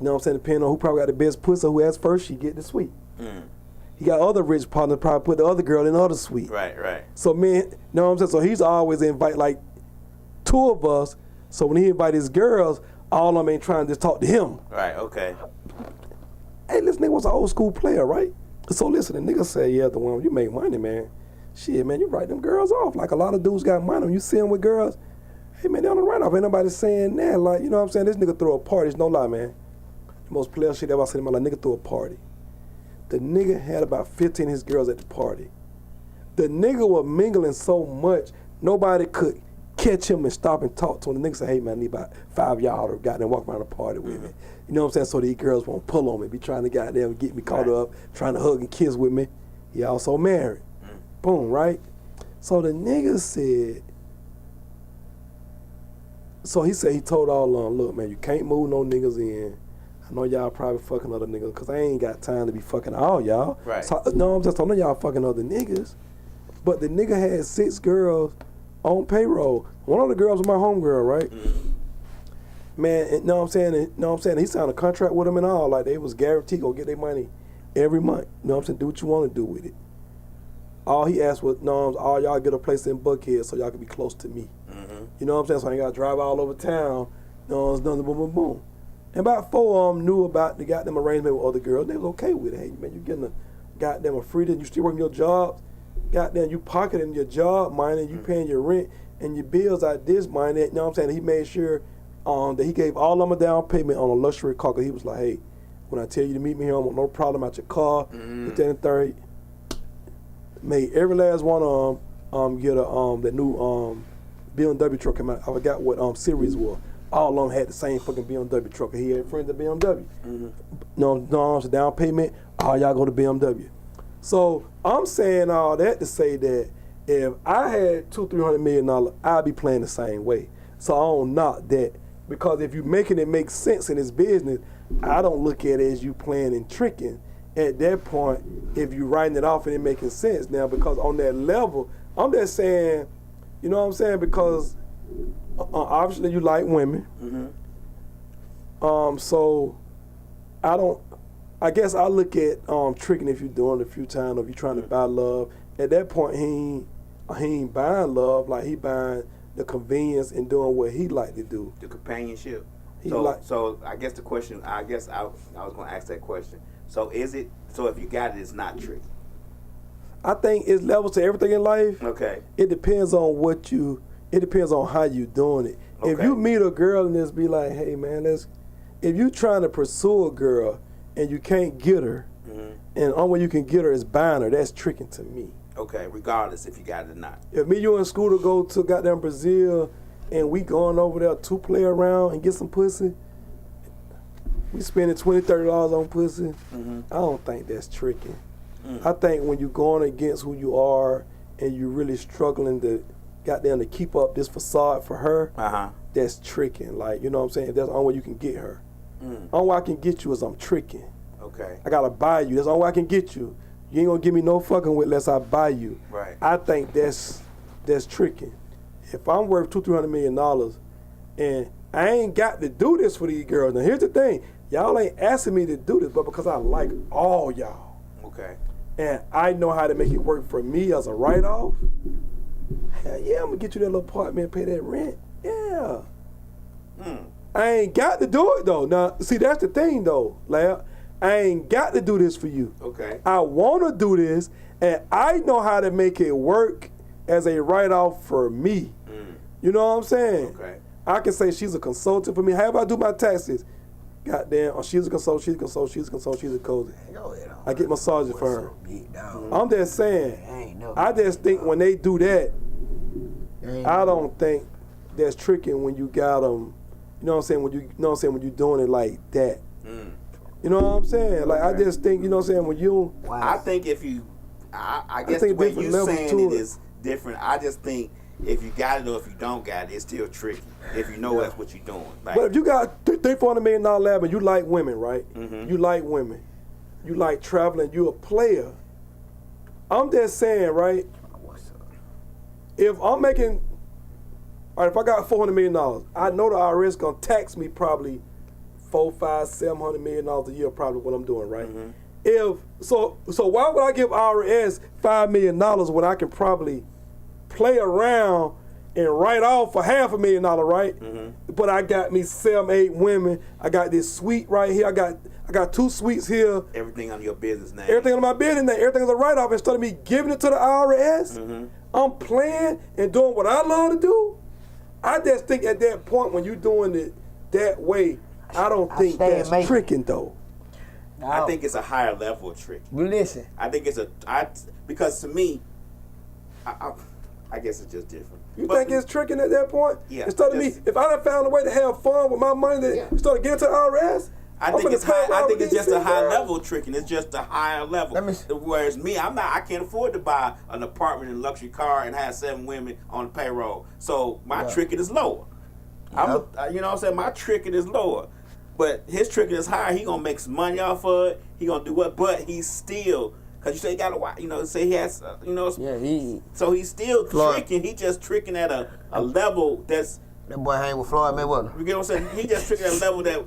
depending on who probably got the best pussy, who has first, she get the suite. He got other rich partners probably put the other girl in the other suite. Right. So so he's always invite like 2 of us. So when he invite his girls, all of them ain't trying to just talk to him. Right, okay. Hey, this nigga was an old school player, right? So listen, the nigga said, yeah, the one you make money, man. Shit, man, you write them girls off. Like a lot of dudes got money. When you see them with girls, hey, man, they on the write off. Ain't nobody saying that. Like, you know what I'm saying? This nigga threw a party. It's no lie, man. The most player shit ever I seen in my life. Nigga threw a party. The nigga had about 15 of his girls at the party. The nigga was mingling so much, nobody could catch him and stop and talk to him. The nigga said, hey, man, I need about 5 y'all to goddamn walk around the party with me. You know what I'm saying? So these girls won't pull on me, be trying to goddamn get me caught up, trying to hug and kiss with me. He also married. Boom, right? So the nigga said, so he said he told all of them, look, man, you can't move no niggas in. I know y'all probably fucking other niggas because I ain't got time to be fucking all y'all. Right. So, no, I'm just telling y'all fucking other niggas. But the nigga had 6 girls on payroll. One of the girls was my homegirl, right? Man, you know what I'm saying? He signed a contract with them and all. Like, they was guaranteed gonna get their money every month. You know what I'm saying? Do what you want to do with it. All he asked was, all y'all get a place in Buckhead so y'all can be close to me. You know what I'm saying? So I ain't got to drive all over town. It's nothing, boom, boom, boom. And about 4 of them knew about the goddamn arrangement with other girls. They was okay with it. Hey, man, you getting a freedom. You still working your jobs. Goddamn, you pocketing your job money. You paying your rent and your bills out this money. You know what I'm saying? He made sure that he gave all of them a down payment on a luxury car. Cause he was like, hey, when I tell you to meet me here, I want no problem out your car. With that and third, made every last one of them get that new BMW truck came out. I forgot what series was. All of them had the same fucking BMW truck. He had friends at BMW. No, it's a down payment. All y'all go to BMW. So I'm saying all that to say that if I had $200-300 million, I'd be playing the same way. So I don't knock that because if you're making it make sense in this business, I don't look at it as you playing and tricking. At that point, if you writing it off and it making sense now, because on that level, I'm just saying, you know what I'm saying? Because obviously you like women. So I guess I look at tricking if you're doing it a few times or if you're trying to buy love. At that point, he ain't buying love, like he buying the convenience and doing what he like to do. The companionship. So so I guess the question, I was going to ask that question. So if you got it, it's not tricky? I think it's levels to everything in life. Okay. It depends on it depends on how you doing it. Okay. If you meet a girl and just be like, hey man, if you trying to pursue a girl and you can't get her, and the only way you can get her is buying her, that's tricking to me. Okay, regardless if you got it or not. If me, you and Scooter go to goddamn Brazil and we going over there to play around and get some pussy, we spending $20-30 on pussy, I don't think that's tricking. I think when you're going against who you are and you're really struggling to goddamn to keep up this facade for her, that's tricking. Like, you know what I'm saying? That's the only way you can get her. The only way I can get you is I'm tricking. Okay. I gotta buy you. That's the only way I can get you. You ain't gonna give me no fucking with unless I buy you. Right. I think that's tricking. If I'm worth $200-300 million and I ain't got to do this for these girls. Now here's the thing. Y'all ain't asking me to do this, but because I like all y'all. Okay. And I know how to make it work for me as a write-off. Hell yeah, I'm gonna get you that little apartment, pay that rent. Yeah. I ain't got to do it though. Now, see, that's the thing though. Like, I ain't got to do this for you. Okay. I want to do this, and I know how to make it work as a write-off for me. You know what I'm saying? Okay. I can say she's a consultant for me. However I do my taxes, goddamn, oh, she's a consultant, she's a consultant, she's a consultant, she's a coach. I get massages for her. I'm just saying, I just think when they do that, I don't think that's tricking when you got them. You know what I'm saying? When you're doing it like that. You know what I'm saying? Like I just think, you know what I'm saying, when you. I think if you, I guess the way you're saying it is different. I just think if you got it or if you don't got it, it's still tricky. If you know that's what you're doing. Like, but if you got $300 million lab and you like women, right? You like women. You like traveling. You a player. I'm just saying, right? If I'm making, all right, if I got $400 million, I know the IRS gonna tax me probably $400, $500, $700 million a year, probably what I'm doing, right? If so why would I give IRS $5 million when I can probably play around and write off for $500,000, right? But I got me 7, 8 women. I got this suite right here. I got 2 suites here. everything on your business name. Everything on my business name. Everything's a write-off. Instead of me giving it to the IRS, I'm playing and doing what I love to do. I just think at that point when you're doing it that way, I don't think that's tricking though. No. I think it's a higher level of trick. But listen, I think it's because to me, I guess it's just different. You think it's tricking at that point? Yeah. Instead of me, if I done found a way to have fun with my money that instead of getting to the IRS, I think it's just a high level of tricking. It's just a higher level. Whereas me, I can't afford to buy an apartment and luxury car and have 7 women on the payroll. So my tricking is lower. You know what I'm saying? My tricking is lower. But his tricking is higher. He gonna make some money off of it. He gonna do what? But he's still, cause you say he got a, say he has, so he's still tricking. He just tricking at a level that's. That boy hang with Floyd Mayweather. You get what I'm saying? He just tricking at a level that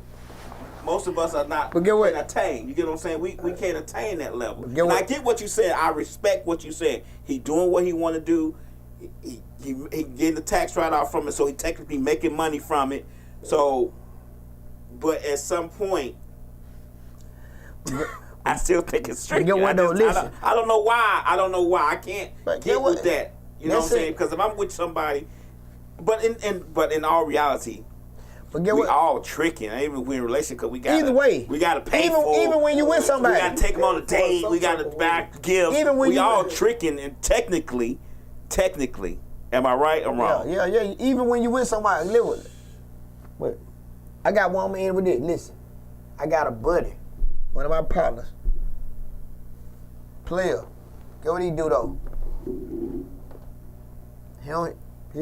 most of us are not can attain. You get what I'm saying? We can't attain that level. And I get what you said. I respect what you said. He doing what he want to do. He getting the tax write-off from it, so he technically making money from it. So, but at some point, I still think it's tricky. I don't know why. I can't get with that. You know what I'm saying? Because if I'm with somebody, but in all reality, we all tricking. Even when in a relationship, we got to pay for. Even when you with somebody, we got to take them on a date. We got to back give. We all tricking, and technically, am I right or wrong? Yeah. Even when you with somebody, live with it. But I got one man with this. Listen, I got a buddy, one of my partners, player. Get what he do though? He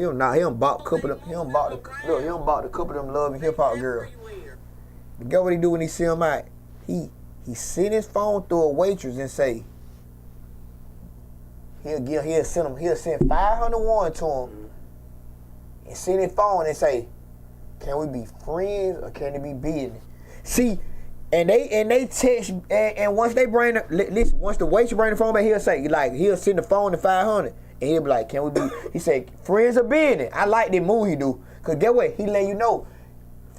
don't bought a couple of them. He don't bought a couple of them love and hip hop girls. But get what he do when he see them out? He send his phone through a waitress and say he'll send 501 to him and send his phone and say, can we be friends or can it be business? See, and they text and once they bring once the waitress bring the phone back, he'll say he'll send the phone to 500 and he'll be like, can we be? He said, friends or business. I like that move he do, cause get what he let you know.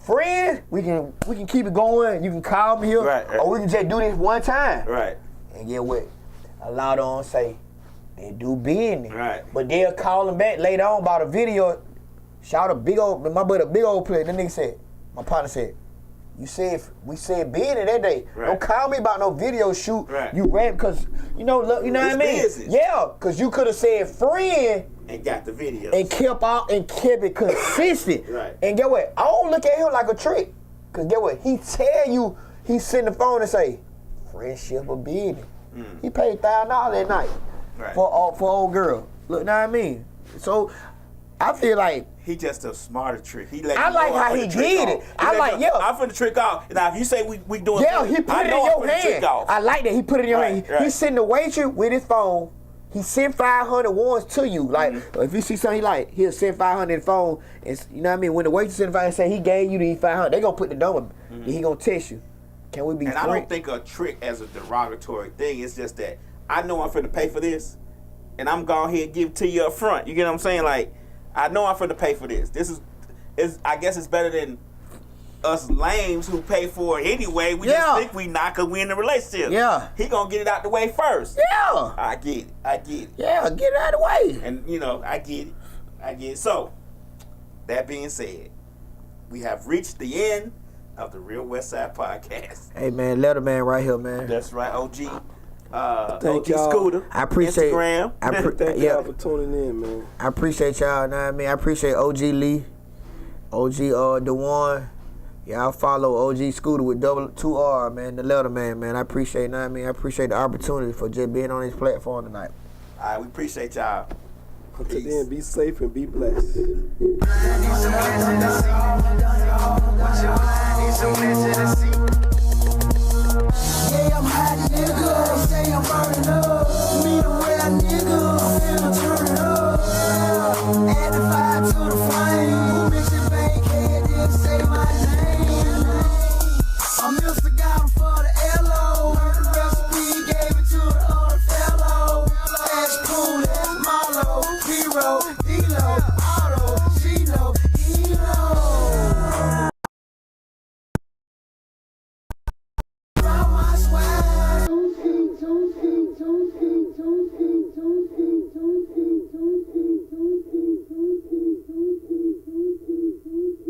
Friends, we can keep it going. You can call me here, or we can just do this one time. Right. And get what? A lot of them say they do business. Right. But they'll call them back later on about a video. Shout my buddy, a big old player. That nigga said, my partner said, we said business that day. Right. Don't call me about no video shoot. Right. You rap because you know what I mean? Business. Yeah, because you could have said friend and got the video and kept it consistent. Right. And get what? I don't look at him like a trick. Cause get what? He tell you, he send the phone and say, friendship or business. He paid $1,000 that night for old girl. Look, know what I mean? So I feel like he just a smarter trick. I like how he did it. I'm finna trick off. Now if you say we doing, he put it in your hand. I like that. He put it in your hand. Right. He sent the waitress with his phone. He sent 500 ones to you. Like if you see something he'll send 500 in the phone. And you know what I mean? When the waitress sent 500, say he gave you the 500, they gonna put the number. And he gonna text you. Can we be friends? I don't think a trick as a derogatory thing. It's just that I know I'm finna pay for this, and I'm going ahead and give it to you up front. You get what I'm saying? Like, I know I'm finna pay for this. I guess it's better than us lames who pay for it anyway. We Yeah. just think we not because we in a relationship. Yeah. He gonna get it out the way first. Yeah. I get it. Yeah, get it out of the way. And I get it. So, that being said, we have reached the end of the Real Westside podcast. Hey man, Letterman right here, man. That's right, OG. Thank OG y'all. Scooter. I appreciate Instagram. Thank yeah. y'all for tuning in, man. I appreciate y'all, know what I mean? I appreciate OG Lee, OG DeWan. Y'all follow OG Scooter with 2 R, man, the Letterman, man. I appreciate, know what I mean? I appreciate the opportunity for just being on this platform tonight. All right, we appreciate y'all. Until then, be safe and be blessed. Yeah, I'm hot, nigga. They say I'm burning up. Me the real nigga. Finna turn it up. Add the 5 to the front.